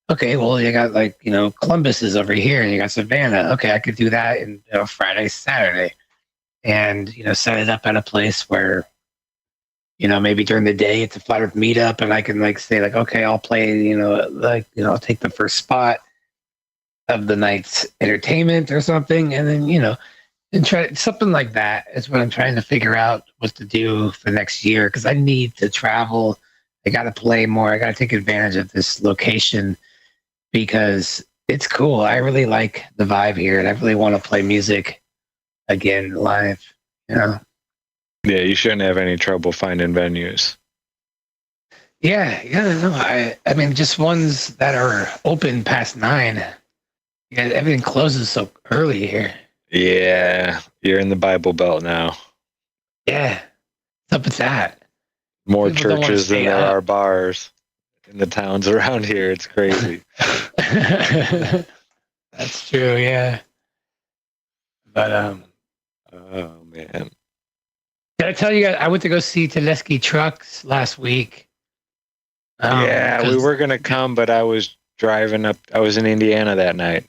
okay, well, you got like Columbus is over here, and you got Savannah. Okay, I could do that in Friday, Saturday, and set it up at a place where maybe during the day it's a flat earth meetup, and I can like say like, okay, I'll play I'll take the first spot of the night's entertainment or something, and then and try something like that is what I'm trying to figure out what to do for next year, because I need to travel. I got to play more. I got to take advantage of this location because it's cool. I really like the vibe here, and I really want to play music again live. Yeah, you shouldn't have any trouble finding venues. Yeah, no. I mean, just ones that are open past 9. Yeah, everything closes so early here. Yeah, you're in the Bible Belt now. Yeah, what's up with that? More People don't wanna churches than stay there up. are bars in the towns around here. It's crazy. That's true, yeah. But Oh man. did I tell you guys I went to go see Tedeschi Trucks last week? Yeah, we 'cause, were gonna come, but I was driving up. I was in Indiana that night.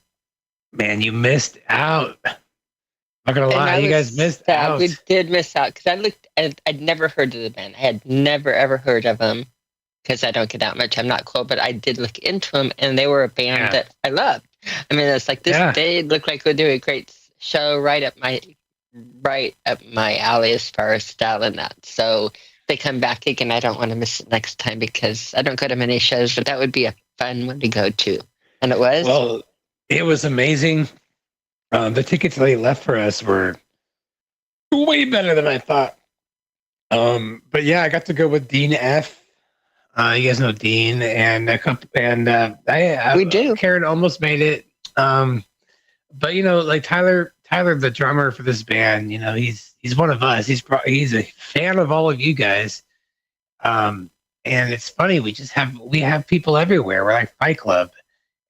man, you missed out. Not gonna And lie, I you was guys missed sad. out. We did miss out because I looked and I'd never heard of the band. I had never ever heard of them because I don't get out much. I'm not cool, but I did look into them, and they were a band Yeah. that I loved. I mean, it's like this. Yeah. They look like they do a great show, right up my alley as far as style and that. So if they come back again, I don't want to miss it next time because I don't go to many shows, but that would be a fun one to go to. And it was. Well, it was amazing. The tickets they left for us were way better than I thought. But yeah, I got to go with Dean F. You guys know Dean and a couple, and I We do. Karen almost made it. But like Tyler, the drummer for this band, he's one of us. He's a fan of all of you guys. And it's funny, we have people everywhere. We're like Fight Club,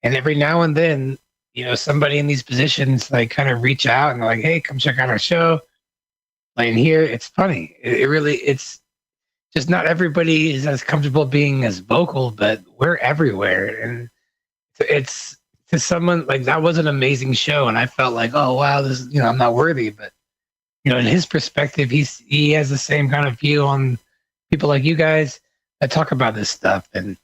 and every now and then, somebody in these positions like kind of reach out and they're like, hey, come check out our show. Playing here, it's funny. It's just not everybody is as comfortable being as vocal, but we're everywhere. And it's to someone like that was an amazing show. And I felt like, oh, wow, this is, I'm not worthy. But, in his perspective, he has the same kind of view on people like you guys that talk about this stuff. And,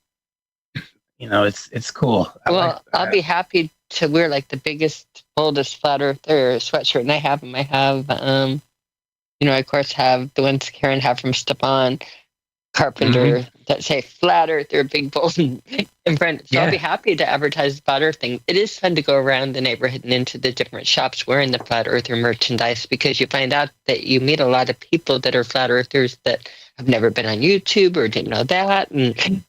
it's cool. I'll be happy to wear like the biggest, boldest flat earther sweatshirt, and I have them. I have, I of course have the ones Karen have from Stepan Carpenter that say flat earther, big bold in front. So I'll be happy to advertise the flat earth thing. It is fun to go around the neighborhood and into the different shops wearing the flat earther merchandise because you find out that you meet a lot of people that are flat earthers that have never been on YouTube or didn't know that, and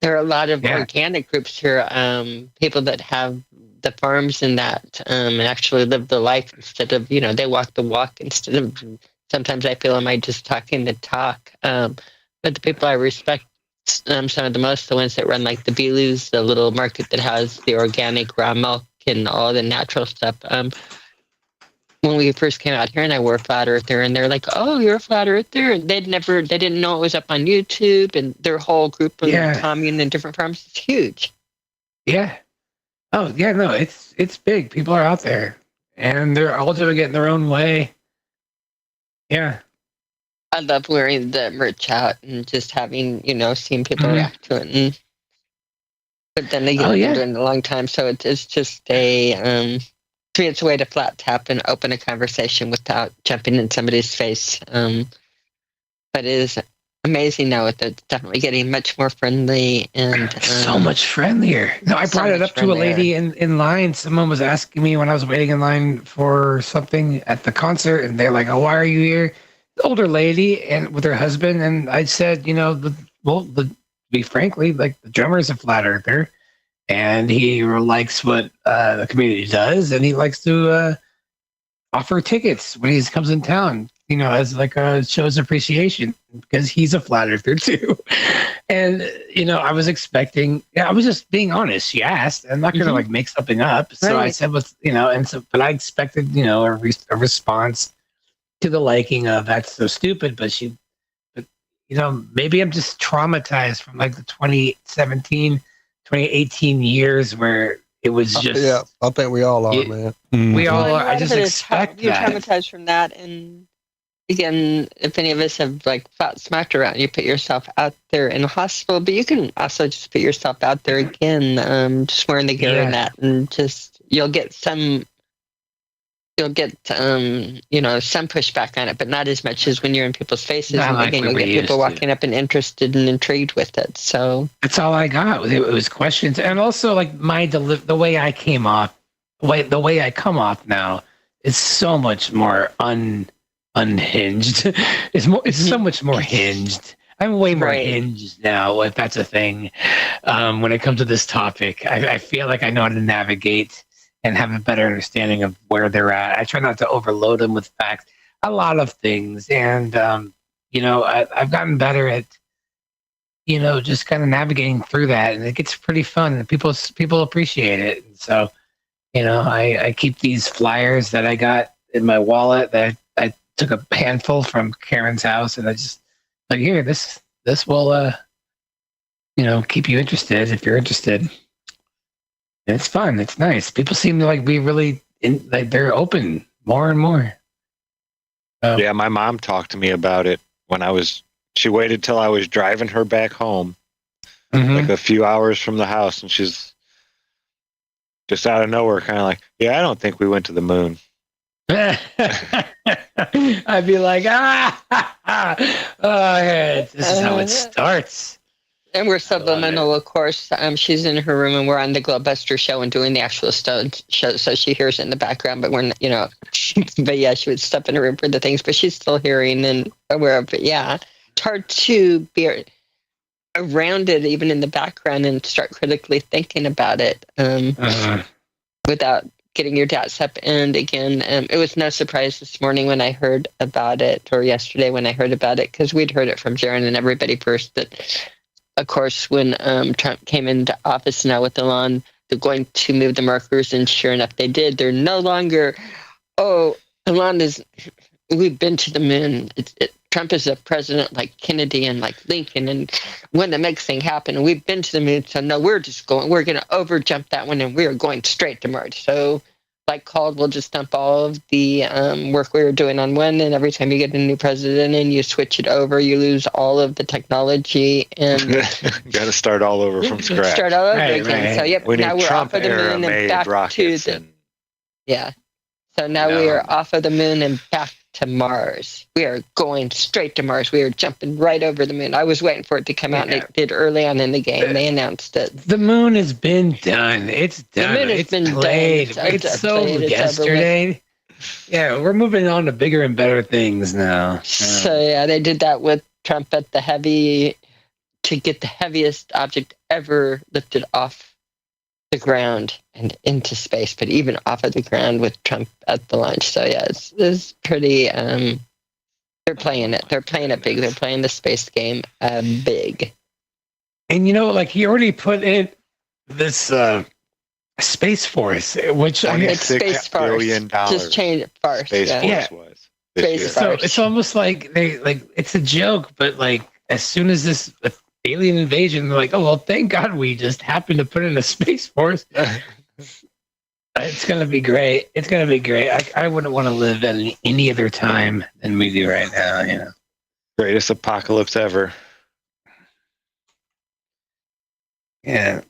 there are a lot of organic groups here, people that have the farms and that, and actually live the life instead of, they walk the walk instead of, sometimes I feel am I just talking the talk. But the people I respect some of the most, the ones that run like the Beelus, the little market that has the organic raw milk and all the natural stuff. When we first came out here and I wore flat earther and they're like, oh, you're a flat earther. And they didn't know it was up on YouTube, and their whole group of commune and different farms is huge. Yeah. Oh yeah, no, it's big. People are out there and they're all doing it in their own way. Yeah. I love wearing the merch out and just having, seeing people react to it. But then they get been doing it a long time. So it's just to me, it's a way to flat tap and open a conversation without jumping in somebody's face. But it is amazing now. It's definitely getting much more friendly and So much friendlier. No, I so brought it much up to a lady friendlier. in line. Someone was asking me when I was waiting in line for something at the concert, and they're like, "Oh, why are you here?" Older lady and with her husband, and I said, to be frankly, like the drummer is a flat earther, and he likes what the community does, and he likes to offer tickets when he comes in town, as like a show's appreciation because he's a flat earther too. And I was expecting, I was just being honest. She asked, I'm not gonna like make something up. So I Right. said, but I expected, a response to the liking of that's so stupid. But maybe I'm just traumatized from like the 2017, 2018 years where it was just, Yeah, I think we all are, man. we all Well, are. and a I lot just of it is expect you're that. traumatized from that, and again, if any of us have like fought smacked around, you put yourself out there in a hospital, but you can also just put yourself out there again, just wearing the gear and that, and just you'll get some pushback on it, but not as much as when you're in people's faces. Not And like again, we you'll were get used people to. walking up and interested and intrigued with it. So That's all I got. It was questions, and also like the way I came off, the way I come off now is so much more unhinged. It's so much more hinged. I'm way more Right. hinged now, if that's a thing. When it comes to this topic, I feel like I know how to navigate and have a better understanding of where they're at. I try not to overload them with facts, a lot of things, and I've gotten better at just kind of navigating through that, and it gets pretty fun, and people appreciate it. And so, I keep these flyers that I got in my wallet that I took a handful from Karen's house, and I just like, here, this will keep you interested if you're interested. And it's fun. It's nice. People seem to like be really like they're open more and more. Yeah, my mom talked to me about it she waited till I was driving her back home, like a few hours from the house, and she's just out of nowhere kind of like, yeah, I don't think we went to the moon. I'd be like, this is how it starts. And we're subliminal, of course. She's in her room, and we're on the Globebuster show and doing the actual show, so she hears it in the background. But we're not, but yeah, she would step in her room for the things, but she's still hearing and aware of it. Yeah, it's hard to be around it, even in the background, and start critically thinking about it without getting your doubts up. And again, it was no surprise this morning when I heard about it, or yesterday when I heard about it, because we'd heard it from Jaron and everybody first that. Of course, when Trump came into office now with Elon, they're going to move the markers, and sure enough, they did. They're no longer, Elon we've been to the moon. Trump is a president like Kennedy and like Lincoln, and when the next thing happened, and we've been to the moon, so no, we're going to overjump that one, and we are going straight to Mars. So, like Caldwell, just dump all of the work we were doing on one, and every time you get a new president and you switch it over, you lose all of the technology, and got to start all over from scratch. Start all over Right, again. right. So yep, We now need we're Trump off of the era moon and made back to rockets the and So now we are off of the moon and back to Mars. We are going straight to Mars. We are jumping right over the moon. I was waiting for it to come out, and it did early on in the game. They announced it. The moon has been done. It's done. The moon has it's been played. done. It's sold played. It's yesterday. Yeah, we're moving on to bigger and better things now. So yeah, they did that with Trump at the to get the heaviest object ever lifted off the ground and into space, but even off of the ground with Trump at the launch. So yeah, it's pretty. They're playing it. They're playing it big. They're playing the space game big. And like he already put in this Space Force, which I mean, It's Space Force. $26 billion. Just change it first. Space yeah. Force was. Space This Force. year. so it's almost like it's a joke, but like as soon as this alien invasion, they're like, oh well, thank God we just happened to put in a Space Force. It's gonna be great. It's gonna be great. I wouldn't want to live at any other time than we do right now. Greatest apocalypse ever. Yeah.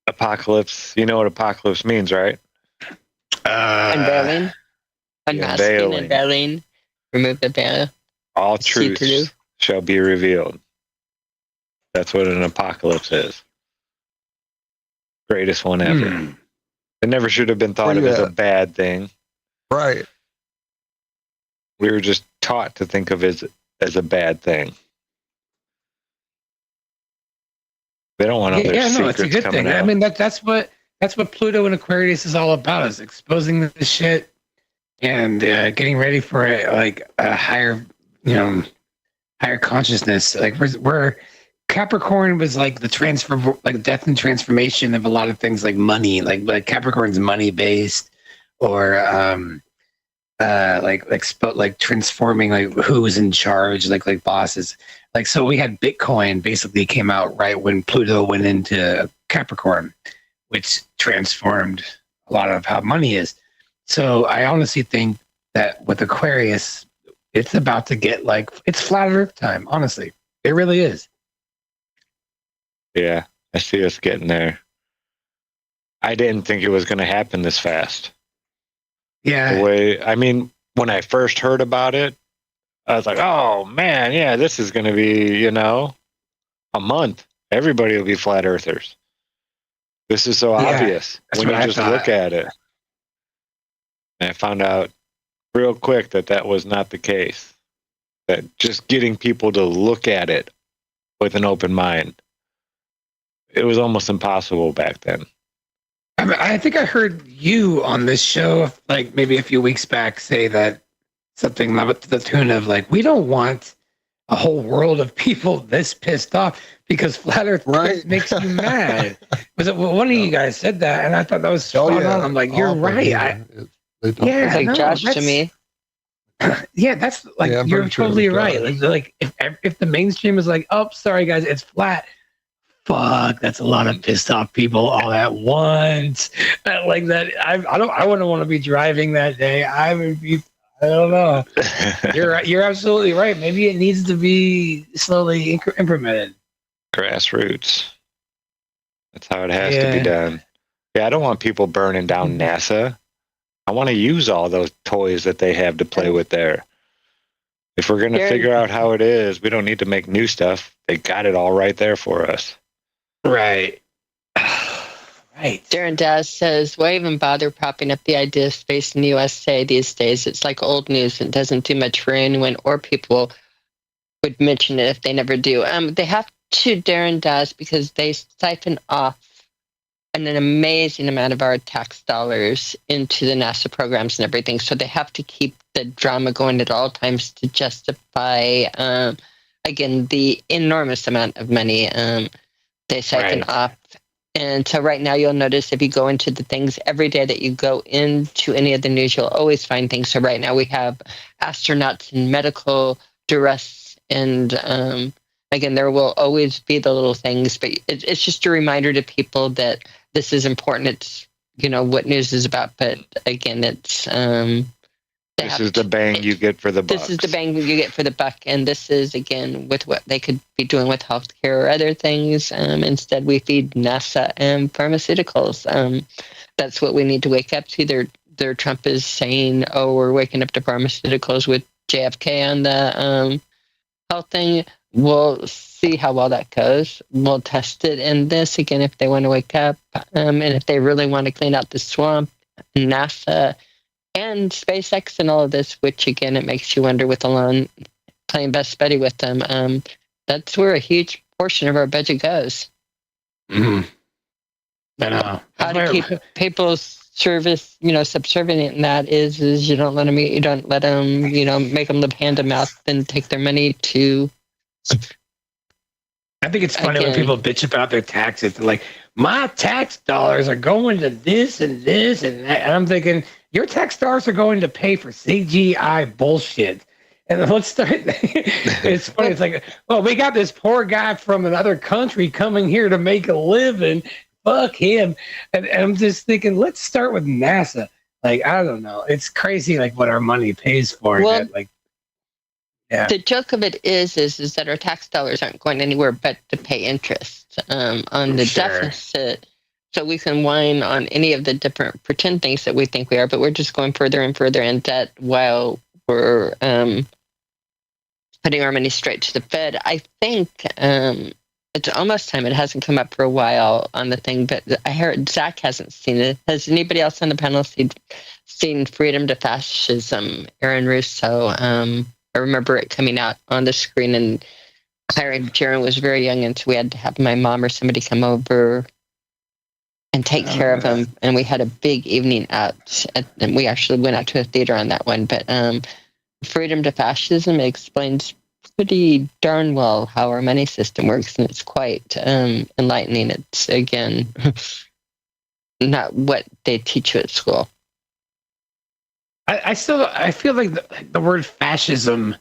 Apocalypse. You know what apocalypse means, right? Unveiling. Unmasking, unveiling. unveiling. Remove the veil. All See through. truths shall be revealed. That's what an apocalypse is. Greatest one ever. It never should have been thought of as a bad thing. Right. We were just taught to think of it as a bad thing. They don't want other secrets it's a good coming thing. out. I mean, that's what Pluto and Aquarius is all about, is exposing the shit and getting ready for a higher, higher consciousness. Like we're Capricorn was like the transfer, like death and transformation of a lot of things, like money, like Capricorn's money based, or like transforming, like who's in charge, like bosses. Like, so we had Bitcoin basically came out right when Pluto went into Capricorn, which transformed a lot of how money is. So I honestly think that with Aquarius, it's about to get it's flat Earth time. Honestly, it really is. Yeah, I see us getting there. I didn't think it was going to happen this fast. Yeah. When I first heard about it, I was like, oh man, yeah, this is going to be, a month. Everybody will be flat earthers. This is so obvious when you just look at it. And I found out real quick that was not the case. That just getting people to look at it with an open mind, it was almost impossible back then. I think I heard you on this show, like maybe a few weeks back, say that something to the tune of we don't want a whole world of people this pissed off because flat Earth makes you mad. Was it one of you guys said that, and I thought that was spot on. I'm like, you're right. It's like Josh to me. Yeah, that's you're totally right. Like if the mainstream is like, oh, sorry guys, it's flat. Fuck, that's a lot of pissed off people all at once. Like that, I wouldn't want to be driving that day. I would be. I don't know. You're right. You're absolutely right. Maybe it needs to be slowly implemented. Grassroots. That's how it has to be done. Yeah, I don't want people burning down NASA. I want to use all those toys that they have to play with there. If we're going to figure out how it is, we don't need to make new stuff. They got it all right there for us. Right. Right. Darren Daz says, why even bother propping up the idea of space in the USA these days? It's like old news and doesn't do much for anyone, or people would mention it if they never do. They have to, Darren Daz, because they siphon off an amazing amount of our tax dollars into the NASA programs and everything. So they have to keep the drama going at all times to justify, again, the enormous amount of money they siphon off. And so right now you'll notice if you go into the things every day that you go into any of the news, you'll always find things. So right now we have astronauts in medical duress. And again, there will always be the little things, but it's just a reminder to people that this is important. It's, what news is about. But again, it's... this is the bang you get for the buck. This is the bang you get for the buck. And this is, again, with what they could be doing with healthcare or other things. Instead, we feed NASA and pharmaceuticals. That's what we need to wake up to. Their Trump is saying, oh, we're waking up to pharmaceuticals with JFK on the health thing. We'll see how well that goes. We'll test it. And this, again, if they want to wake up and if they really want to clean out the swamp, NASA and SpaceX and all of this, which again, it makes you wonder with Elon playing best buddy with them. That's where a huge portion of our budget goes. Mm-hmm. I know. How to keep people's service, subservient in that is you don't let them eat, you don't let them, make them live hand to mouth and take their money to. I think it's funny when people bitch about their taxes. They're like, my tax dollars are going to this and this and that. And I'm thinking, your tax dollars are going to pay for CGI bullshit. And let's start. It's funny. It's like, well, we got this poor guy from another country coming here to make a living. Fuck him. And I'm just thinking, let's start with NASA. Like, I don't know. It's crazy, what our money pays for. Well, yeah. The joke of it is that our tax dollars aren't going anywhere but to pay interest on the deficit. So we can whine on any of the different pretend things that we think we are, but we're just going further and further in debt while we're putting our money straight to the Fed. I think It's almost time. It hasn't come up for a while on the thing, but I heard Zack hasn't seen it. Has anybody else on the panel seen Freedom to Fascism? Aaron Russo. I remember it coming out on the screen, and Jaron was very young, and so we had to have my mom or somebody come over and take care of him. And we had a big evening out, and we actually went out to a theater on that one. But Freedom to Fascism explains pretty darn well how our money system works, and it's quite enlightening. It's, again, not what they teach you at school. I feel like the word fascism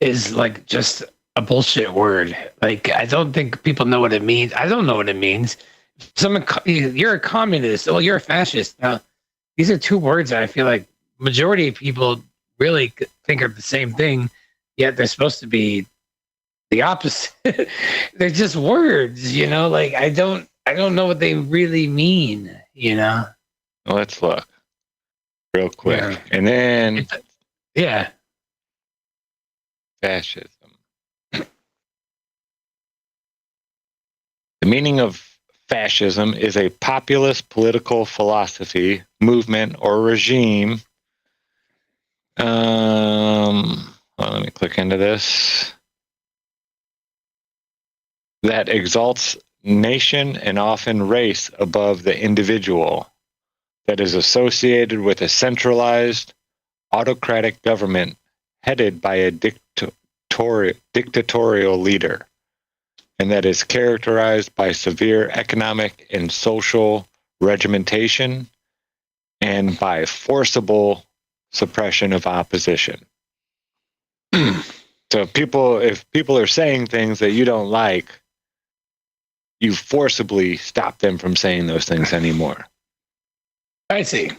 is like just a bullshit word. Like, I don't think people know what it means. I don't know what it means. You're a communist. Well, you're a fascist. Now, these are two words that I feel like majority of people really think are the same thing, yet they're supposed to be the opposite. They're just words, you know. Like, I don't know what they really mean, you know. Let's look real quick, Yeah. and then fascism. The meaning of fascism is a populist political philosophy, movement, or regime. Let me click into this. That exalts nation and often race above the individual. That is associated with a centralized, autocratic government headed by a dictatorial leader, and that is characterized by severe economic and social regimentation and by forcible suppression of opposition. So if people are saying things that you don't like, you forcibly stop them from saying those things anymore. I see.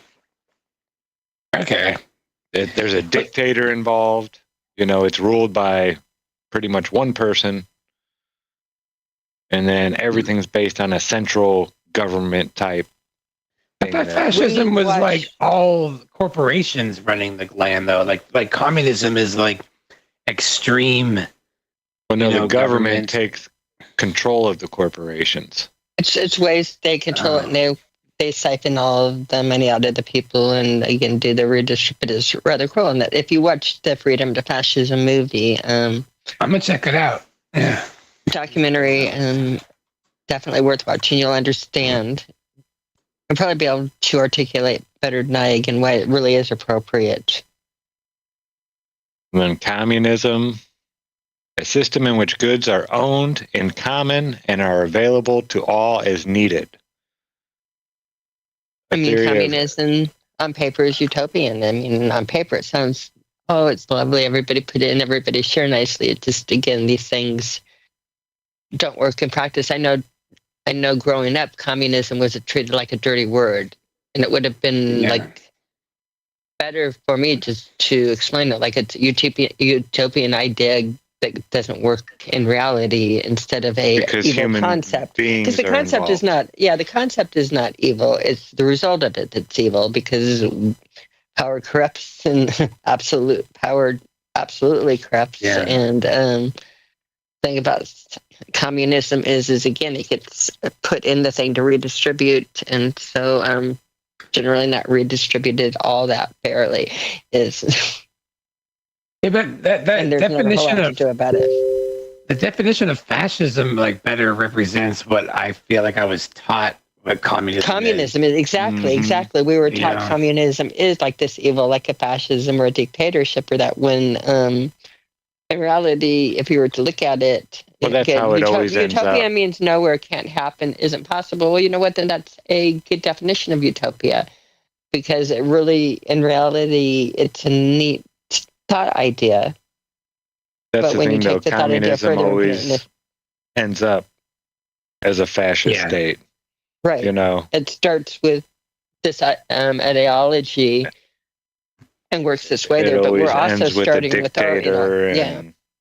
Okay. There's a dictator involved. You know, it's ruled by pretty much one person. And then everything's based on a central government type I thought fascism was like all corporations running the land, though. Like communism is like extreme. Well, no, the government government takes control of the corporations. It's ways they control it, and they siphon all of the money out of the people, and again do the redistribution. It's rather cruel. And that if you watch the Freedom to Fascism movie, I'm gonna check it out. Yeah, documentary, definitely worth watching. You'll understand. You'll probably be able to articulate better than I again why it really is appropriate. And then communism, a system in which goods are owned in common and are available to all as needed. I mean, communism on paper is utopian. I mean, on paper it sounds, oh, it's lovely. Everybody put in, everybody share nicely. It just, again, these things don't work in practice. I know growing up, communism was treated like a dirty word, and it would have been like better for me just to explain it like it's a utopian idea that doesn't work in reality instead of a evil concept. Because the concept is not, the concept is not evil. It's the result of it that's evil, because power corrupts, and absolute power absolutely corrupts. Yeah. And thing about communism is again, it gets put in the thing to redistribute, and so generally not redistributed all that fairly is. Yeah, but that definition of the definition of fascism like better represents what I feel like I was taught what communism is. Exactly. We were taught communism is like this evil, like a fascism or a dictatorship, or that when in reality, if you were to look at it, well, that's how it always ends up. Utopia means nowhere, can't happen, isn't possible. Well, you know what? Then that's a good definition of utopia, because it really, in reality, it's a neat thought idea. That's the thing, though. Communism always ends up as a fascist state. Right. You know, it starts with this ideology and works this way there, but we're also starting with our,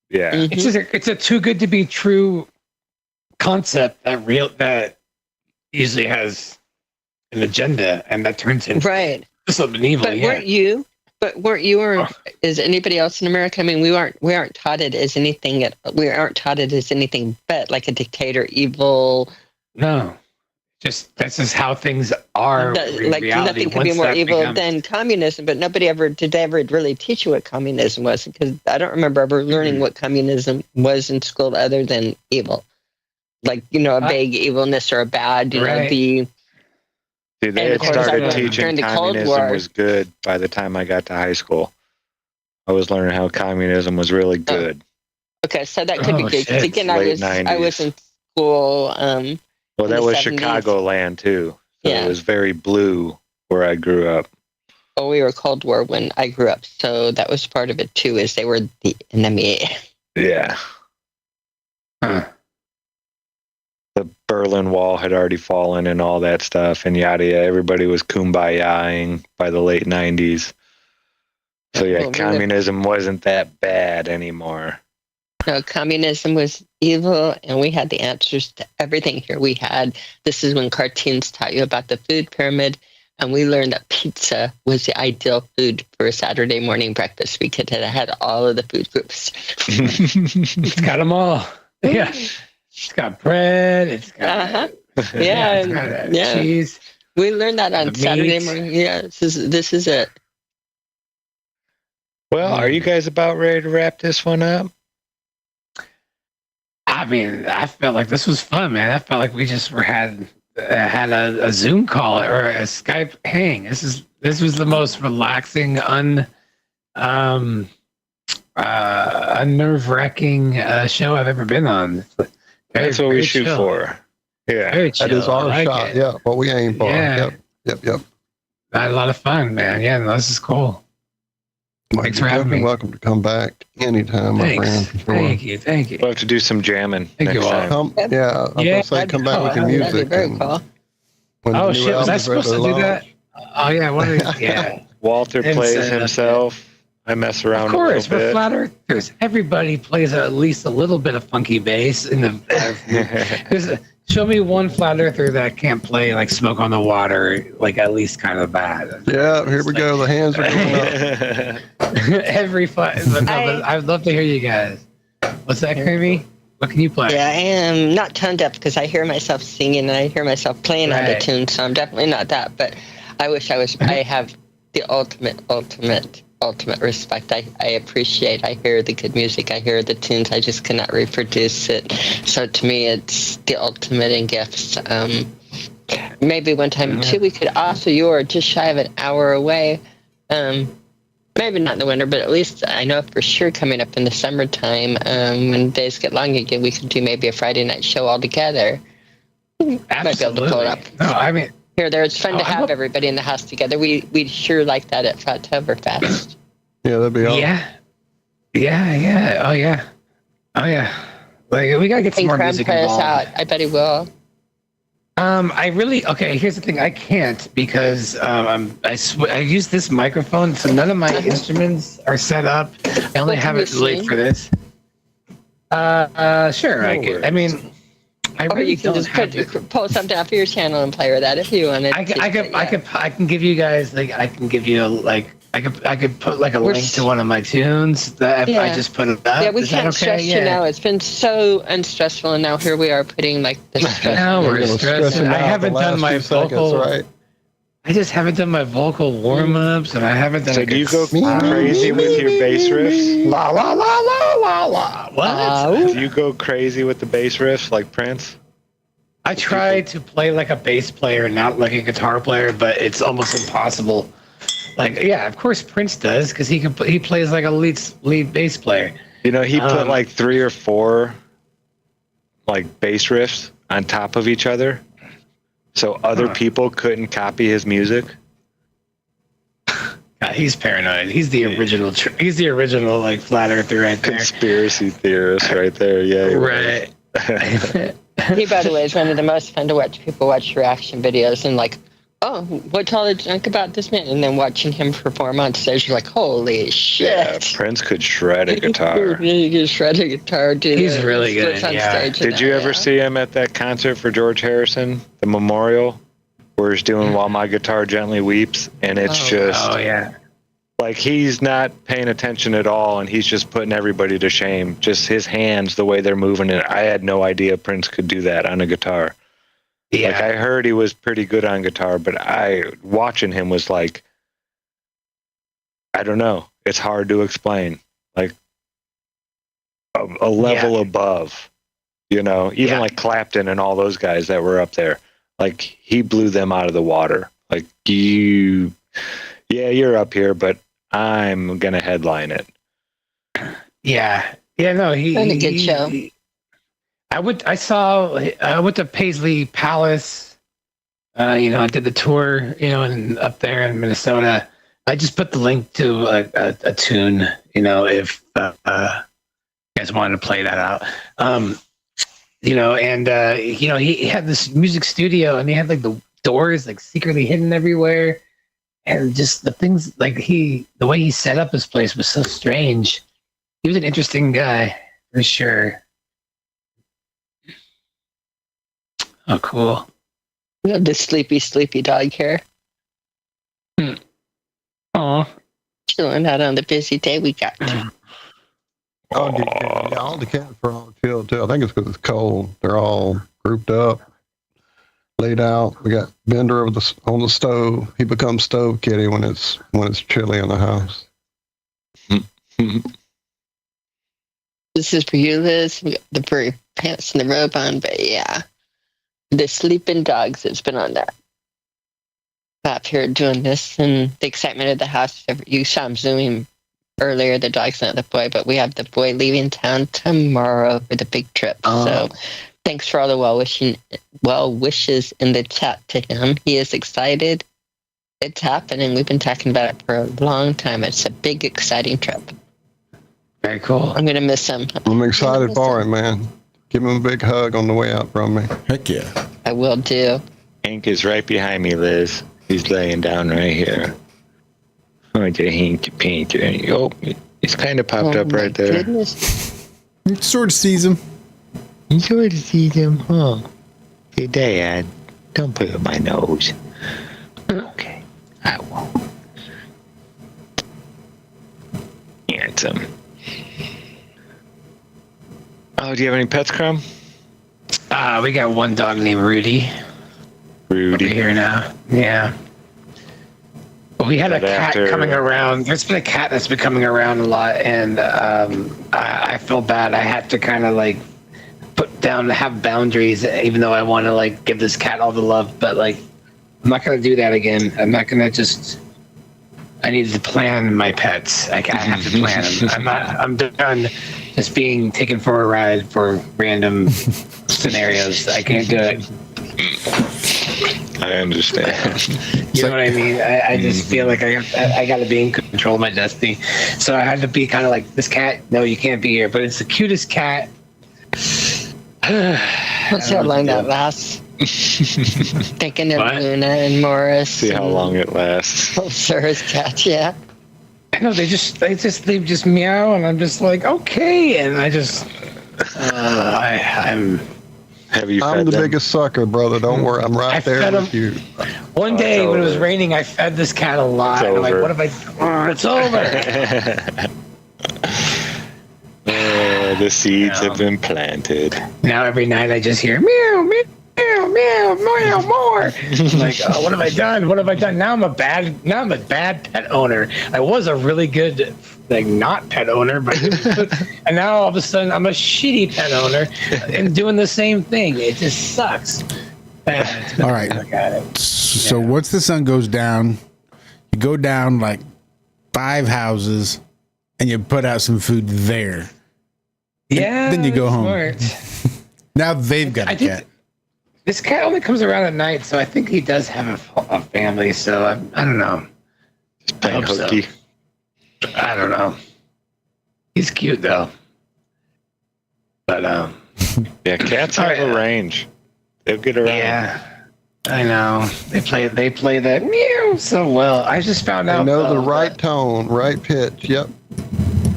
It's a too good to be true concept that usually has an agenda, and that turns into something evil. But weren't you But is anybody else in America? I mean, we aren't taught it as anything. We aren't taught it as anything but like a dictator, evil. No, just that's just how things are. Like nothing could be more evil than communism. But did they ever really teach you what communism was? Because I don't remember ever learning what communism was in school other than evil, like a vague evilness or a bad. See, they had started teaching communism was good by the time I got to high school. I was learning how communism was really good. Okay, so that could be good. Because again, I was in school. Well, that was 70s. Chicagoland too. So it was very blue where I grew up. Well, we were Cold War when I grew up, so that was part of it too. Is they were the enemy. Yeah. Huh. The Berlin Wall had already fallen and all that stuff and yada yada. Everybody was kumbayaing by the late 90s. So communism wasn't that bad anymore. No, communism was evil, and we had the answers to everything here. This is when cartoons taught you about the food pyramid, and we learned that pizza was the ideal food for a Saturday morning breakfast. We could have had all of the food groups. It's got them all. Yeah. It's got bread. It's got cheese. We learned that on Saturday morning. Yeah, this is it. Well, are you guys about ready to wrap this one up? I mean, I felt like this was fun, man. I felt like we just had a Zoom call or a Skype hang. This was the most relaxing, unnerve-wracking show I've ever been on. That's what we shoot for. Yeah. That is our shot. Yeah. What we aim for. Yeah. Yep. I had a lot of fun, man. Yeah, no, this is cool. Thanks for having me. Welcome to come back anytime, my friend. Thank you. We'll have to do some jamming. Thank you all. I'm going to say come back with your music. Very cool. Oh, shit. Was I supposed to do that? Oh, yeah. Walter plays himself. I mess around a little bit. Of course, we're flat earthers. Everybody plays at least a little bit of funky bass. Show me one flat earther that can't play like Smoke on the Water, like at least kind of bad. Yeah, here we go. The hands are going up. I'd love to hear you guys. What's that, Cami? What can you play? Yeah, I am not tone deaf because I hear myself singing and I hear myself playing out of tune, so I'm definitely not that. But I wish I was. I have the ultimate respect. I appreciate. I hear the good music. I hear the tunes. I just cannot reproduce it. So to me, it's the ultimate in gifts. Maybe one time too, we could also. You're just shy of an hour away. Maybe not in the winter, but at least I know for sure coming up in the summertime, when days get long again, we could do maybe a Friday night show all together. Absolutely. Might be able to pull it up. No, I mean. Here, there. It's fun to have everybody in the house together. We'd sure like that at Flattoberfest. Yeah, that'd be awesome. Yeah. Oh yeah. Like we gotta get some more Crumb music play us involved. out. I bet he will. Here's the thing. I can't because I use this microphone, so none of my instruments are set up. I only have it late for this. Sure. I mean. Or you can just pull something off your channel and play with that if you wanted. I can give you guys I could put like a link to one of my tunes that I just put it up. Yeah, we can't stress you now. It's been so unstressful, and now here we are putting like the stress. Now we're stressing. I haven't done my vocal. Right? I just haven't done my vocal warm-ups, and I haven't done. So do you go crazy with your bass riffs? La la la la la la. What? Do you go crazy with the bass riffs like Prince? I try to play like a bass player, not like a guitar player, but it's almost impossible. Like, yeah, of course Prince does because he plays like a lead bass player. You know, he put like 3 or 4 like bass riffs on top of each other. So other people couldn't copy his music. God, he's paranoid. He's the original. He's the original like flat earther right there. Conspiracy theorist right there. Yeah. Right. He, by the way, is one of the most fun to watch. People watch reaction videos and like, oh, what's all the junk about this man? And then watching him perform on stage, you're like, holy shit. Yeah, Prince could shred a guitar. He could shred a guitar. He's really good. On stage Did you ever see him at that concert for George Harrison, the memorial, where he's doing While My Guitar Gently Weeps? And it's Oh, yeah. Like, he's not paying attention at all, and he's just putting everybody to shame. Just his hands, the way they're moving it. I had no idea Prince could do that on a guitar. Yeah. Like, I heard he was pretty good on guitar, but watching him was like, I don't know. It's hard to explain. Like, a level above, you know, even like Clapton and all those guys that were up there. Like, he blew them out of the water. Like, you're up here, but I'm gonna headline it. Yeah, no, he Been a good show. I went to Paisley Palace. I did the tour, and up there in Minnesota. I just put the link to a tune, if you guys wanted to play that out. He had this music studio, and he had like the doors like secretly hidden everywhere. And just the things like the way he set up his place was so strange. He was an interesting guy for sure. Oh, cool. We have this sleepy dog here. Aw. Chilling out on the busy day we got. All the cats are all chilled too. I think it's because it's cold. They're all grouped up, laid out. We got Bender on the stove. He becomes stove kitty when it's chilly in the house. This is for you, Liz. We got the furry pants and the robe on, but yeah. The sleeping dogs that's been on that up here doing this, and the excitement of the house. You saw him zooming earlier. The dog's not the boy, but we have the boy leaving town tomorrow for the big trip. So thanks for all the well wishes in the chat to him. He is excited. It's happening. We've been talking about it for a long time. It's a big, exciting trip. Very cool. I'm going to miss him. I'm excited for him, man. Give him a big hug on the way out from me. Heck yeah. I will do. Hank is right behind me, Liz. He's laying down right here. Oh, the Hank painter. Oh, it's kind of popped up right there. Goodness. It sort of sees him. You sort of see them, huh? Hey, Dad, don't put it on my nose. Okay, I won't. Handsome. Oh, do you have any pets, Crumb? We got one dog named Rudy. Over here now. Yeah. Well, we had a cat coming around. There's been a cat that's been coming around a lot, and I feel bad. I had to kind of like put down, have boundaries, even though I want to like give this cat all the love. But like, I'm not gonna do that again. I'm not gonna just. I need to plan my pets. I have to plan them. I'm done just being taken for a ride for random scenarios. I can't do it. I understand. You know what I mean? I just feel like I got to be in control of my destiny. So I had to be kind of like, this cat, no, you can't be here. But it's the cutest cat. Let's see how long that lasts. Thinking of Luna and Morris. See how long it lasts. Oh, Sarah's cat, yeah. I know, they just meow, and I'm just like, okay. And I just, I'm the biggest sucker, brother. Don't worry. I'm right there with you. One day when it was raining, I fed this cat a lot. And I'm like, what if it's over. The seeds have been planted. Now every night I just hear meow, meow, meow, meow, meow, more. I'm like, oh, what have I done? What have I done? Now I'm a bad pet owner. I was a really good, like, not pet owner, but and now all of a sudden I'm a shitty pet owner and doing the same thing. It just sucks. All right. So once the sun goes down, you go down like 5 houses and you put out some food there. Yeah. Then you go home. Smart. Now they've got a cat. This cat only comes around at night, so I think he does have a family. So I don't know. I hope so. I don't know. He's cute though. But yeah, cats have a range. They'll get around. Yeah, I know. They play that meow so well. I just found out. They know the right tone, right pitch. Yep.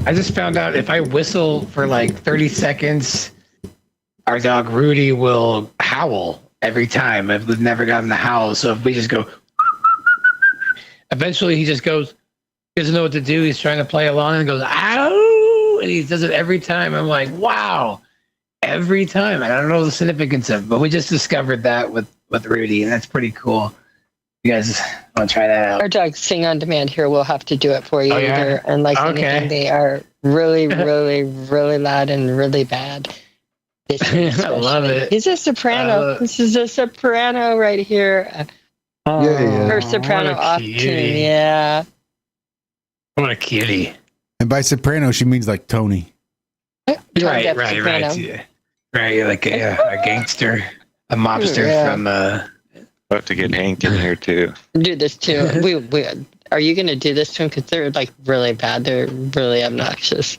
I just found out if I whistle for like 30 seconds, our dog Rudy will howl every time. We've never gotten the howl, so if we just go, eventually he just goes, doesn't know what to do. He's trying to play along and goes, ow! And he does it every time. I'm like, wow. Every time. And I don't know the significance of it, but we just discovered that with Rudy, and that's pretty cool. You guys want to try that out? Our dogs sing on demand here. We'll have to do it for you. Oh, yeah? And like anything, they are really, really, really loud and really bad. I love it. He's a soprano. This is a soprano right here. Her soprano off tune. Yeah. What a cutie. And by soprano, she means like Tony. Right. Yeah. Right, like a gangster, a mobster from... We'll have to get Hank in here too. Do this too. We are you going to do this to him? Because they're like really bad. They're really obnoxious.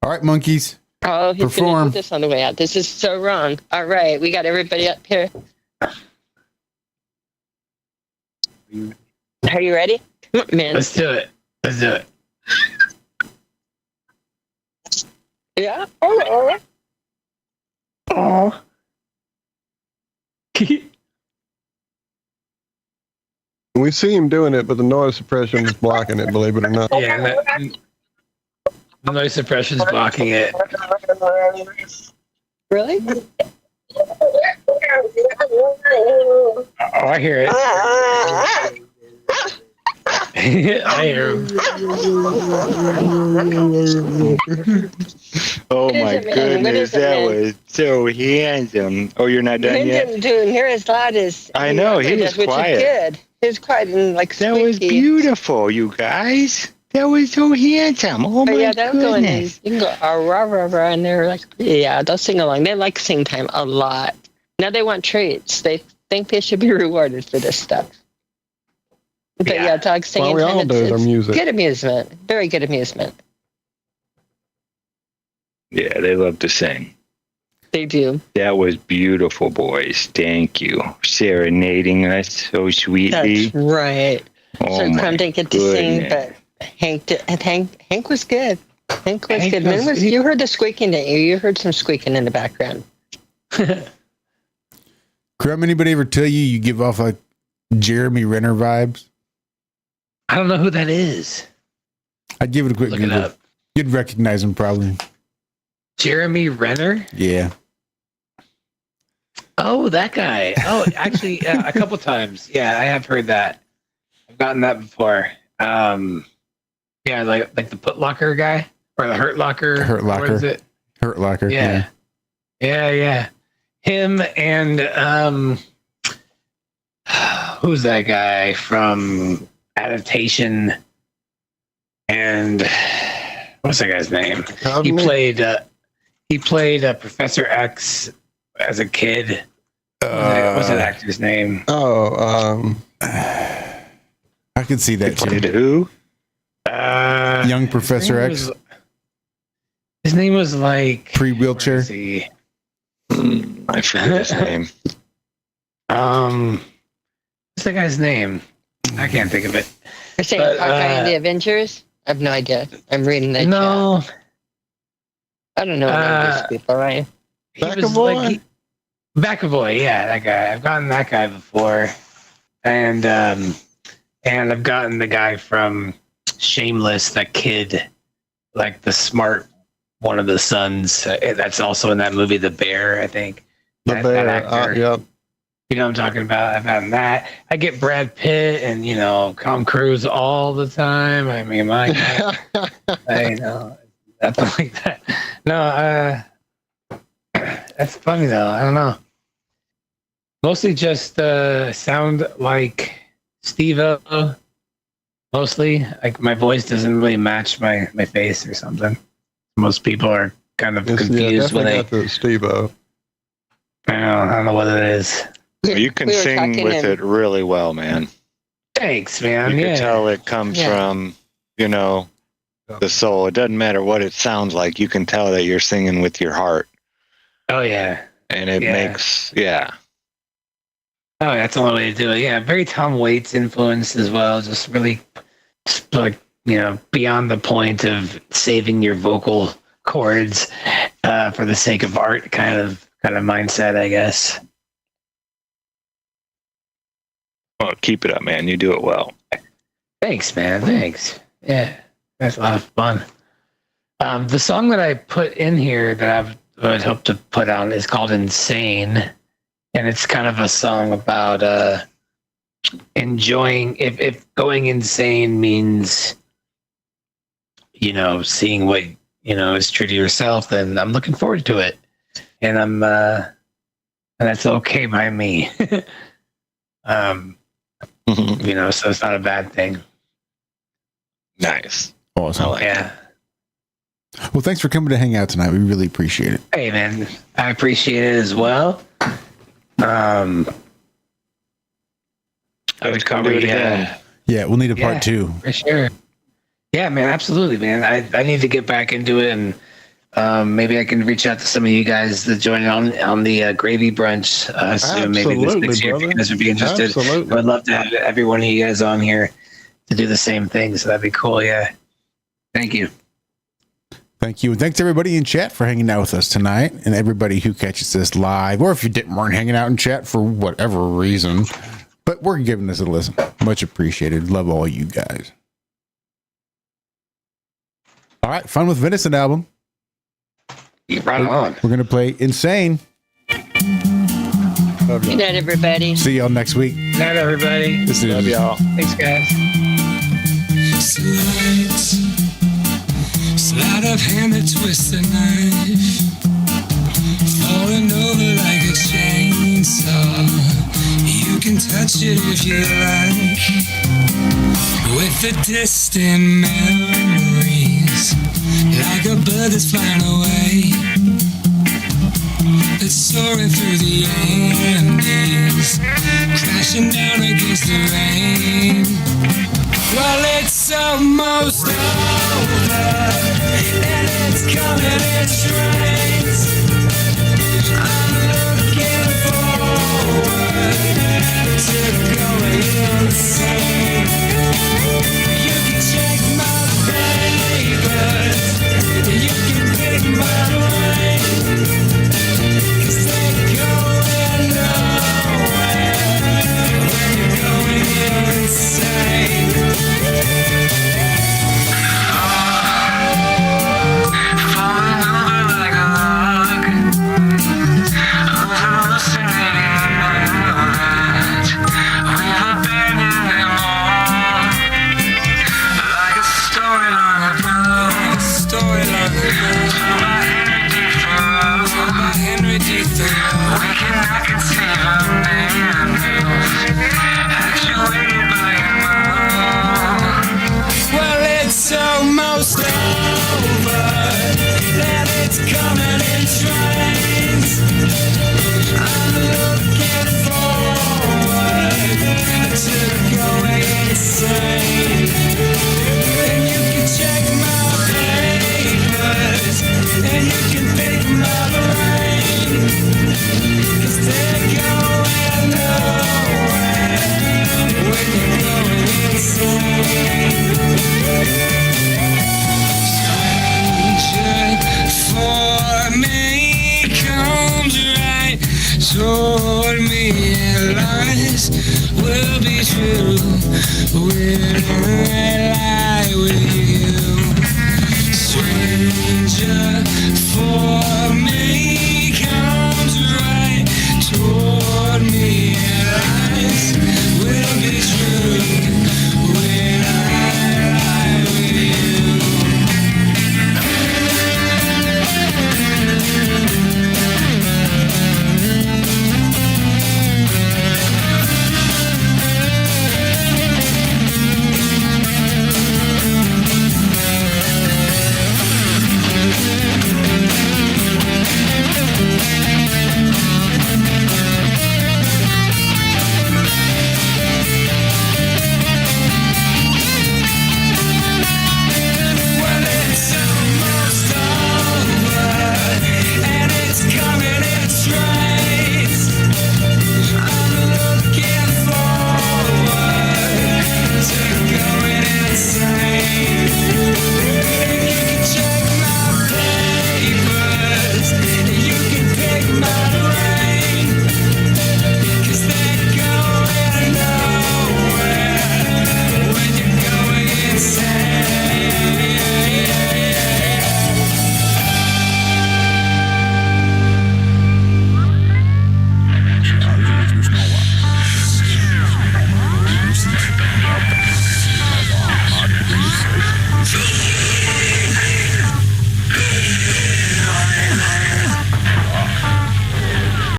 All right, monkeys. Oh, he's going to Perform. do this on the way out. This is so wrong. All right, we got everybody up here. Are you ready? Come on, man. Let's do it. Yeah. Oh. We see him doing it, but the noise suppression is blocking it, believe it or not. Yeah, the noise suppression's blocking it. Really? Oh, I hear it. I hear him. Oh my goodness, that was so handsome. Oh, you're not done yet? Didn't hear as loud as I know, he was which quiet. is good. He was quiet and like That squeaky. was beautiful, you guys. That was so handsome. Oh But my yeah, they'll go in. goodness. You can go rah rah rah, and they're like, yeah, they'll sing along. They like sing time a lot. Now they want treats. They think they should be rewarded for this stuff. But yeah, dogs singing. Well, we all do their music. Good amusement. Very good amusement. Yeah, they love to sing. They do. That was beautiful, boys. Thank you. Serenading us so sweetly. That's right. Oh So my Crumb didn't get to sing, goodness. but Hank did. And Hank was good. Hank was Hank good. You heard the squeaking, didn't you? You heard some squeaking in the background. Crumb, anybody ever tell you give off like Jeremy Renner vibes? I don't know who that is. I'd give it a quick Look it Google. up. You'd recognize him probably. Jeremy Renner? Yeah. Oh, that guy. Oh, actually, a couple times. Yeah, I have heard that. I've gotten that before. Yeah, like the Put Locker guy or the Hurt Locker. Hurt Locker. What is it? Hurt Locker. Yeah. Him and who's that guy from Adaptation? And what's that guy's name? He played Professor X as a kid. What's that actor's name? Oh, I could see that Did too. who? Young Professor X. His name was like Pre-wheelchair. where is he? I forget his name. What's that guy's name? I can't think of it. You're saying But, Hawkeye and the Avengers? I have no idea. I'm reading that. No, chat. I don't know any of these people, right? he was McAvoy? like McAvoy. Yeah, that guy. I've gotten that guy before, and I've gotten the guy from Shameless, that kid, like the smart one of the sons. That's also in that movie, The Bear, I think. the That bear. actor. Yep. You know what I'm talking about? I've gotten that. I get Brad Pitt and, Tom Cruise all the time. I mean, my God. I know. Nothing like that. No, that's funny, though. I don't know. Mostly just sound like Steve-O. Mostly. Like, my voice doesn't really match my face or something. Most people are kind of confused when they... got the Steve-O. I don't know what it is. Well, you can We were sing talking with and- it really well, man. Thanks, man. You Yeah. can tell it comes from, the soul. It doesn't matter what it sounds like. You can tell that you're singing with your heart. Oh, yeah. And it makes, yeah. Oh, that's the only way to do it. Yeah, very Tom Waits influence as well. Just really, beyond the point of saving your vocal cords for the sake of art kind of mindset, I guess. Well, keep it up, man. You do it well. Thanks, man. Thanks. Yeah, that's a lot of fun. The song that I put in here that I would hope to put on is called Insane. And it's kind of a song about enjoying, if going insane means, seeing what, is true to yourself, then I'm looking forward to it. And and that's okay by me. So it's not a bad thing. Nice. Awesome. Yeah. Well, thanks for coming to hang out tonight. We really appreciate it. Hey, man, I appreciate it as well. I would cover it again. Yeah, we'll need a part 2. For sure. Yeah, man, absolutely, man. I need to get back into it, and maybe I can reach out to some of you guys to join on the Gravy Brunch soon. Maybe this next year, if you guys would be interested. Absolutely. I'd love to have every one of you guys on here to do the same thing, so that'd be cool, yeah. Thank you. Thank you. And thanks everybody in chat for hanging out with us tonight, and everybody who catches this live, or if you weren't hanging out in chat for whatever reason, but we're giving this a listen. Much appreciated. Love all you guys. All right. Fun with Venison album. Right on. We're going to play Insane. Good night, everybody. See y'all next week. Good night, everybody. This is Love y'all. Thanks, guys. Sleight of hand that twists the knife, falling over like a chainsaw. You can touch it if you like, with the distant memories, like a bird that's flying away. It's soaring through the Andes, crashing down against the rain. Well, it's almost over, and it's coming in trains. I'm looking forward to going insane. You can check my papers, you can pick my brain, 'cause they're going nowhere when you're going insane. Falling over like a log, hallucinating moment. We've abandoned them all, like a storyline of love. Storyline of love. By Henry D. Thoreau. We cannot conceive of miracles, actuated by a moon. Well, it's almost over, and it's coming in trains. I'm looking forward to going insane. And you can check my papers, and you can pick my brain, 'cause they're going nowhere when you're going insane. For me comes right toward me, and lies will be true. We're